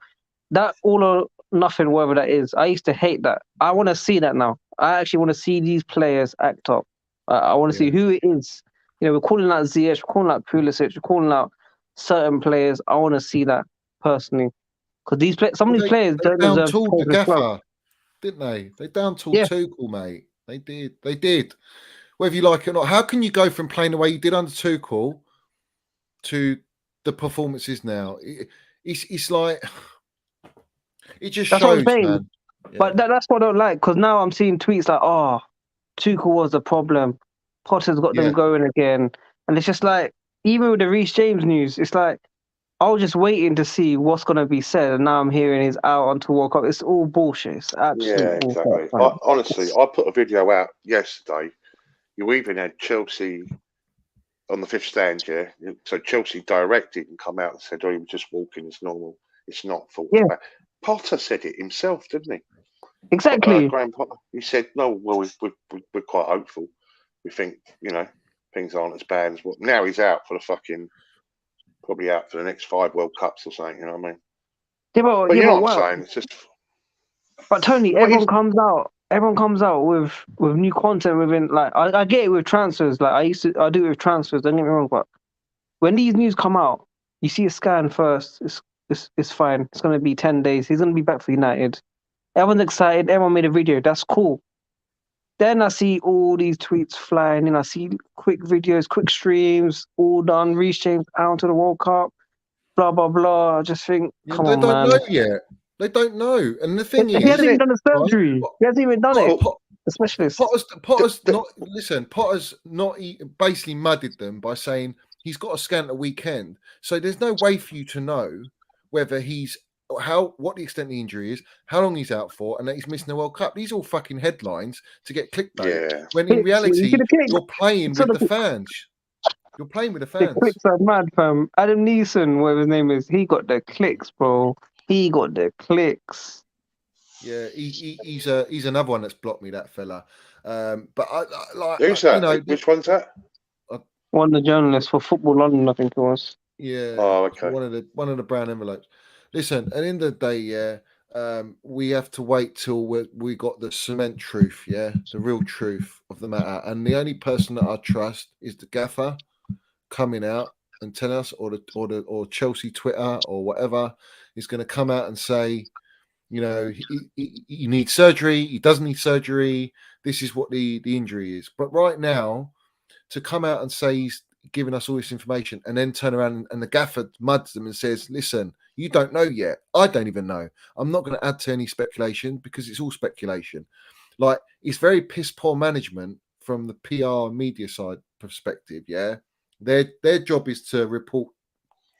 [SPEAKER 4] That all or nothing, whatever that is. I used to hate that. I want to see that now. I actually want to see these players act up. I want to see
[SPEAKER 1] Yeah.
[SPEAKER 4] who it is. You know, we're calling out Ziyech, we're calling out Pulisic, we're calling out certain players. I want to see that personally. Because some of
[SPEAKER 1] Well,
[SPEAKER 4] these players
[SPEAKER 1] they
[SPEAKER 4] don't
[SPEAKER 1] down
[SPEAKER 4] deserve to
[SPEAKER 1] tooled
[SPEAKER 4] play
[SPEAKER 1] the
[SPEAKER 4] for this club.
[SPEAKER 1] gaffer, didn't they? They down tooled
[SPEAKER 4] Yeah.
[SPEAKER 1] Tuchel, mate. They did. They did. Whether you like it or not, how can you go from playing the way you did under Tuchel to the performances now? It's like it just
[SPEAKER 4] That's what I'm
[SPEAKER 1] shows,
[SPEAKER 4] saying.
[SPEAKER 1] man. Yeah.
[SPEAKER 4] But that's what I don't like. Because now I'm seeing tweets like, oh, Tuchel was the problem. Potter's got them
[SPEAKER 1] Yeah.
[SPEAKER 4] going again. And it's just like, even with the Reece James news, it's like, I was just waiting to see what's going to be said. And now I'm hearing he's out onto World Cup. It's all bullshit. It's absolute
[SPEAKER 3] Yeah,
[SPEAKER 4] bullshit.
[SPEAKER 3] exactly. Honestly, I put a video out yesterday. You even had Chelsea on the fifth stand, yeah. So Chelsea directed and come out and said, "Oh, he was just walking. It's normal. It's not fault."
[SPEAKER 4] Yeah.
[SPEAKER 3] Potter said it himself, didn't he?
[SPEAKER 4] Exactly.
[SPEAKER 3] Graham Potter. He said, "No, well, we're quite hopeful. We think, things aren't as bad as what." Now he's out for probably out for the next 5 World Cups or something. You know what I mean?
[SPEAKER 4] Yeah,
[SPEAKER 3] But you know what I'm
[SPEAKER 4] well,
[SPEAKER 3] saying? It's just.
[SPEAKER 4] but Tony,
[SPEAKER 3] Well,
[SPEAKER 4] everyone comes out. Everyone comes out with new content within. Like I get it with transfers. Like I do it with transfers. Don't get me wrong, but when these news come out, you see a scan first. It's fine. It's gonna be 10 days. He's gonna be back for United. Everyone's excited. Everyone made a video. That's cool. Then I see all these tweets flying in. I see quick videos, quick streams, all done. Reece James out to the World Cup. Blah blah blah. I just think, come
[SPEAKER 1] They
[SPEAKER 4] on,
[SPEAKER 1] don't
[SPEAKER 4] man.
[SPEAKER 1] know yet. They don't know. And the thing
[SPEAKER 4] He
[SPEAKER 1] is,
[SPEAKER 4] hasn't even done a
[SPEAKER 1] right,
[SPEAKER 4] surgery. He hasn't even done it.
[SPEAKER 1] Potter,
[SPEAKER 4] A specialist.
[SPEAKER 1] Potter's not listen. Potter's not basically muddied them by saying he's got a scan at the weekend, so there's no way for you to know whether what the extent of the injury is, how long he's out for, and that he's missing the World Cup. These are all fucking headlines to get clickbait.
[SPEAKER 3] Yeah.
[SPEAKER 1] When in reality, you're playing
[SPEAKER 4] So
[SPEAKER 1] with the fans. You're playing with the
[SPEAKER 4] the
[SPEAKER 1] fans.
[SPEAKER 4] clicks are mad, fam. Adam Neeson, whatever his name is, he got the clicks, bro. He got the clicks.
[SPEAKER 1] Yeah, he's another one that's blocked me. That fella. But I like
[SPEAKER 3] Who's that?
[SPEAKER 1] you know,
[SPEAKER 3] Which one's that?
[SPEAKER 4] One of the journalists for Football London, I think it was.
[SPEAKER 1] Yeah.
[SPEAKER 3] Oh, okay.
[SPEAKER 1] One of the brown envelopes. Listen, at the end of the day, yeah, we have to wait till we got the cement truth, yeah, the real truth of the matter. And the only person that I trust is the gaffer coming out and tell us, or Chelsea Twitter or whatever is going to come out and say, you know, he needs surgery. He doesn't need surgery. This is what the injury is. But right now, to come out and say he's giving us all this information and then turn around and the gaffer muds them and says, listen, you don't know yet. I don't even know. I'm not going to add to any speculation because it's all speculation. Like, it's very piss poor management from the PR media side perspective. Yeah. Their job is to report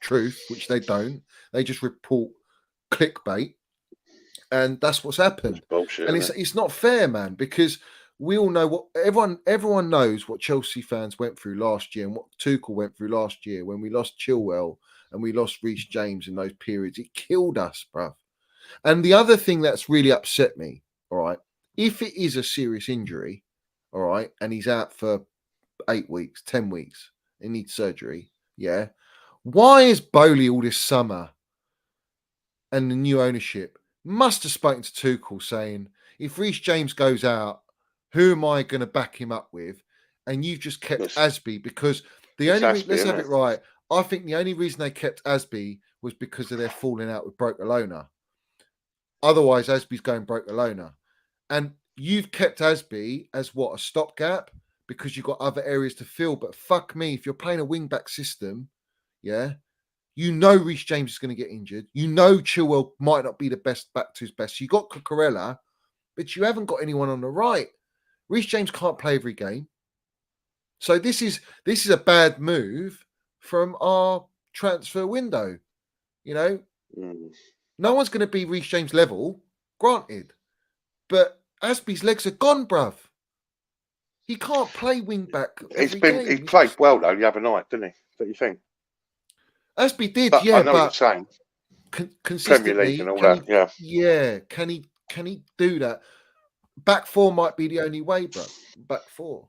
[SPEAKER 1] truth, which they don't. They just report clickbait. And that's what's happened.
[SPEAKER 3] It's bullshit.
[SPEAKER 1] And it's not fair, man, because we all know what everyone knows what Chelsea fans went through last year and what Tuchel went through last year when we lost Chilwell and we lost Reece James in those periods. It killed us, bruv. And the other thing that's really upset me, all right, if it is a serious injury, all right, and he's out for 8 weeks, 10 weeks, he needs surgery, yeah. Why is Bowley all this summer and the new ownership must have spoken to Tuchel saying, if Reece James goes out, who am I going to back him up with? And you've just kept Asby because let's have it right. I think the only reason they kept Asby was because of their falling out with Barcelona. Otherwise, Asby's going Barcelona. And you've kept Asby as what, a stopgap? Because you've got other areas to fill. But fuck me, if you're playing a wing-back system, yeah, you know Reece James is going to get injured. You know Chilwell might not be the best back to his best. You got Cucurella, but you haven't got anyone on the right. Reece James can't play every game. So this is a bad move from our transfer window. You know, no one's going to be Reece James level, granted. But Asby's legs are gone, bruv. He can't play wing back
[SPEAKER 3] He
[SPEAKER 1] every game.
[SPEAKER 3] played well though the other night, didn't he? What do you think?
[SPEAKER 1] Asby did,
[SPEAKER 3] But
[SPEAKER 1] yeah,
[SPEAKER 3] I know what you're
[SPEAKER 1] but
[SPEAKER 3] saying. Premier League and
[SPEAKER 1] consistently,
[SPEAKER 3] all that. Yeah.
[SPEAKER 1] can he do that? Back four might be the only way, bro. Back four,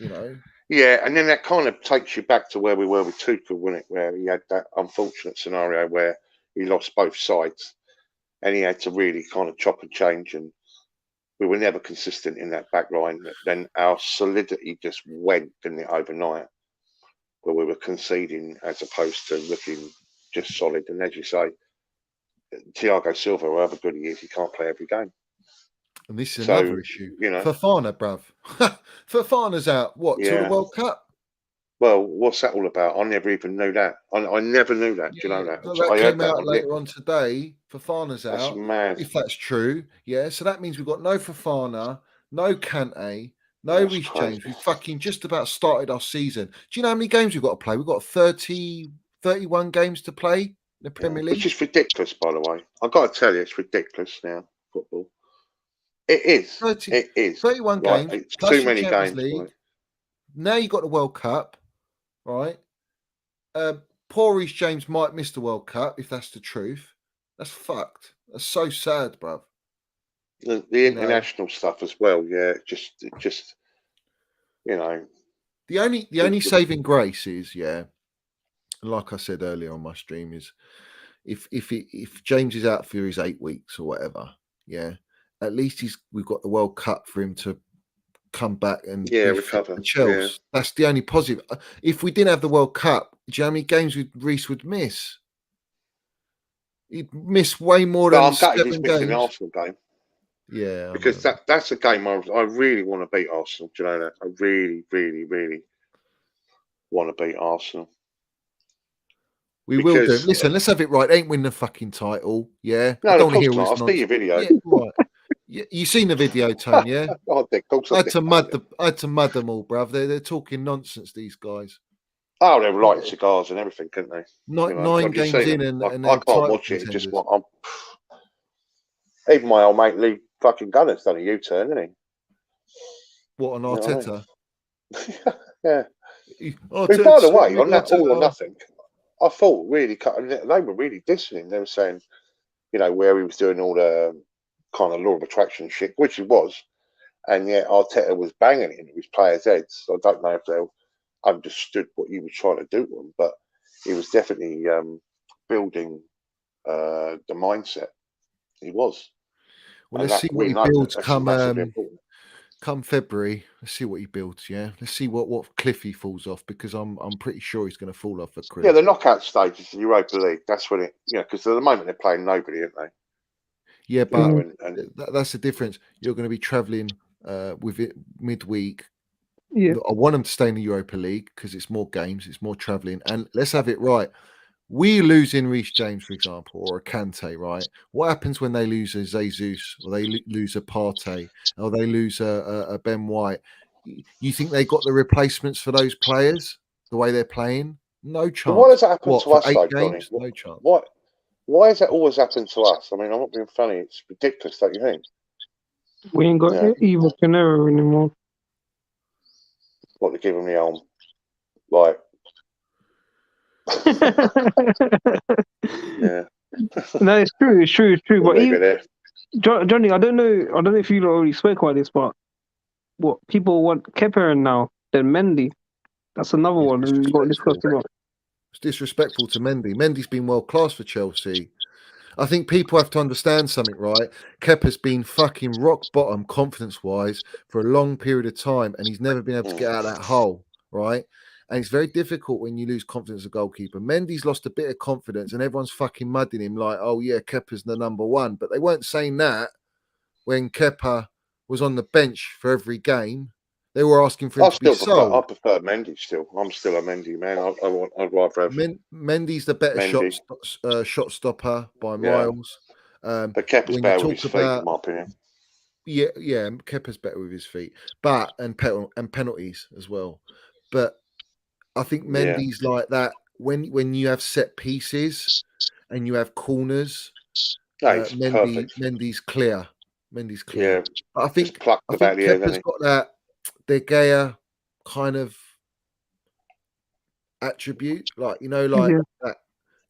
[SPEAKER 1] you know.
[SPEAKER 3] Yeah, and then that kind of takes you back to where we were with Tuchel, wouldn't it? Where he had that unfortunate scenario where he lost both sides, and he had to really kind of chop and change, and we were never consistent in that back line. Then our solidity just went, didn't it, overnight, where we were conceding as opposed to looking just solid. And as you say, Thiago Silva, however good he is, he can't play every game.
[SPEAKER 1] And this is
[SPEAKER 3] So,
[SPEAKER 1] another issue.
[SPEAKER 3] you know,
[SPEAKER 1] Fofana, bruv. Fofana's out, what, till the
[SPEAKER 3] yeah.
[SPEAKER 1] World Cup?
[SPEAKER 3] Well, what's that all about? I never even knew that. I never knew that. Do you know that?
[SPEAKER 1] So
[SPEAKER 3] So
[SPEAKER 1] that
[SPEAKER 3] I heard
[SPEAKER 1] came
[SPEAKER 3] that
[SPEAKER 1] out
[SPEAKER 3] on here.
[SPEAKER 1] later on today. Fofana's
[SPEAKER 3] That's
[SPEAKER 1] out.
[SPEAKER 3] mad.
[SPEAKER 1] If that's true, yeah. So that means we've got no Fofana, no Kante, no
[SPEAKER 3] That's
[SPEAKER 1] Reece
[SPEAKER 3] crazy.
[SPEAKER 1] James. We fucking just about started our season. Do you know how many games we've got to play? We've got 31 games to play in the Premier League.
[SPEAKER 3] Which is ridiculous, by the way. I've got to tell you, it's ridiculous now, football. It is. It is.
[SPEAKER 1] 31
[SPEAKER 3] Right,
[SPEAKER 1] games.
[SPEAKER 3] it's
[SPEAKER 1] Plus
[SPEAKER 3] too
[SPEAKER 1] your
[SPEAKER 3] many
[SPEAKER 1] Champions
[SPEAKER 3] games.
[SPEAKER 1] League.
[SPEAKER 3] Right?
[SPEAKER 1] Now you've got the World Cup, right? Poor Reece James might miss the World Cup if that's the truth. That's fucked. That's so sad, bruv.
[SPEAKER 3] The international stuff as well, yeah. Just you know.
[SPEAKER 1] The only saving grace is, yeah, like I said earlier on my stream, is if James is out for his 8 weeks or whatever, yeah, at least we've got the World Cup for him to come back and
[SPEAKER 3] recover.
[SPEAKER 1] Chelsea.
[SPEAKER 3] Yeah.
[SPEAKER 1] That's the only positive. If we didn't have the World Cup, do you know how many games Reece would miss? He'd miss way more than
[SPEAKER 3] I'm gutted
[SPEAKER 1] 7
[SPEAKER 3] he's
[SPEAKER 1] games.
[SPEAKER 3] missing the Arsenal game.
[SPEAKER 1] Yeah,
[SPEAKER 3] because that's a game I really want to beat Arsenal. Do you know that? I really, really, really want to beat Arsenal.
[SPEAKER 1] We will do. Listen, let's have it right. Ain't win the fucking title. Yeah.
[SPEAKER 3] No,
[SPEAKER 1] I don't
[SPEAKER 3] of course
[SPEAKER 1] hear
[SPEAKER 3] not.
[SPEAKER 1] this
[SPEAKER 3] I'll see your video.
[SPEAKER 1] Yeah, right. You seen the video, Tone? Yeah. I had to mud them all, bruv. They're talking nonsense. These guys.
[SPEAKER 3] Oh, they were lighting cigars and everything, couldn't they?
[SPEAKER 1] Nine games in, and
[SPEAKER 3] I can't watch it. It just even my old mate Lee fucking Gunner's done a U-turn, hasn't he?
[SPEAKER 1] What, on Arteta?
[SPEAKER 3] Yeah. By the way, on that all or nothing, I thought really they were really dissing him. They were saying, you know, where he was doing all the kind of law of attraction shit, which he was, and yet Arteta was banging it into his players' heads. So I don't know if they understood what he was trying to do to them, but he was definitely building the mindset. He was.
[SPEAKER 1] Well, let's see what he builds come February. Let's see what he builds. Yeah, let's see what cliff he falls off, because I'm pretty sure he's going to fall off a cliff.
[SPEAKER 3] Yeah, the knockout stages of the Europa League. That's when it. Yeah, because at the moment they're playing nobody, aren't they?
[SPEAKER 1] Yeah, but that's the difference. You're going to be travelling with it midweek.
[SPEAKER 4] Yeah,
[SPEAKER 1] I want them to stay in the Europa League because it's more games, it's more travelling, and let's have it right. We lose in Reece James, for example, or a Kante, right? What happens when they lose a Jesus, or they lose a Partey, or they lose a Ben White? You think they got the replacements for those players the way they're playing? No chance.
[SPEAKER 3] But why does that happen to us, though, Johnny?
[SPEAKER 1] No chance.
[SPEAKER 3] Why has that always happened to us? I mean, I'm not being funny. It's ridiculous, don't you think?
[SPEAKER 4] We ain't got Evo Canero anymore.
[SPEAKER 3] What, to give him the arm? Like, yeah.
[SPEAKER 4] No, it's true.
[SPEAKER 3] We'll
[SPEAKER 4] But Johnny, I don't know if you already spoke about this, but what people want Kepa now, then Mendy. That's another one we've got discussed about.
[SPEAKER 1] It's disrespectful to Mendy. Mendy's been world class for Chelsea. I think people have to understand something, right? Kepa's been fucking rock bottom confidence-wise for a long period of time, and he's never been able to get out of that hole, right? And it's very difficult when you lose confidence as a goalkeeper. Mendy's lost a bit of confidence, and everyone's fucking mudding him like, oh, yeah, Kepa's the number one. But they weren't saying that when Kepa was on the bench for every game. They were asking for him to be sold.
[SPEAKER 3] I prefer Mendy still. I'm still a Mendy man. I'd rather have
[SPEAKER 1] Mendy's the better shot stopper by miles.
[SPEAKER 3] But Kepa's better with his feet, in my opinion.
[SPEAKER 1] Yeah, Kepa's better with his feet, and penalties as well. But I think Mendy's like that when you have set pieces and you have corners. Mendy's clear.
[SPEAKER 3] Yeah,
[SPEAKER 1] But I think Kepa's got that De Gea kind of attribute, like
[SPEAKER 4] Yeah.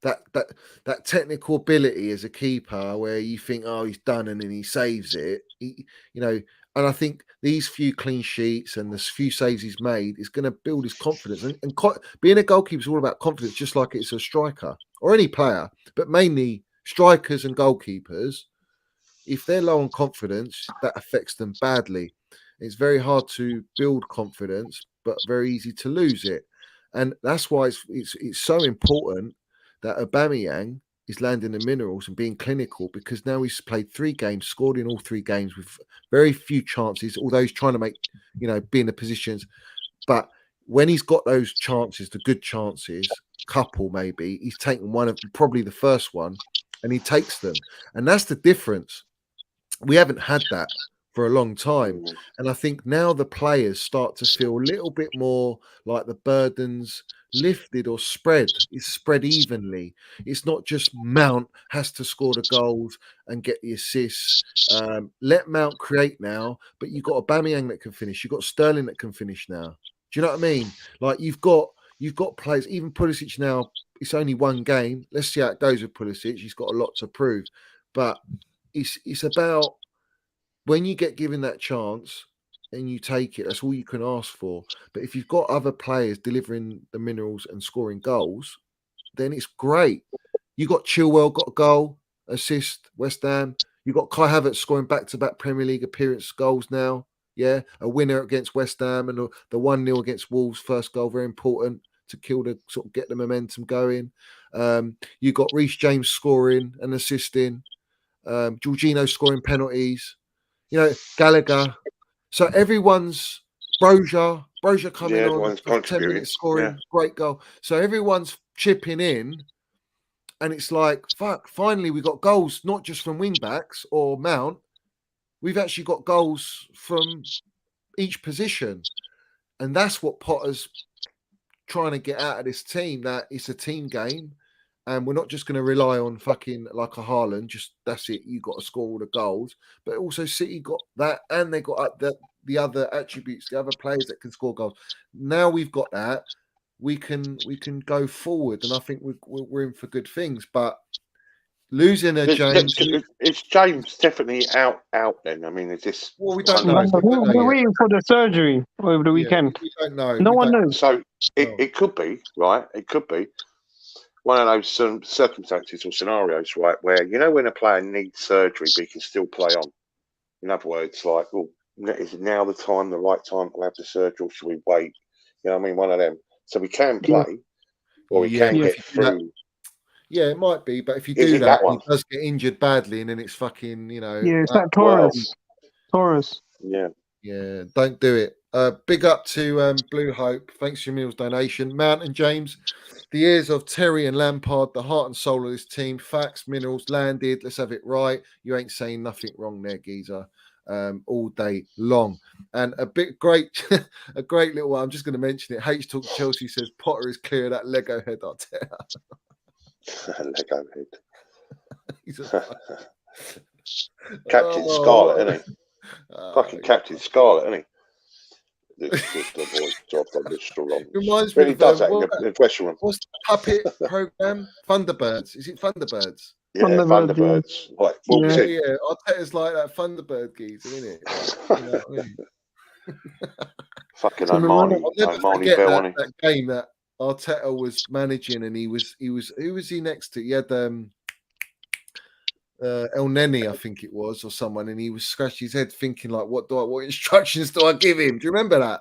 [SPEAKER 1] that technical ability as a keeper, where you think, oh, he's done, and then he saves it. And I think these few clean sheets and the few saves he's made is going to build his confidence. And being a goalkeeper is all about confidence, just like it's a striker or any player, but mainly strikers and goalkeepers. If they're low on confidence, that affects them badly. It's very hard to build confidence, but very easy to lose it. And that's why it's so important that Aubameyang is landing the minerals and being clinical, because now he's played 3 games, scored in all 3 games with very few chances, although he's trying to make, be in the positions. But when he's got those chances, the good chances, couple maybe, he's taken one of probably the first one and he takes them. And that's the difference. We haven't had that for a long time. And I think now the players start to feel a little bit more like the burden's lifted or spread. It's spread evenly. It's not just Mount has to score the goals and get the assists. Let Mount create now, but you've got Aubameyang that can finish. You've got Sterling that can finish now. Do you know what I mean? Like you've got players, even Pulisic now, it's only 1 game. Let's see how it goes with Pulisic. He's got a lot to prove. But it's about when you get given that chance and you take it, that's all you can ask for. But if you've got other players delivering the minerals and scoring goals, then it's great. You got Chilwell, got a goal, assist, West Ham. You got Kai Havertz scoring back-to-back Premier League appearance goals now. Yeah, a winner against West Ham and the 1-0 against Wolves, first goal, very important to get the momentum going. You got Reece James scoring and assisting. Jorginho scoring penalties. Gallagher. So everyone's Brozier coming on
[SPEAKER 3] everyone's
[SPEAKER 1] for 10
[SPEAKER 3] contributing.
[SPEAKER 1] minutes scoring, great goal. So everyone's chipping in, and it's like, fuck, finally we got goals, not just from wing backs or Mount. We've actually got goals from each position. And that's what Potter's trying to get out of this team, that it's a team game. And we're not just going to rely on fucking like a Haaland, just that's it, you got to score all the goals. But also City got that, and they got the other attributes, the other players that can score goals. Now we've got that, we can go forward, and I think we're in for good things. But losing a James,
[SPEAKER 3] is James definitely out then? I mean, is this?
[SPEAKER 1] Well, we don't know.
[SPEAKER 4] We're waiting for the surgery over the weekend.
[SPEAKER 1] We don't know.
[SPEAKER 4] No one knows.
[SPEAKER 3] So it could be, right? It could be one of those circumstances or scenarios, right, where when a player needs surgery but he can still play on. In other words, like, well, is it now the right time to have the surgery, or should we wait? You know what I mean? One of them. So we can play, or we can get through.
[SPEAKER 1] Yeah, it might be, but if you do that, he does get injured badly, and then it's fucking,
[SPEAKER 4] Yeah, it's like Torres.
[SPEAKER 1] Yeah, don't do it. Big up to Blue Hope. Thanks for your meals donation. Mount and James, the ears of Terry and Lampard, the heart and soul of this team. Facts, minerals, landed. Let's have it right. You ain't saying nothing wrong there, geezer. All day long. And a great little one. I'm just going to mention it. H Talk Chelsea says Potter is clear of that Lego head.
[SPEAKER 3] Lego head. Captain Scarlet, isn't he? Fucking Captain Scarlet, isn't he? The boy's job on this wrong.
[SPEAKER 1] Reminds me
[SPEAKER 3] he does that in the dressing room.
[SPEAKER 1] What's the puppet program? Thunderbirds. Is it Thunderbirds?
[SPEAKER 3] Yeah, Thunderbirds. Like,
[SPEAKER 1] yeah. Arteta's like that Thunderbird geezer, isn't it? You know what I mean?
[SPEAKER 3] Fucking Omani Bell, wasn't
[SPEAKER 1] that game that Arteta was managing, and he was who was he next to? He had El Neni, I think it was, or someone, and he was scratching his head thinking like, what instructions do I give him? Do you remember that?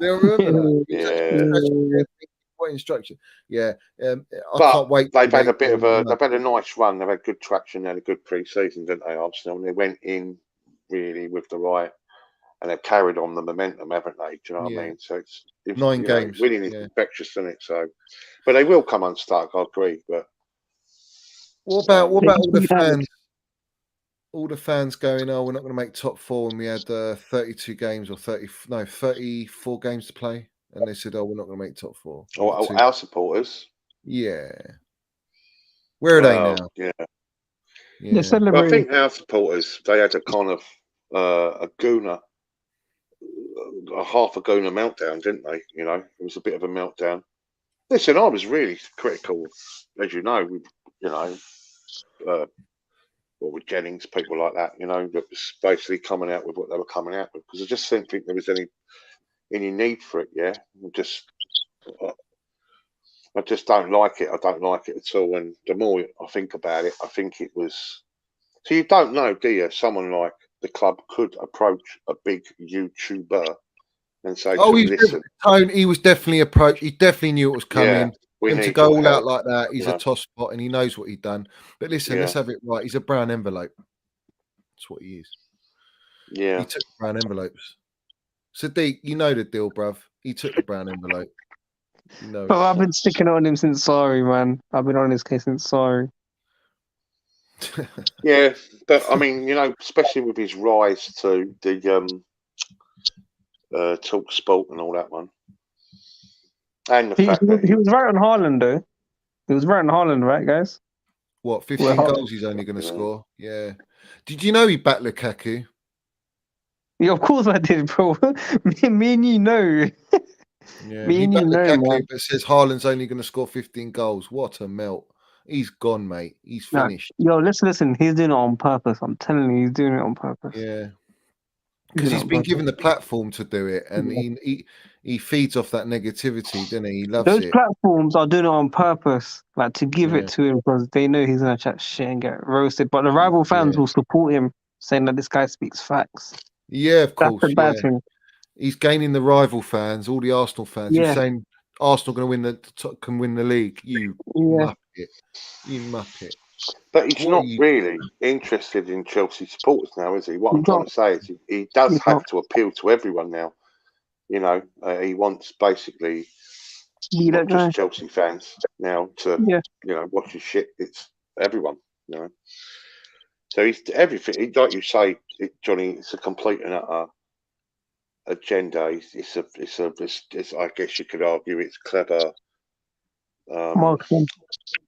[SPEAKER 1] Do you remember that?
[SPEAKER 3] Yeah.
[SPEAKER 1] What instruction? Yeah. I
[SPEAKER 3] can't wait. They've had a nice run. They've had good traction. They had a good pre-season, didn't they, Arsenal? And they went in really with the right, and they've carried on the momentum, haven't they? Do you know what I mean? So it's
[SPEAKER 1] 9 games.
[SPEAKER 3] Winning is infectious, isn't it? So, but they will come unstuck, I agree. But
[SPEAKER 1] what about all the fans? All the fans going, oh, we're not going to make top 4 when we had 32 games or 34 games to play. And they said, oh, we're not going to make top 4.
[SPEAKER 3] Our supporters?
[SPEAKER 1] Yeah. Where are they now?
[SPEAKER 3] Yeah.
[SPEAKER 4] They're celebrating.
[SPEAKER 3] Well, I think our supporters, they had a kind of a gooner a half a Gona meltdown, didn't they? You know, it was a bit of a meltdown. Listen, I was really critical, as you know, with, you know, or with Jennings, people like that, you know, that was basically coming out with what they were coming out with, because I just didn't think there was any need for it. Yeah, I just don't like it. I don't like it at all. And the more I think about it, I think it was. So you don't know, do you? Someone like the club could approach a big YouTuber and say to him, "Listen,
[SPEAKER 1] Tone, he was definitely approached. He definitely knew it was coming.
[SPEAKER 3] we
[SPEAKER 1] Him
[SPEAKER 3] need
[SPEAKER 1] to go
[SPEAKER 3] your
[SPEAKER 1] all
[SPEAKER 3] help."
[SPEAKER 1] out like that, he's
[SPEAKER 3] you
[SPEAKER 1] a
[SPEAKER 3] know?
[SPEAKER 1] toss spot and he knows what he'd done. But listen, let's have it right. He's a brown envelope. That's what he is.
[SPEAKER 3] Yeah.
[SPEAKER 1] He took brown envelopes. Sadiq, you know the deal, bruv. He took the brown envelope. You know.
[SPEAKER 4] But I've been sticking on him since sorry, man. I've been on his case since sorry.
[SPEAKER 3] Yeah, but I mean, you know, especially with his rise to the Talk Sport and all that one, and the fact that
[SPEAKER 4] He was right on Haaland, though. He was right on Haaland, right, guys?
[SPEAKER 1] What, 15 goals he's only going to score? Yeah. Did you know he backed Lukaku?
[SPEAKER 4] Yeah, of course I did, bro. me and you know.
[SPEAKER 1] Yeah,
[SPEAKER 4] me
[SPEAKER 1] he
[SPEAKER 4] and
[SPEAKER 1] backed
[SPEAKER 4] you know,
[SPEAKER 1] Lukaku,
[SPEAKER 4] man.
[SPEAKER 1] but says Haaland's only going to score 15 goals. What a melt. He's gone, mate. He's finished.
[SPEAKER 4] Yo, listen. He's doing it on purpose. I'm telling you, he's doing it on purpose.
[SPEAKER 1] Yeah. Because he's been given the platform to do it, and he feeds off that negativity, doesn't he? He loves
[SPEAKER 4] Those
[SPEAKER 1] it.
[SPEAKER 4] platforms are doing it on purpose, like to give it to him because they know he's gonna chat shit and get roasted. But the rival fans will support him, saying that this guy speaks facts.
[SPEAKER 1] Yeah, of course.
[SPEAKER 4] That's the bad thing.
[SPEAKER 1] He's gaining the rival fans, all the Arsenal fans.
[SPEAKER 4] Yeah.
[SPEAKER 1] He's saying Arsenal going to win the league. You muppet. You muppet.
[SPEAKER 3] But he's not really interested in Chelsea supporters now, is he? What I'm trying to say is he does have to appeal to everyone now. You know, he wants basically not just Chelsea fans now to, you know, watch his shit. It's everyone, you know. So he's everything. Like you say, Johnny, it's a complete and utter agenda. It's I guess you could argue it's clever.
[SPEAKER 4] Marketing.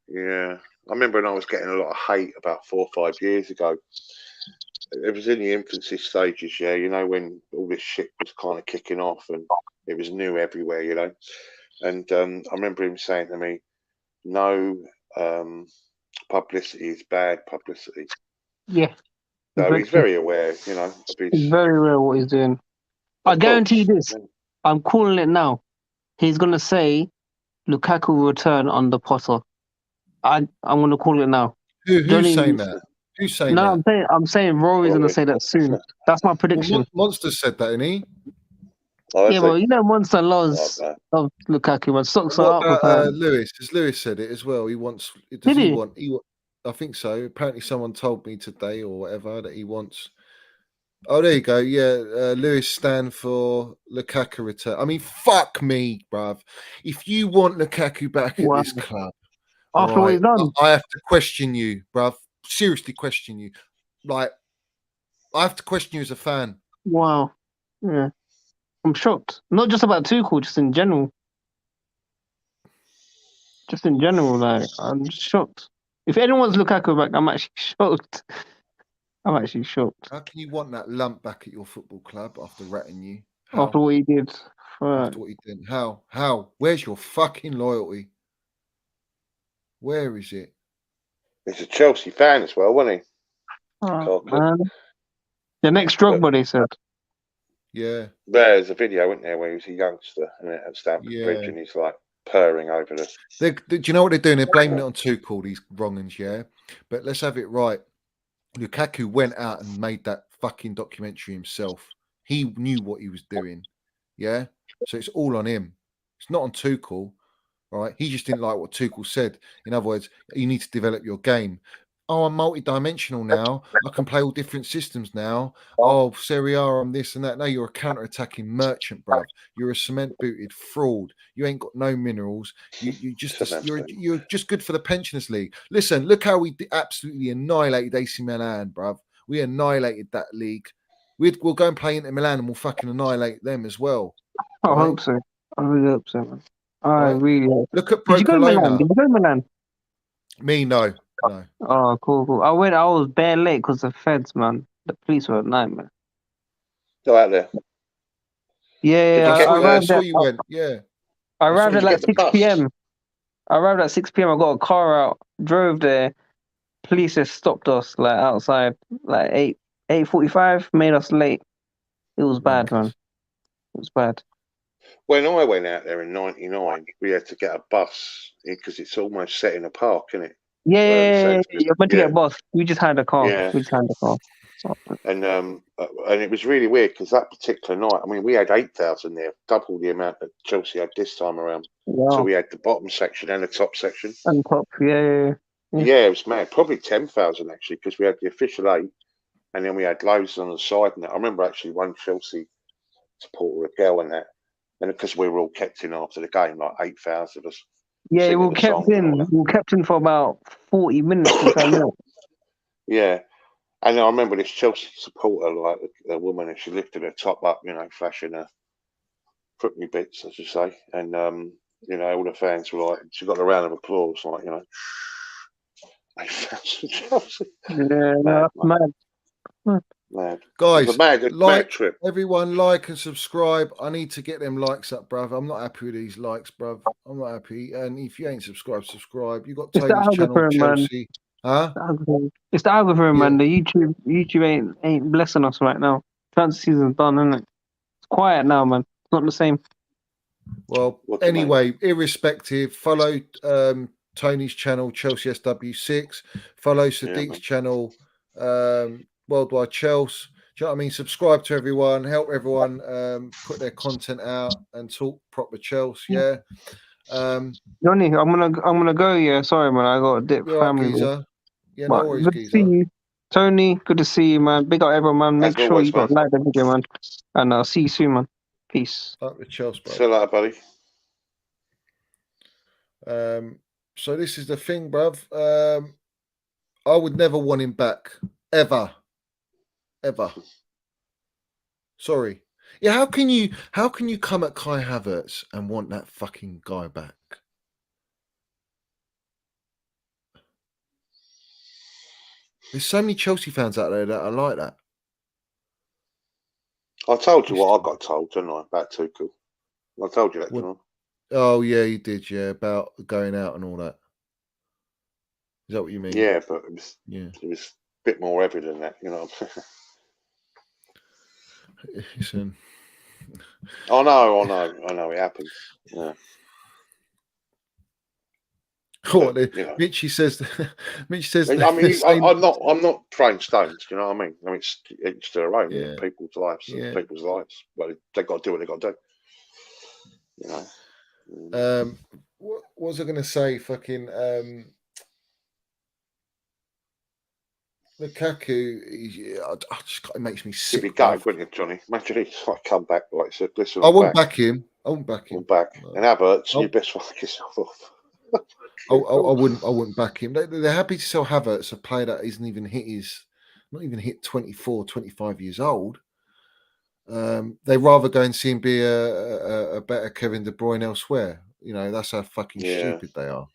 [SPEAKER 3] Yeah. I remember when I was getting a lot of hate about 4 or 5 years ago. It was in the infancy stages, yeah, you know, when all this shit was kind of kicking off and it was new everywhere, you know. And I remember him saying to me, no, publicity is bad publicity.
[SPEAKER 4] Yeah.
[SPEAKER 3] So he's very aware, you know.
[SPEAKER 4] He's very aware of what he's doing. I guarantee you this. I'm calling it now. He's going to say Lukaku will return under Potter. I'm going to call it now.
[SPEAKER 1] Who's saying that? Who's saying that?
[SPEAKER 4] No, I'm saying Rory's going to say that soon. That's my prediction.
[SPEAKER 1] Well, Monster said that, didn't he?
[SPEAKER 3] Oh,
[SPEAKER 4] yeah, well, you know, Monster loves Lukaku. Man, socks are up with
[SPEAKER 1] Lewis. Has Lewis said it as well? He wants.
[SPEAKER 4] Did he?
[SPEAKER 1] I think so. Apparently, someone told me today or whatever that he wants. Oh, there you go. Yeah, Lewis stand for Lukaku return. I mean, fuck me, bruv. If you want Lukaku back at this club,
[SPEAKER 4] after what he's done,
[SPEAKER 1] I have to question you, bruv. Seriously, question you. Like, I have to question you as a fan.
[SPEAKER 4] Wow. Yeah, I'm shocked. Not just about Tuchel, just in general. Just in general, like I'm just shocked. If anyone's Lukaku back, I'm actually shocked. I'm actually shocked.
[SPEAKER 1] How can you want that lump back at your football club after ratting you?
[SPEAKER 4] How? After what he did.
[SPEAKER 1] After what he did. How? Where's your fucking loyalty? Where is it?
[SPEAKER 3] He's a Chelsea fan as well, wasn't he?
[SPEAKER 4] Oh, man. The next Drogba, they said.
[SPEAKER 1] Yeah.
[SPEAKER 3] There's a video, isn't there, where he was a youngster and at Stamford Bridge and he's like purring over this.
[SPEAKER 1] Do you know what they're doing? They're blaming it on Tuchel, these wrong-uns, yeah? But let's have it right. Lukaku went out and made that fucking documentary himself. He knew what he was doing, yeah? So it's all on him. It's not on Tuchel, right? He just didn't like what Tuchel said. In other words, you need to develop your game. Oh, I'm multi-dimensional now. I can play all different systems now. Oh, Serie A, I'm this and that. No, you're a counter-attacking merchant, bruv. You're a cement-booted fraud. You ain't got no minerals. You're just good for the Pensioners League. Listen, look how we absolutely annihilated AC Milan, bruv. We annihilated that league. We'll go and play Inter Milan and we'll fucking annihilate them as well.
[SPEAKER 4] I hope so. I really hope so, man. I really hope so.
[SPEAKER 1] Look at Did you go
[SPEAKER 4] Milan?
[SPEAKER 1] Me, no. No.
[SPEAKER 4] Oh, cool. I was bare late because of feds, man. The police were a nightmare.
[SPEAKER 3] Go out there.
[SPEAKER 4] Yeah,
[SPEAKER 3] you get
[SPEAKER 4] I
[SPEAKER 1] I
[SPEAKER 3] the?
[SPEAKER 4] arrived
[SPEAKER 1] saw
[SPEAKER 4] at
[SPEAKER 1] you went. Yeah,
[SPEAKER 4] I
[SPEAKER 1] I saw
[SPEAKER 4] arrived
[SPEAKER 1] you
[SPEAKER 4] at
[SPEAKER 3] Did you
[SPEAKER 4] like
[SPEAKER 3] get
[SPEAKER 1] went.
[SPEAKER 3] the
[SPEAKER 4] 6
[SPEAKER 3] bus?
[SPEAKER 4] p.m. I arrived at 6 p.m. I got a car out, drove there. Police just stopped us like outside, like 8:45, made us late. It was bad, man.
[SPEAKER 1] Wankers.
[SPEAKER 4] It was bad.
[SPEAKER 3] When I went out there in '99, we had to get a bus because it's almost set in a park, isn't it?
[SPEAKER 4] Yeah,
[SPEAKER 3] So
[SPEAKER 4] you're meant to get a bus. We just had a car.
[SPEAKER 3] yeah,
[SPEAKER 4] We just had a car. So,
[SPEAKER 3] and it was really weird because that particular night, I mean, we had 8,000 there, double the amount that Chelsea had this time around. So
[SPEAKER 4] wow.
[SPEAKER 3] we had the bottom section and the top section.
[SPEAKER 4] And top, yeah.
[SPEAKER 3] Yeah, it was mad. Probably 10,000 actually, because we had the official 8, and then we had loads on the side. And that I remember actually one Chelsea supporter, a girl, and that, and because we were all kept in after the game, like 8,000 of us
[SPEAKER 4] Yeah, we
[SPEAKER 3] singing
[SPEAKER 4] were
[SPEAKER 3] the
[SPEAKER 4] kept
[SPEAKER 3] songs and all
[SPEAKER 4] in.
[SPEAKER 3] that.
[SPEAKER 4] We were kept in for about 40 minutes, 45 minutes.
[SPEAKER 3] Yeah. And I remember this Chelsea supporter, like a woman, and she lifted her top up, flashing her footly bits, as you say. And, all the fans were like, she got a round of applause, like, 8,000 Chelsea.
[SPEAKER 4] Yeah,
[SPEAKER 3] Mad,
[SPEAKER 4] that's mad.
[SPEAKER 3] mad. It was
[SPEAKER 1] Guys,
[SPEAKER 3] a mad
[SPEAKER 1] like
[SPEAKER 3] trip.
[SPEAKER 1] everyone, like and subscribe. I need to get them likes up, bruv. I'm not happy with these likes, bruv. I'm not happy. And if you ain't subscribed, subscribe. You got
[SPEAKER 4] It's the
[SPEAKER 1] Tony's channel,
[SPEAKER 4] algorithm, man.
[SPEAKER 1] Chelsea. Huh?
[SPEAKER 4] It's the algorithm,
[SPEAKER 1] Yeah.
[SPEAKER 4] man. The YouTube ain't blessing us right now. Transfer season's done, isn't it? It's quiet now, man. It's not the same.
[SPEAKER 1] Well,
[SPEAKER 3] What do you mean?
[SPEAKER 1] anyway, irrespective, follow Tony's channel, Chelsea SW6. Follow Sadiq's
[SPEAKER 3] man.
[SPEAKER 1] channel, Worldwide Chelsea. Do you know what I mean? Subscribe to everyone, help everyone put their content out and talk proper Chelsea. Yeah.
[SPEAKER 4] Johnny, I'm gonna go. Yeah, sorry, man. I got a dip
[SPEAKER 1] You're right,
[SPEAKER 4] family. Bro.
[SPEAKER 1] geezer. Yeah, no
[SPEAKER 4] But
[SPEAKER 1] worries,
[SPEAKER 4] good to see
[SPEAKER 1] geezer.
[SPEAKER 4] you, Tony. Good to see you, man. Big up everyone, man.
[SPEAKER 3] As
[SPEAKER 4] Make sure
[SPEAKER 3] always,
[SPEAKER 4] you got
[SPEAKER 3] man.
[SPEAKER 4] like the video, man. And I'll see you soon, man. Peace.
[SPEAKER 1] Up with Chelsea, bro.
[SPEAKER 3] See you later, buddy.
[SPEAKER 1] So this is the thing, bruv. I would never want him back. Ever. Sorry. Yeah, how can you come at Kai Havertz and want that fucking guy back? There's so many Chelsea fans out there that are like that.
[SPEAKER 3] I told you what I got told, didn't I, about Tuchel? I told you that, didn't I?
[SPEAKER 1] Oh yeah, you did, yeah, about going out and all that. Is that what you mean?
[SPEAKER 3] Yeah, but it was a bit more heavy than that,
[SPEAKER 1] Listen.
[SPEAKER 3] I know, it happens. Yeah.
[SPEAKER 1] What
[SPEAKER 3] But,
[SPEAKER 1] Mitchie says. Mitch says.
[SPEAKER 3] I mean, I'm not throwing stones. You know what I mean? I mean, it's their own.
[SPEAKER 1] Yeah.
[SPEAKER 3] People's lives.
[SPEAKER 1] Yeah.
[SPEAKER 3] People's lives. But they got to do what they got to do.
[SPEAKER 1] What was I going to say? Fucking Lukaku. It makes me sick.
[SPEAKER 3] He'd be gutted, wouldn't you, Johnny? Imagine he's like come back like said, listen.
[SPEAKER 1] I won't back him. I won't back him.
[SPEAKER 3] No. And Havertz, you best fuck yourself off.
[SPEAKER 1] I wouldn't back him. They're happy to sell Havertz, a player that isn't even not even hit 24, 25 years old. They'd rather go and see him be a better Kevin De Bruyne elsewhere. That's how fucking stupid they are.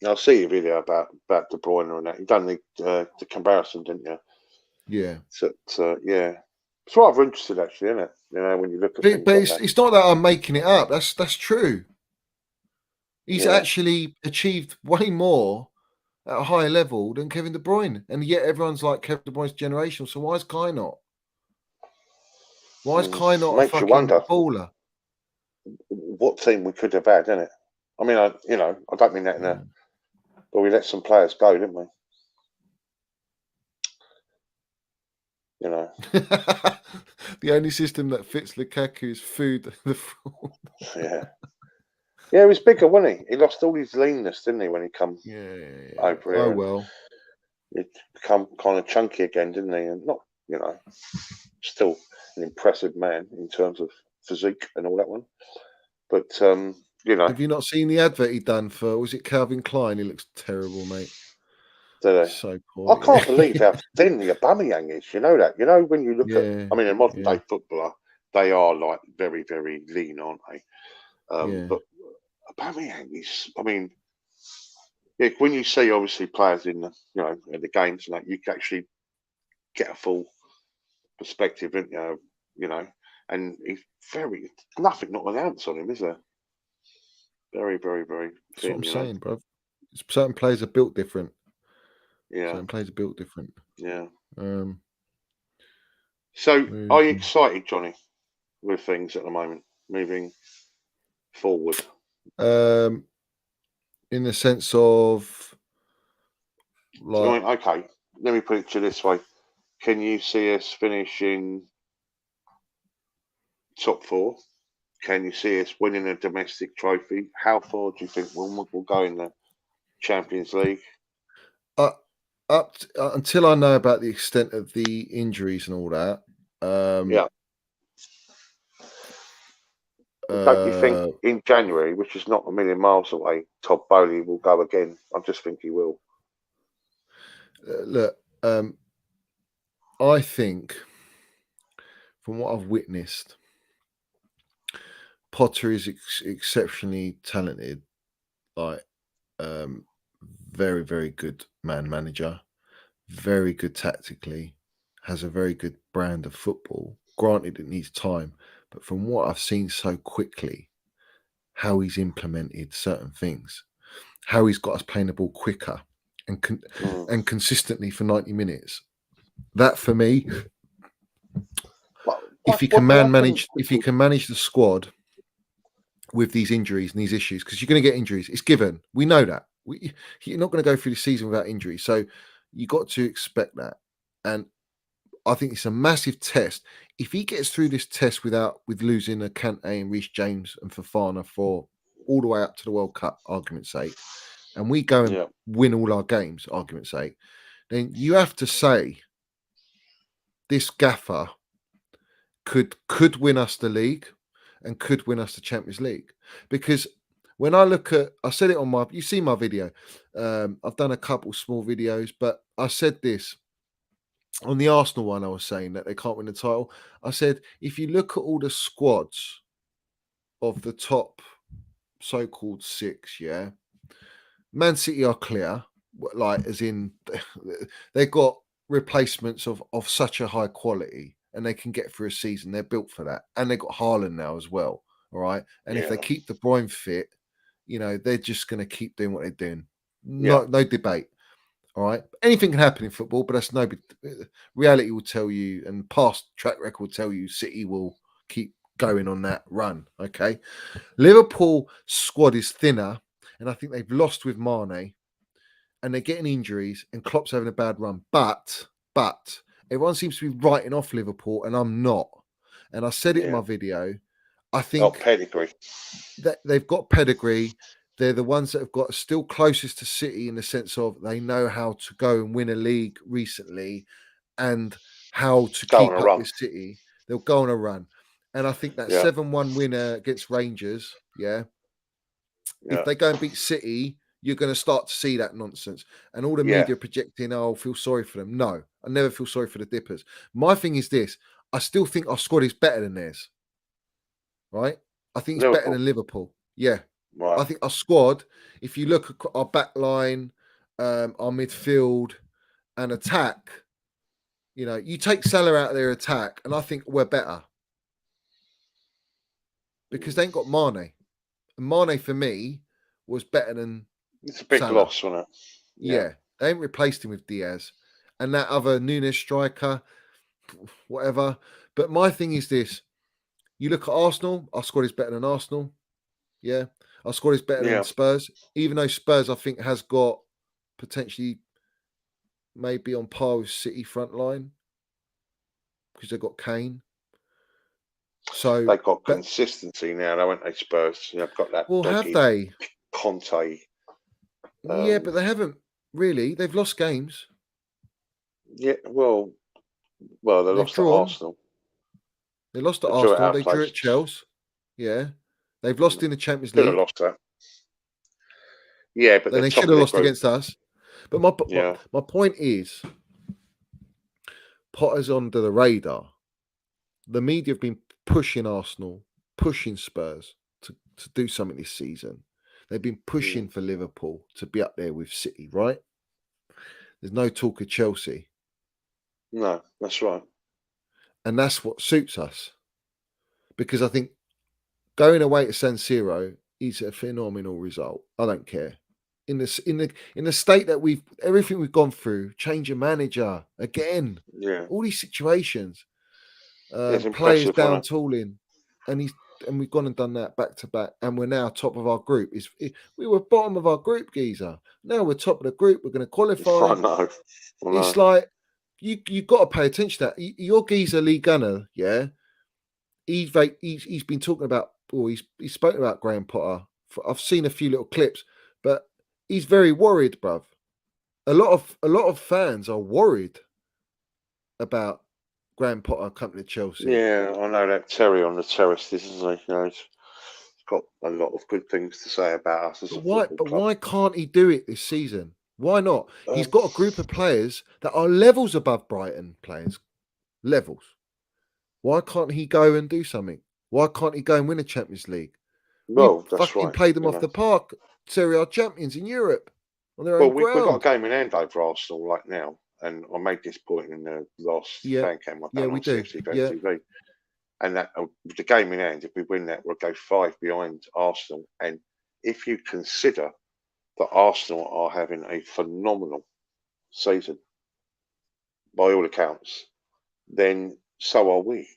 [SPEAKER 3] I'll see your video about De Bruyne and that. You done the comparison, didn't you?
[SPEAKER 1] Yeah.
[SPEAKER 3] So yeah, it's rather interesting actually, isn't it? When you look at it.
[SPEAKER 1] But it's not that I'm making it up. That's true. He's actually achieved way more at a higher level than Kevin De Bruyne, and yet everyone's like Kevin De Bruyne's generational. So why is Kai not? Why is Kai not a fucking baller?
[SPEAKER 3] What team we could have had, isn't it? I mean, I don't mean that but we let some players go, didn't we?
[SPEAKER 1] The only system that fits Lukaku is food.
[SPEAKER 3] Yeah, it was bigger, wasn't he? He lost all his leanness, didn't he, when he come over here?
[SPEAKER 1] Oh well,
[SPEAKER 3] he become kind of chunky again, didn't he? And not, still an impressive man in terms of physique and all that one. But
[SPEAKER 1] have you not seen the advert he done for? Was it Calvin Klein? He looks terrible, mate. So poor.
[SPEAKER 3] I can't believe how thin the Aubameyang is. You know that. When you look at, I mean, a modern day footballer, they are like very, very lean, aren't they? But Aubameyang is. I mean, when you see obviously players in the in the games and that, you can actually get a full perspective, don't you? and he's nothing, not an ounce on him, is there? Very, very, very
[SPEAKER 1] That's what I'm
[SPEAKER 3] thin,
[SPEAKER 1] saying, bro. Certain players are built different.
[SPEAKER 3] Yeah.
[SPEAKER 1] Certain players are built different.
[SPEAKER 3] Yeah.
[SPEAKER 1] Um,
[SPEAKER 3] So, are you excited, Johnny, with things at the moment, moving forward?
[SPEAKER 1] in the sense of, like,
[SPEAKER 3] okay, let me put it to you this way: can you see us finishing top 4? Can you see us winning a domestic trophy? How far do you think we'll go in the Champions League?
[SPEAKER 1] Until I know about the extent of the injuries and all that.
[SPEAKER 3] Yeah. Don't you think in January, which is not a million miles away, Todd Bowley will go again? I just think he will.
[SPEAKER 1] Look, I think from what I've witnessed, Potter is exceptionally talented, like very, very good manager, very good tactically, has a very good brand of football. Granted, it needs time, but from what I've seen so quickly, how he's implemented certain things, how he's got us playing the ball quicker and consistently for 90 minutes. That for me, if you can manage the squad with these injuries and these issues, because you're going to get injuries, it's given. We know that. You're not going to go through the season without injuries, so you got to expect that. And I think it's a massive test. If he gets through this test with losing a Kante and Reece James and Fofana for all the way up to the World Cup, argument's sake, and we go and win all our games, argument's sake, then you have to say this gaffer could win us the league and could win us the Champions League. Because when I look at, I said it on you see my video. I've done a couple small videos, but I said this on the Arsenal one. I was saying that they can't win the title. I said, if you look at all the squads of the top so-called 6, Man City are clear, like as in they've got replacements of such a high quality and they can get through a season. They're built for that. And they've got Haaland now as well. All right. And if they keep De Bruyne fit, they're just going to keep doing what they're doing. No debate. All right. Anything can happen in football, but that's reality will tell you, and past track record will tell you City will keep going on that run. Okay. Liverpool squad is thinner, and I think they've lost with Mane, and they're getting injuries, and Klopp's having a bad run. But everyone seems to be writing off Liverpool, and I'm not. And I said it in my video. I think
[SPEAKER 3] pedigree.
[SPEAKER 1] That they've got pedigree. They're the ones that have got still closest to City in the sense of they know how to go and win a league recently and how to keep up with City. They'll go on a run. And I think that 7-1 winner against Rangers, if they go and beat City, you're going to start to see that nonsense. And all the media projecting, oh, feel sorry for them. No, I never feel sorry for the Dippers. My thing is this. I still think our squad is better than theirs. Right? I think it's better than Liverpool. Yeah. Right. I think our squad, if you look at our back line, our midfield and attack, you take Salah out of their attack, and I think we're better. Because they ain't got Mane. And Mane, for me, was better than
[SPEAKER 3] It's a big
[SPEAKER 1] Salah.
[SPEAKER 3] loss, wasn't it?
[SPEAKER 1] Yeah. They ain't replaced him with Diaz. And that other Nunes striker, whatever. But my thing is this. You look at Arsenal, our squad is better than Arsenal. Yeah. Our squad is better than Spurs. Even though Spurs, I think, has got potentially maybe on par with City front line. Because they've got Kane. So
[SPEAKER 3] they've got consistency now, haven't they, Spurs? They've got that.
[SPEAKER 1] Well, have they?
[SPEAKER 3] Kante.
[SPEAKER 1] Yeah, but they haven't really. They've lost games.
[SPEAKER 3] Yeah, well, they lost to Arsenal.
[SPEAKER 1] They lost to Arsenal. They drew at Chelsea. Yeah. They've lost in the Champions League.
[SPEAKER 3] Should have lost that. Yeah, but
[SPEAKER 1] they should have lost against us. But my point is, Potter's under the radar. The media have been pushing Arsenal, pushing Spurs to do something this season. They've been pushing for Liverpool to be up there with City, right? There's no talk of Chelsea.
[SPEAKER 3] No, that's right.
[SPEAKER 1] And that's what suits us. because I think going away to San Siro is a phenomenal result. I don't care. In the state that everything we've gone through, change of manager again,
[SPEAKER 3] Yeah,
[SPEAKER 1] all these situations,
[SPEAKER 3] it's
[SPEAKER 1] players
[SPEAKER 3] impressive,
[SPEAKER 1] down
[SPEAKER 3] wasn't
[SPEAKER 1] tooling, and we've gone and done that back to back, and we're now top of our group. We were bottom of our group, geezer. Now we're top of the group. We're going to
[SPEAKER 3] it?
[SPEAKER 1] qualify.
[SPEAKER 3] I know. I
[SPEAKER 1] It's
[SPEAKER 3] know.
[SPEAKER 1] like you got to pay attention to that. Your geezer Lee Gunner, yeah. He's been talking about, or he's spoken about Graham Potter. I've seen a few little clips, but he's very worried, bruv. A lot of fans are worried about Graham Potter coming to Chelsea.
[SPEAKER 3] Yeah, I know that Terry on the terrace, isn't he? You know, he's got a lot of good things to say about us as a football
[SPEAKER 1] But
[SPEAKER 3] club.
[SPEAKER 1] why can't he do it this season? Why not? He's
[SPEAKER 3] Um,
[SPEAKER 1] got a group of players that are levels above Brighton players. Levels. Why can't he go and do something? Why can't he go and win a Champions League? We
[SPEAKER 3] well, that's
[SPEAKER 1] fucking
[SPEAKER 3] right.
[SPEAKER 1] played them
[SPEAKER 3] You
[SPEAKER 1] off
[SPEAKER 3] know.
[SPEAKER 1] the park. Serie A champions in Europe on their
[SPEAKER 3] Well,
[SPEAKER 1] own
[SPEAKER 3] we've got a
[SPEAKER 1] ground.
[SPEAKER 3] game in hand over Arsenal right now, and I made this point in the last
[SPEAKER 1] Yeah,
[SPEAKER 3] fan cam I've
[SPEAKER 1] yeah,
[SPEAKER 3] done
[SPEAKER 1] we
[SPEAKER 3] on
[SPEAKER 1] do.
[SPEAKER 3] CFC
[SPEAKER 1] Yeah,
[SPEAKER 3] TV. And that with the game in hand, if we win that, we'll go 5 behind Arsenal. And if you consider that Arsenal are having a phenomenal season by all accounts, then so are we.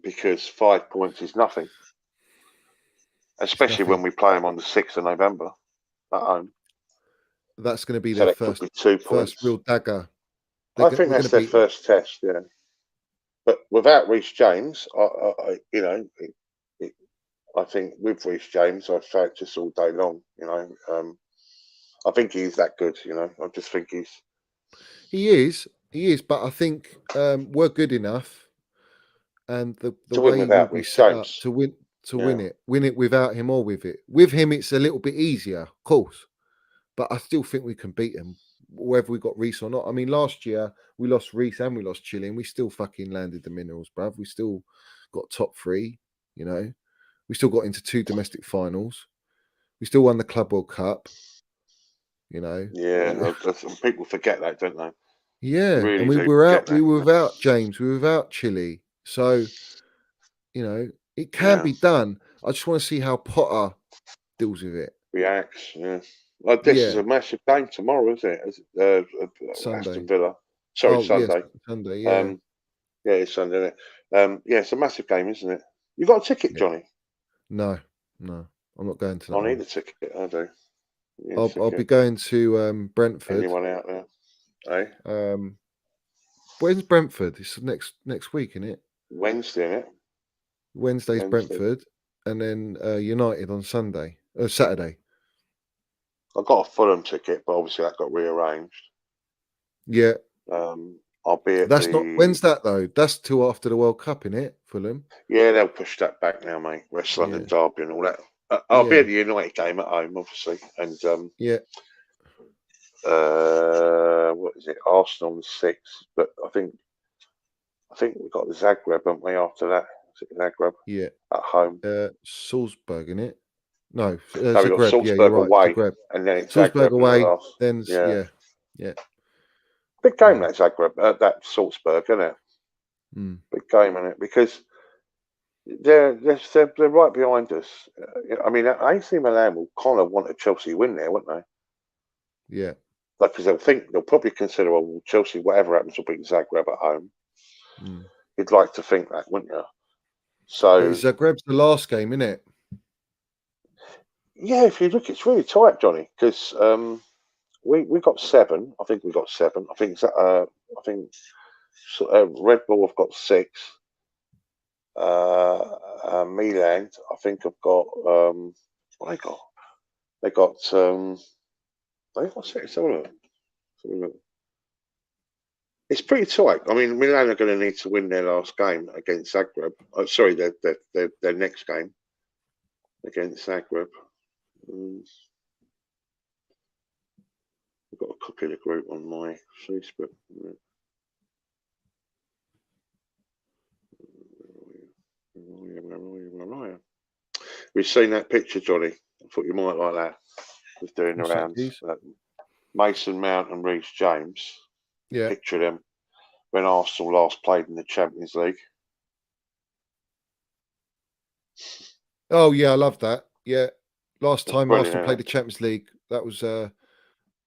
[SPEAKER 3] Because 5 points is nothing,
[SPEAKER 1] it's
[SPEAKER 3] especially
[SPEAKER 1] nothing.
[SPEAKER 3] when we play them on the 6th of November at home.
[SPEAKER 1] That's going to be
[SPEAKER 3] So
[SPEAKER 1] their
[SPEAKER 3] that could be 2
[SPEAKER 1] first
[SPEAKER 3] points.
[SPEAKER 1] real dagger.
[SPEAKER 3] I think
[SPEAKER 1] We're going
[SPEAKER 3] that's
[SPEAKER 1] to
[SPEAKER 3] their
[SPEAKER 1] beat them.
[SPEAKER 3] first test, yeah. But without Reece James, I think with Reece James, I've felt just all day long. I think he's that good. I just think he's
[SPEAKER 1] He is, but I think we're good enough, and the
[SPEAKER 3] to win
[SPEAKER 1] way we'll
[SPEAKER 3] without
[SPEAKER 1] be
[SPEAKER 3] Reece
[SPEAKER 1] set up
[SPEAKER 3] James.
[SPEAKER 1] to
[SPEAKER 3] Yeah,
[SPEAKER 1] win it without him or with it. With him, it's a little bit easier, of course, but I still think we can beat him, whether we got Reece or not. I mean, last year we lost Reece and we lost Chile, and we still fucking landed the minerals, bruv. We still got top three, you know. We still got into 2 domestic finals. We still won the Club World Cup, you know.
[SPEAKER 3] yeah. People forget that, don't they?
[SPEAKER 1] Yeah, and
[SPEAKER 3] Really
[SPEAKER 1] we
[SPEAKER 3] do
[SPEAKER 1] were
[SPEAKER 3] forget
[SPEAKER 1] out. We
[SPEAKER 3] that.
[SPEAKER 1] were without James. We were without Chile. So it can
[SPEAKER 3] Yeah,
[SPEAKER 1] be done. I just want to see how Potter deals with it.
[SPEAKER 3] reacts. Yeah. Well, this is
[SPEAKER 1] Yeah,
[SPEAKER 3] a massive game tomorrow, isn't it? Aston
[SPEAKER 1] Sunday.
[SPEAKER 3] Villa. Sorry,
[SPEAKER 1] Oh yes,
[SPEAKER 3] Sunday.
[SPEAKER 1] Sunday. Yeah,
[SPEAKER 3] Yeah, it's Sunday. Isn't it? Yeah, it's a massive game, isn't it? You got a ticket,
[SPEAKER 1] yeah.
[SPEAKER 3] Johnny?
[SPEAKER 1] No, I'm not going to that
[SPEAKER 3] I need
[SPEAKER 1] one.
[SPEAKER 3] a ticket. I do. Yeah,
[SPEAKER 1] I'll be
[SPEAKER 3] ticket.
[SPEAKER 1] going to Brentford.
[SPEAKER 3] Anyone out there? Eh?
[SPEAKER 1] When's Brentford? It's next week, isn't it?
[SPEAKER 3] Wednesday, isn't it?
[SPEAKER 1] Wednesday's
[SPEAKER 3] Wednesday.
[SPEAKER 1] Brentford, and then United on Saturday.
[SPEAKER 3] I got a Fulham ticket, but obviously that got rearranged.
[SPEAKER 1] Yeah,
[SPEAKER 3] I'll be at
[SPEAKER 1] that's not.
[SPEAKER 3] the.
[SPEAKER 1] When's that though? That's till after the World Cup, in it, Fulham.
[SPEAKER 3] Yeah, they'll push that back now, mate. West London
[SPEAKER 1] Yeah,
[SPEAKER 3] Derby and all that. I'll be
[SPEAKER 1] yeah,
[SPEAKER 3] at the United game at home, obviously, and
[SPEAKER 1] yeah.
[SPEAKER 3] what is it? Arsenal on the 6th, but I think we've got the Zagreb, haven't we? After that, is it Zagreb
[SPEAKER 1] Yeah,
[SPEAKER 3] at home?
[SPEAKER 1] Salzburg in it. No,
[SPEAKER 3] No, we've got
[SPEAKER 1] Zagreb. Yeah, you're
[SPEAKER 3] Salzburg
[SPEAKER 1] right.
[SPEAKER 3] away,
[SPEAKER 1] Zagreb.
[SPEAKER 3] and then it's
[SPEAKER 1] Salzburg
[SPEAKER 3] Zagreb in the
[SPEAKER 1] away.
[SPEAKER 3] last.
[SPEAKER 1] Then
[SPEAKER 3] Yeah,
[SPEAKER 1] yeah.
[SPEAKER 3] big game
[SPEAKER 1] Mm,
[SPEAKER 3] that Zagreb, that Salzburg, isn't it?
[SPEAKER 1] mm.
[SPEAKER 3] Big game, isn't it? Because they're right behind us. I mean, AC Milan will kind of want a Chelsea win there, wouldn't they?
[SPEAKER 1] Yeah.
[SPEAKER 3] Like, because they'll probably consider, well, Chelsea, whatever happens, will beat Zagreb at home.
[SPEAKER 1] Mm.
[SPEAKER 3] You'd like to think that, wouldn't you?
[SPEAKER 1] But
[SPEAKER 3] So,
[SPEAKER 1] Zagreb's the last game, isn't it?
[SPEAKER 3] yeah, if you look, it's really tight, Johnny, because we got 7. I think we got 7. I think Red Bull have got 6. Milan, I think have got what they got they got 6. Have a look. It's pretty tight. I mean, Milan are going to need to win their last game against Zagreb. Sorry, their next game against Zagreb. I've got a copy of the group on my Facebook. We've seen that picture, Johnny. I thought you might like that. Was doing the
[SPEAKER 1] What's that,
[SPEAKER 3] rounds.
[SPEAKER 1] geez?
[SPEAKER 3] Mason Mount and Reece James.
[SPEAKER 1] Yeah.
[SPEAKER 3] Picture them when Arsenal last played in the Champions League.
[SPEAKER 1] Oh yeah, I love that. Yeah, last
[SPEAKER 3] That's
[SPEAKER 1] time
[SPEAKER 3] brilliant,
[SPEAKER 1] Arsenal
[SPEAKER 3] isn't
[SPEAKER 1] played
[SPEAKER 3] it?
[SPEAKER 1] the Champions League, that was
[SPEAKER 3] That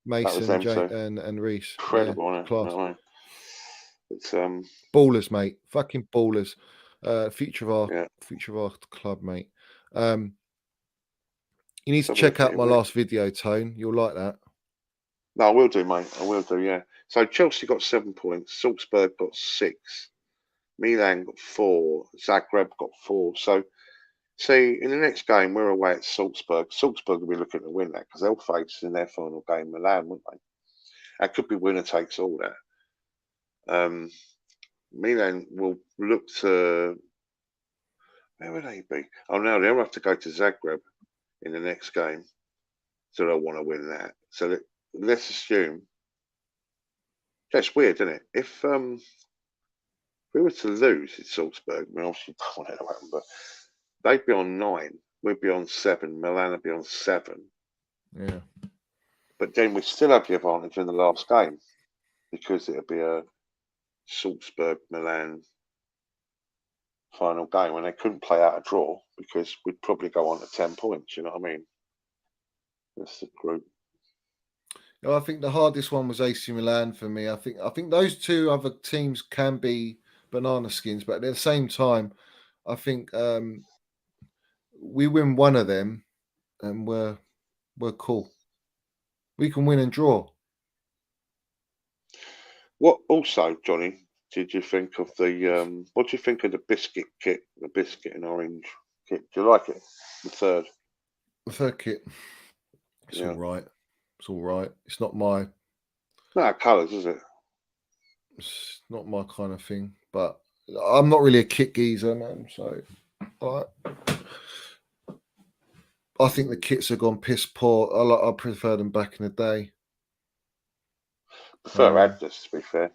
[SPEAKER 3] was
[SPEAKER 1] Mason,
[SPEAKER 3] them two.
[SPEAKER 1] and Reece.
[SPEAKER 3] Incredible,
[SPEAKER 1] Yeah,
[SPEAKER 3] isn't it? You
[SPEAKER 1] class.
[SPEAKER 3] know what I mean? It's
[SPEAKER 1] Ballers, mate. Fucking ballers. Future
[SPEAKER 3] yeah.
[SPEAKER 1] of our club, mate. You need
[SPEAKER 3] Let's
[SPEAKER 1] to
[SPEAKER 3] have a look
[SPEAKER 1] check out
[SPEAKER 3] here.
[SPEAKER 1] my last video, Tone. You'll like that.
[SPEAKER 3] No, I will do, mate. I will do. Yeah. So Chelsea got 7 points. Salzburg got 6. Milan got 4. Zagreb got 4. So, see, in the next game, we're away at Salzburg. Salzburg will be looking to win that because they'll face in their final game Milan, won't they? That could be winner takes all that. Milan will look to. Where would they be? Oh, no, they'll have to go to Zagreb in the next game. So they'll want to win that. So let's assume. That's weird, isn't it? If we were to lose at Salzburg, I mean, obviously don't want it to happen, but they'd be on 9. We'd be on 7. Milan would be on 7.
[SPEAKER 1] Yeah.
[SPEAKER 3] But then we still have the advantage in the last game because it'll be a Salzburg Milan final game when they couldn't play out a draw because we'd probably go on to 10 points. You know what I mean? That's the group.
[SPEAKER 1] I think the hardest one was AC Milan for me. I think those two other teams can be banana skins, but at the same time, I think we win one of them and we're cool. We can win and draw.
[SPEAKER 3] What also, Johnny, did you think of the what do you think of the biscuit kit, the biscuit and orange kit? Do you like it? The
[SPEAKER 1] third kit. It's
[SPEAKER 3] yeah.
[SPEAKER 1] all right. It's all right. It's not my
[SPEAKER 3] Colours, is it?
[SPEAKER 1] It's not my kind of thing, but I'm not really a kit geezer, man. So I think the kits have gone piss poor. I prefer them back in the day.
[SPEAKER 3] Prefer Adidas, to be fair. I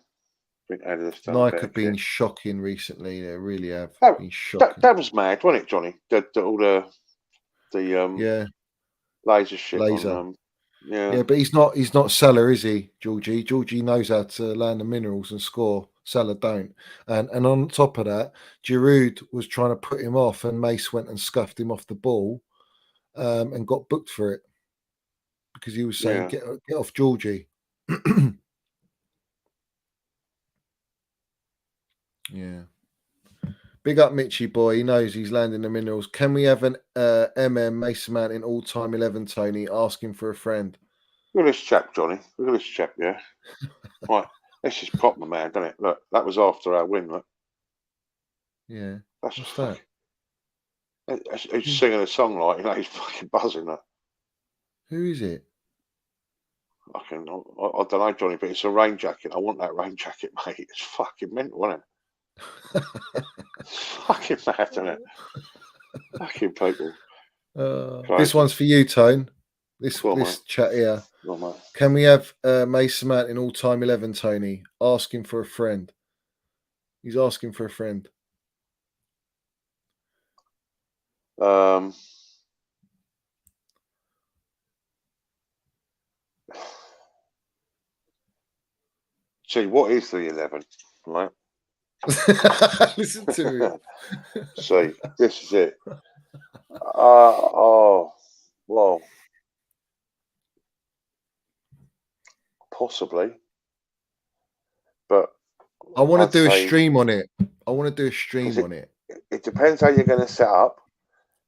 [SPEAKER 3] think Adidas done
[SPEAKER 1] Nike
[SPEAKER 3] better
[SPEAKER 1] have been
[SPEAKER 3] kit.
[SPEAKER 1] shocking recently. They really have been shocking.
[SPEAKER 3] That was mad, wasn't it, Johnny? All the
[SPEAKER 1] yeah,
[SPEAKER 3] laser shit
[SPEAKER 1] laser.
[SPEAKER 3] on
[SPEAKER 1] Yeah, but he's not Salah, is he, Georgie? Georgie knows how to land the minerals and score. Salah don't. And on top of that, Giroud was trying to put him off, and Mace went and scuffed him off the ball, and got booked for it because he was saying, "Get off, Georgie." Yeah. Big up Mitchy boy. He knows he's landing the minerals. Can we have an Mason Mount in all-time 11, Tony? Asking for a friend.
[SPEAKER 3] Look at this chap, Johnny. Look at this chap, yeah. Right. This is proper man, doesn't it? Look, that was after our win, look.
[SPEAKER 1] Yeah.
[SPEAKER 3] That's
[SPEAKER 1] What's that?
[SPEAKER 3] He's singing a song like, he's fucking buzzing that.
[SPEAKER 1] Who is it?
[SPEAKER 3] I don't know, Johnny, but it's a rain jacket. I want that rain jacket, mate. It's fucking mental, isn't it? It's fucking mad, isn't it? Fucking people.
[SPEAKER 1] This one's for you, Tone. This chat here.
[SPEAKER 3] On,
[SPEAKER 1] can we have Mason Mount in all-time 11, Tony? Asking for a friend. He's asking for a friend.
[SPEAKER 3] See, what is the 11? Right?
[SPEAKER 1] Listen to it.
[SPEAKER 3] See, this is it. Well, possibly, but
[SPEAKER 1] I want to do a stream on it. I want to do a stream on it.
[SPEAKER 3] It depends how you're going to set up,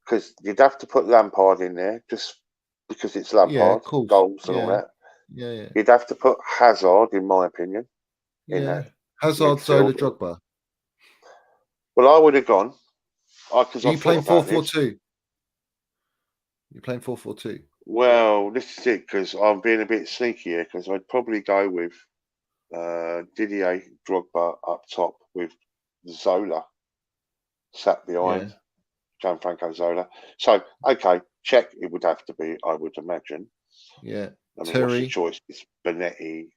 [SPEAKER 3] because you'd have to put Lampard in there just because it's Lampard, goals and all that.
[SPEAKER 1] Yeah.
[SPEAKER 3] You'd have to put Hazard, in my opinion, in that.
[SPEAKER 1] Hazard, Zola, Drogba.
[SPEAKER 3] Well, I would have gone.
[SPEAKER 1] Are you playing 4-4-2? You're playing 4-4-2.
[SPEAKER 3] Well, this is it, because I'm being a bit sneaky here, because I'd probably go with Didier Drogba up top with Zola sat behind Gianfranco Zola. So, okay, check it would have to be, I would imagine.
[SPEAKER 1] Yeah.
[SPEAKER 3] I mean, what's your choice? It's Benetti.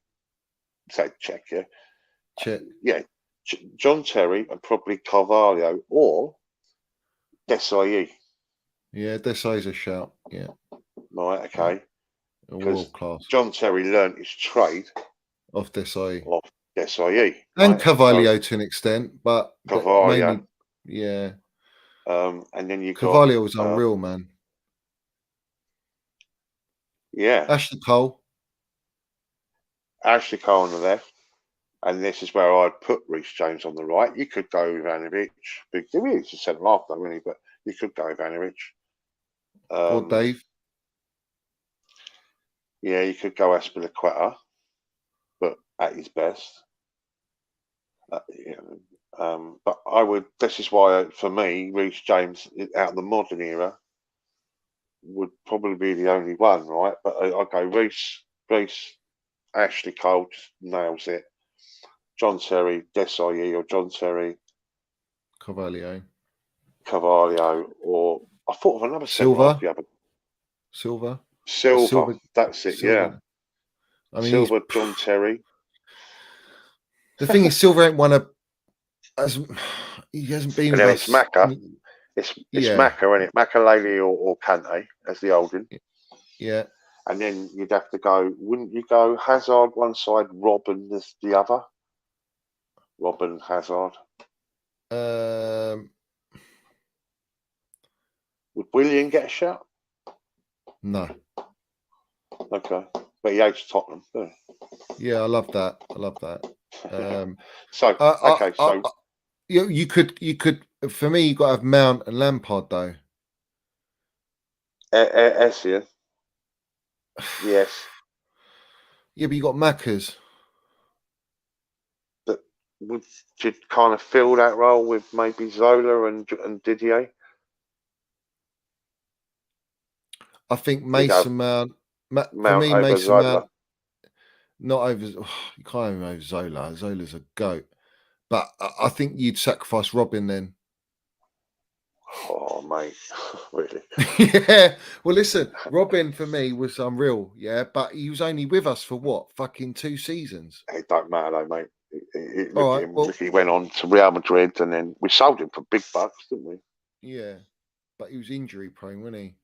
[SPEAKER 3] Say check, yeah?
[SPEAKER 1] Check.
[SPEAKER 3] Yeah. John Terry and probably Carvalho or Desai.
[SPEAKER 1] Yeah, Desai's a shout. Yeah.
[SPEAKER 3] Right, okay.
[SPEAKER 1] World class.
[SPEAKER 3] John Terry learned his trade
[SPEAKER 1] off Desai.
[SPEAKER 3] And
[SPEAKER 1] Carvalho to an extent, but
[SPEAKER 3] Carvalho.
[SPEAKER 1] mainly, yeah.
[SPEAKER 3] And then you got
[SPEAKER 1] Carvalho was unreal, man.
[SPEAKER 3] Yeah,
[SPEAKER 1] Ashley Cole
[SPEAKER 3] on the left, and this is where I'd put Reece James on the right. You could go Ivanovic. He's a centre half though, really, but you could go Ivanovic.
[SPEAKER 1] or Dave.
[SPEAKER 3] Yeah, you could go Aspilicueta, but at his best. But I would. This is why, for me, Reece James out of the modern era would probably be the only one, right? But I go Reece, Ashley Cole just nails it. John Terry, Desailly, or John Terry,
[SPEAKER 1] Carvalho,
[SPEAKER 3] or I thought of another
[SPEAKER 1] Silva.
[SPEAKER 3] Silva.
[SPEAKER 1] Silva.
[SPEAKER 3] That's it.
[SPEAKER 1] Silva.
[SPEAKER 3] Yeah.
[SPEAKER 1] I mean,
[SPEAKER 3] Silva, John Terry.
[SPEAKER 1] The thing is, Silva ain't one of. He hasn't been.
[SPEAKER 3] And then it's Macca. It's
[SPEAKER 1] yeah.
[SPEAKER 3] Macca, isn't it? Makaleli or Kante as the old one.
[SPEAKER 1] Yeah.
[SPEAKER 3] And then you'd have to go. Wouldn't you go Hazard one side, Robin the other? Robin Hazard. Would William get a shot?
[SPEAKER 1] No.
[SPEAKER 3] Okay, but he hates Tottenham.
[SPEAKER 1] Yeah, I love that. You could. For me, you got to have Mount and Lampard though.
[SPEAKER 3] Essien. Yes.
[SPEAKER 1] Yeah, but you got Maccas.
[SPEAKER 3] But would you kind of fill that role with maybe Zola and Didier?
[SPEAKER 1] I think Mason Mount. For me,
[SPEAKER 3] over
[SPEAKER 1] Mason
[SPEAKER 3] Zola.
[SPEAKER 1] Mount. Not over. You can't even over Zola. Zola's a goat. But I think you'd sacrifice Robin then.
[SPEAKER 3] Oh, mate, really?
[SPEAKER 1] Yeah. Well, listen, Robin for me was unreal. Yeah, but he was only with us for what? Fucking 2 seasons.
[SPEAKER 3] It don't matter, though, mate.
[SPEAKER 1] All right. Well,
[SPEAKER 3] he went on to Real Madrid, and then we sold him for big bucks, didn't we?
[SPEAKER 1] Yeah, but he was injury prone, wasn't he?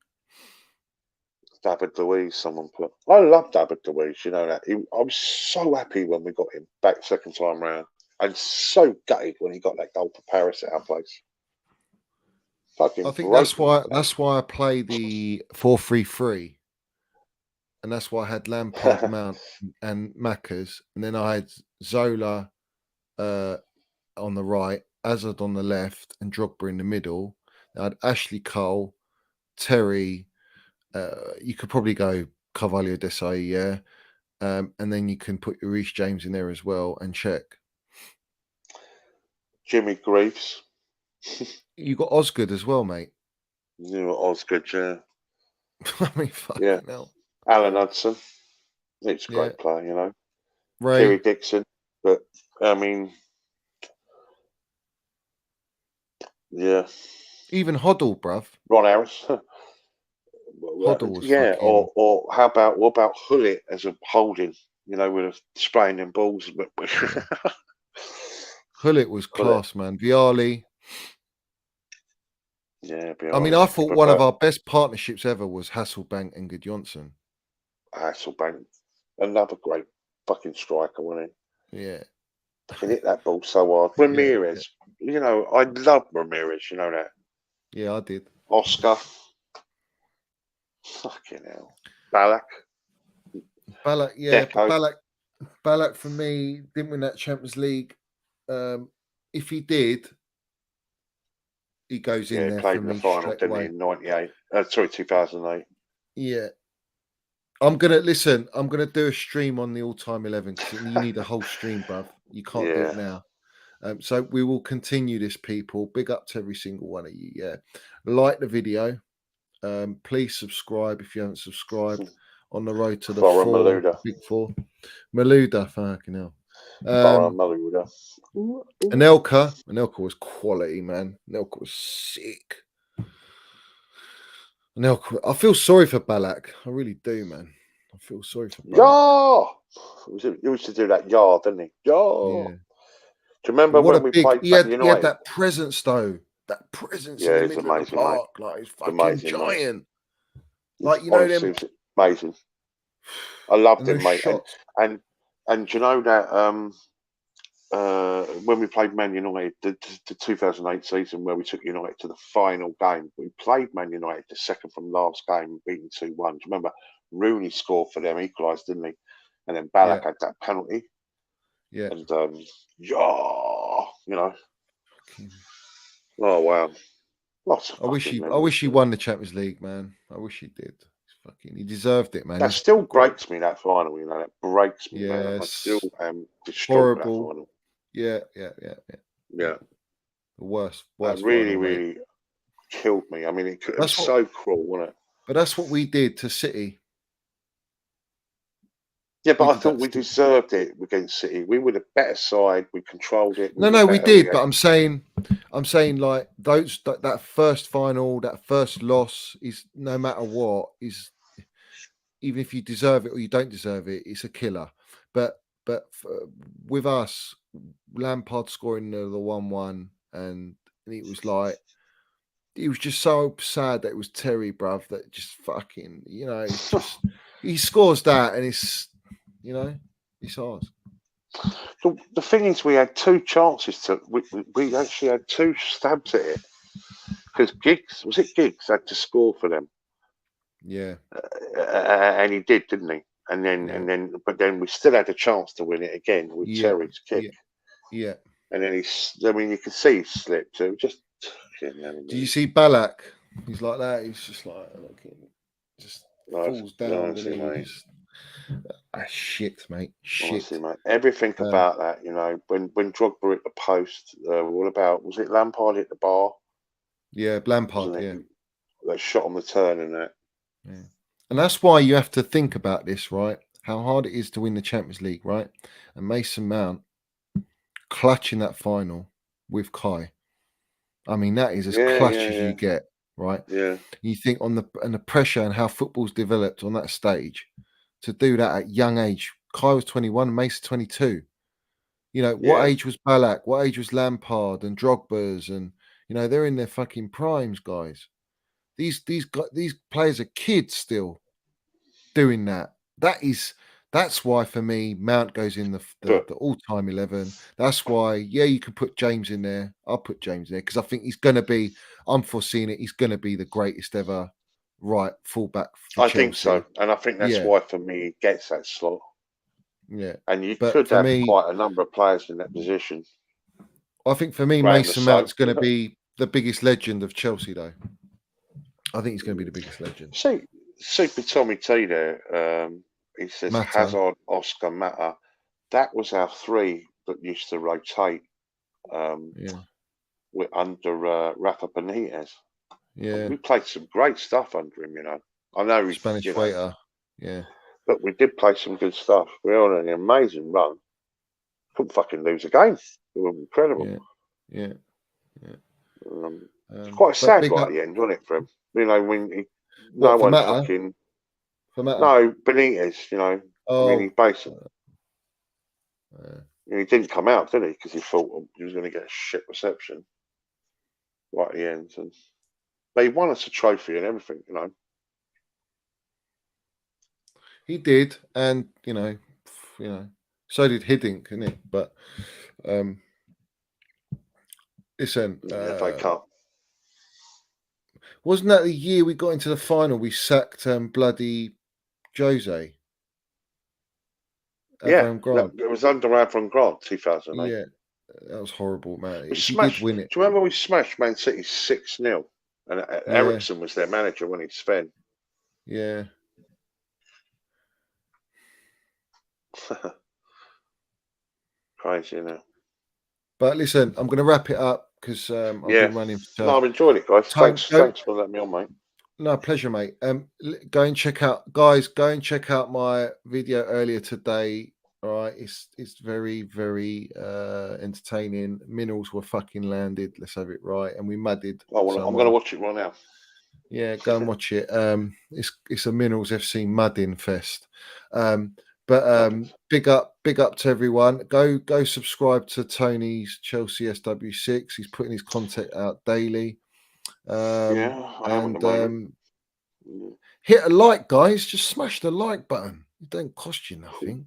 [SPEAKER 3] David Luiz, someone put. I love David Luiz. You know that. I was so happy when we got him back second time round, and so gutted when he got that goal for Paris at our place.
[SPEAKER 1] I think that's why I play the 4-3-3, and that's why I had Lampard, Mount, and Maccas, and then I had Zola on the right, Hazard on the left, and Drogba in the middle. I had Ashley Cole, Terry. You could probably go Carvalho, Desailly, yeah, and then you can put your Reece James in there as well and check.
[SPEAKER 3] Jimmy Greaves.
[SPEAKER 1] You got Osgood as well, mate.
[SPEAKER 3] You know Osgood, yeah.
[SPEAKER 1] I mean, fucking hell.
[SPEAKER 3] Alan Hudson. He's a great player, you know.
[SPEAKER 1] Ray.
[SPEAKER 3] Kerry Dixon. But, I mean, yeah.
[SPEAKER 1] Even Hoddle, bruv.
[SPEAKER 3] Ron Harris.
[SPEAKER 1] Hoddle was
[SPEAKER 3] fucking... or what about Hullet as a holding, you know, with a spraying them balls.
[SPEAKER 1] Hullet was class, man. Viali.
[SPEAKER 3] Yeah,
[SPEAKER 1] I mean, I thought one of our best partnerships ever was Hasselbank and Gudjonsson.
[SPEAKER 3] Hasselbank, another great fucking striker, wasn't
[SPEAKER 1] he? Yeah.
[SPEAKER 3] Can hit that ball so hard. Ramirez, you know, I love Ramirez, you know that.
[SPEAKER 1] Yeah, I did.
[SPEAKER 3] Oscar. Fucking hell. Ballack,
[SPEAKER 1] yeah. Ballack for me didn't win that Champions League. If he did, he goes in there
[SPEAKER 3] played
[SPEAKER 1] for
[SPEAKER 3] in the
[SPEAKER 1] me
[SPEAKER 3] final,
[SPEAKER 1] straight
[SPEAKER 3] didn't
[SPEAKER 1] away.
[SPEAKER 3] he, in 98? 2008.
[SPEAKER 1] Yeah. I'm gonna do a stream on the all-time 11 because you need a whole stream, bruv. You can't do it now. So we will continue this, people. Big up to every single one of you. Yeah. Like the video. Please subscribe if you haven't subscribed. On the road to the big 4. Maluda, fucking hell.
[SPEAKER 3] Maluda.
[SPEAKER 1] Anelka was quality, man. Anelka was sick. Anelka, I feel sorry for Ballack. I really do, man. I feel sorry for Ballack.
[SPEAKER 3] He used to do that yard, didn't he? Yeah. Do you remember when we played
[SPEAKER 1] he had that presence, though. That presence in the middle of the park.
[SPEAKER 3] Mate.
[SPEAKER 1] Like, he's fucking giant.
[SPEAKER 3] Mate.
[SPEAKER 1] Like, you know them.
[SPEAKER 3] Amazing. I loved him, mate. And you know that when we played Man United, the 2008 season where we took United to the final game, we played Man United the second from last game, beating 2-1. Do you remember Rooney scored for them, equalised, didn't he? And then Ballack had that penalty.
[SPEAKER 1] Yeah.
[SPEAKER 3] And oh wow. Lots of
[SPEAKER 1] I wish he won the Champions League, man. I wish he did. He deserved it, man.
[SPEAKER 3] That still breaks me, that final, that breaks me, man. I
[SPEAKER 1] Yes.
[SPEAKER 3] still am distraught with that final.
[SPEAKER 1] Yeah.
[SPEAKER 3] Yeah.
[SPEAKER 1] The worst
[SPEAKER 3] That really,
[SPEAKER 1] final,
[SPEAKER 3] really killed me. I mean, it was so cruel, wasn't it?
[SPEAKER 1] But that's what we did to City.
[SPEAKER 3] Yeah, but I thought we deserved it against City. We were the better side. We controlled it.
[SPEAKER 1] No, we did. But I'm saying, like that first final, that first loss is no matter what is, even if you deserve it or you don't deserve it, it's a killer. But with us, Lampard scoring the 1-1, and it was like, it was just so sad that it was Terry, bruv, that just fucking, it's just he scores that and it's, it's ours.
[SPEAKER 3] The thing is, we had two chances to. We actually had two stabs at it because Giggs had to score for them.
[SPEAKER 1] Yeah,
[SPEAKER 3] and he did, didn't he? And then we still had a chance to win it again with Terry's kick.
[SPEAKER 1] Yeah.
[SPEAKER 3] And then you can see he slipped. So just.
[SPEAKER 1] Do you see Ballack? He's like that. He's just like just falls down. Shit, mate. Shit.
[SPEAKER 3] Honestly, mate. Everything about that, when Drogba hit the post, what about, was it Lampard hit the bar?
[SPEAKER 1] Yeah, Lampard, yeah.
[SPEAKER 3] That shot on the turn and that.
[SPEAKER 1] Yeah. And that's why you have to think about this, right? How hard it is to win the Champions League, right? And Mason Mount clutching that final with Kai. I mean, that is as clutch as you get, right?
[SPEAKER 3] Yeah.
[SPEAKER 1] You think on the pressure and how football's developed on that stage, to do that at young age. Kai was 21, Mason 22. What age was Ballack? What age was Lampard and Drogba's? And they're in their fucking primes, guys. These players are kids still doing that. That's why for me Mount goes in the all-time 11. That's why you can put James in there. I'll put James there because I think he's going to be. I'm foreseeing it. He's going to be the greatest ever right fullback for Chelsea.
[SPEAKER 3] Think so, and I think that's why for me he gets that slot.
[SPEAKER 1] Yeah,
[SPEAKER 3] and you could have quite a number of players in that position.
[SPEAKER 1] I think for me Mason Mount's going to be the biggest legend of Chelsea, though. I think he's going to be the biggest legend.
[SPEAKER 3] See, Super Tommy T there. He says Mata. Hazard, Oscar, Mata. That was our three that used to rotate. We're under Rafa Benitez.
[SPEAKER 1] Yeah,
[SPEAKER 3] we played some great stuff under him. I know he's
[SPEAKER 1] Spanish waiter. Yeah,
[SPEAKER 3] but we did play some good stuff. We were on an amazing run. Couldn't fucking lose a game. They were incredible.
[SPEAKER 1] Yeah.
[SPEAKER 3] It's quite sad right at the end, wasn't it, for him? When no one fucking. No, Benitez, I mean, he basically. He didn't come out, did he? Because he thought he was going to get a shit reception right at the end. But he won us a trophy and everything,
[SPEAKER 1] He did, and so did Hiddink, didn't it? But listen,
[SPEAKER 3] FA Cup.
[SPEAKER 1] Wasn't that the year we got into the final? We sacked bloody Jose.
[SPEAKER 3] It was under Avram Grant, 2008.
[SPEAKER 1] Yeah, that was horrible, man.
[SPEAKER 3] He did win it. Do you remember we smashed Man City 6-0? And Ericsson was their manager when he'd Sven.
[SPEAKER 1] Yeah.
[SPEAKER 3] Crazy, isn't it?
[SPEAKER 1] But listen, I'm going to wrap it up because I've been running for time.
[SPEAKER 3] No, I've enjoyed it, guys. Thanks for letting me on, mate.
[SPEAKER 1] No, pleasure, mate. Go and check out my video earlier today. All right, it's very, very entertaining. Minerals were fucking landed. Let's have it right, and we mudded.
[SPEAKER 3] Oh, well, I'm going to watch it right now.
[SPEAKER 1] Yeah, go and watch it. It's a Minerals FC mudding fest. But big up to everyone. Go subscribe to Tony's Chelsea SW6. He's putting his content out daily. Hit a like, guys. Just smash the like button. It don't cost you nothing.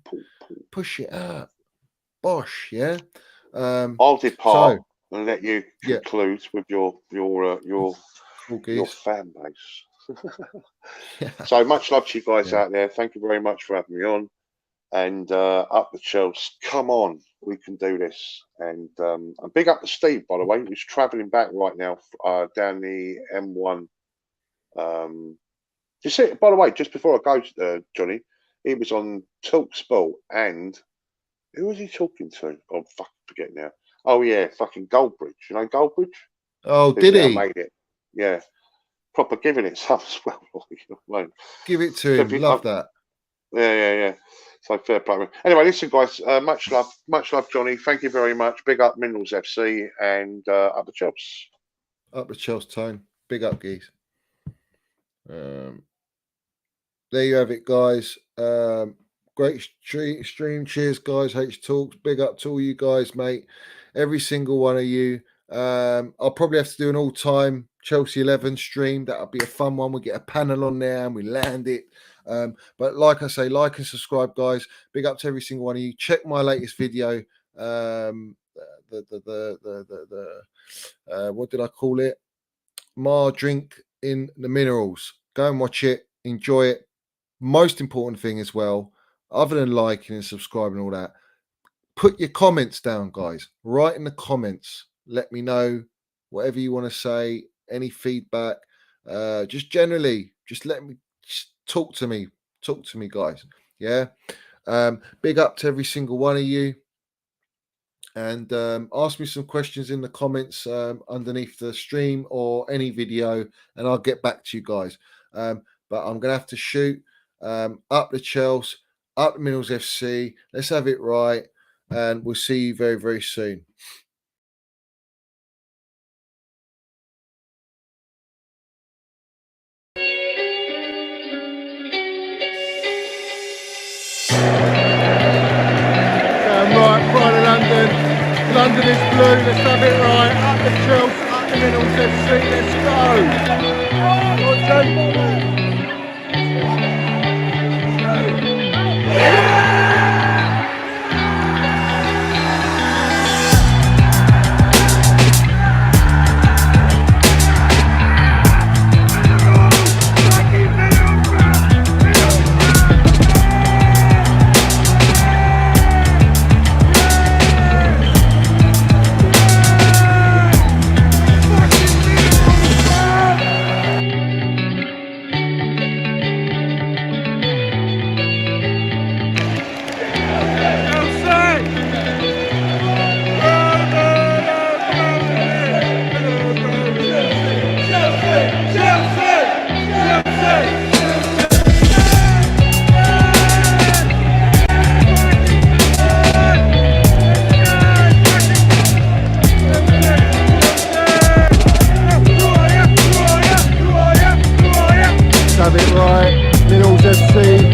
[SPEAKER 1] Push it out. bosh. Yeah.
[SPEAKER 3] I'll depart and let you
[SPEAKER 1] yeah.
[SPEAKER 3] conclude with your
[SPEAKER 1] Geese.
[SPEAKER 3] fan base.
[SPEAKER 1] Yeah.
[SPEAKER 3] So much love to you guys
[SPEAKER 1] Yeah.
[SPEAKER 3] out there. Thank you very much for having me on. And up the Chelsea, come on, we can do this. And big up to Steve, by the way, who's travelling back right now down the M1. You see, by the way, just before I go, Johnny, he was on TalkSport, and who was he talking to? Oh, fuck, forget now. Oh yeah, fucking Goldbridge. You know Goldbridge?
[SPEAKER 1] Oh, did he?
[SPEAKER 3] Made it. Yeah, proper giving it some as well.
[SPEAKER 1] Give it to him. Love that.
[SPEAKER 3] Yeah. So fair play. Anyway, listen, guys. Much love, Johnny. Thank you very much. Big up Minerals FC and up the Chelsea.
[SPEAKER 1] Up the Chelsea Tone. Big up, Geese. There you have it, guys. Great stream. Cheers, guys. H Talks. Big up to all you guys, mate. Every single one of you. I'll probably have to do an all-time Chelsea 11 stream. That'll be a fun one. We get a panel on there and we land it. But like I say, like and subscribe, guys. Big up to every single one of you. Check my latest video. What did I call it? Drink in the Minerals. Go and watch it. Enjoy it. Most important thing as well, other than liking and subscribing and all that, put your comments down, guys. Write in the comments. Let me know whatever you want to say, any feedback. Just generally, just talk to me. Talk to me, guys. Yeah. Big up to every single one of you. And ask me some questions in the comments underneath the stream or any video, and I'll get back to you guys. But I'm going to have to shoot. Up the Chelsea, up the Minerals FC. Let's have it right. And we'll see you very, very soon. Right, Pride of London. London is blue. Let's have it right. Up the Chelsea, up the Minerals FC. Let's go. Have it right, Minerals FC.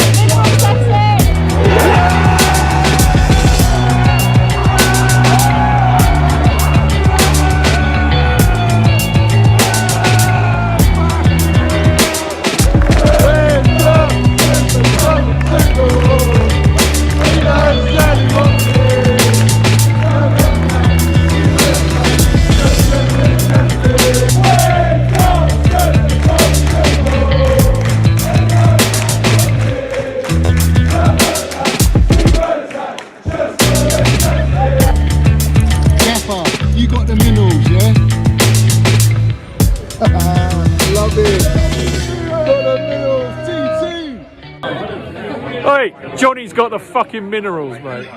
[SPEAKER 1] You got the Minerals, yeah? Love it. Got the Minerals, TT.
[SPEAKER 2] Hey, Johnny's got the fucking minerals, mate.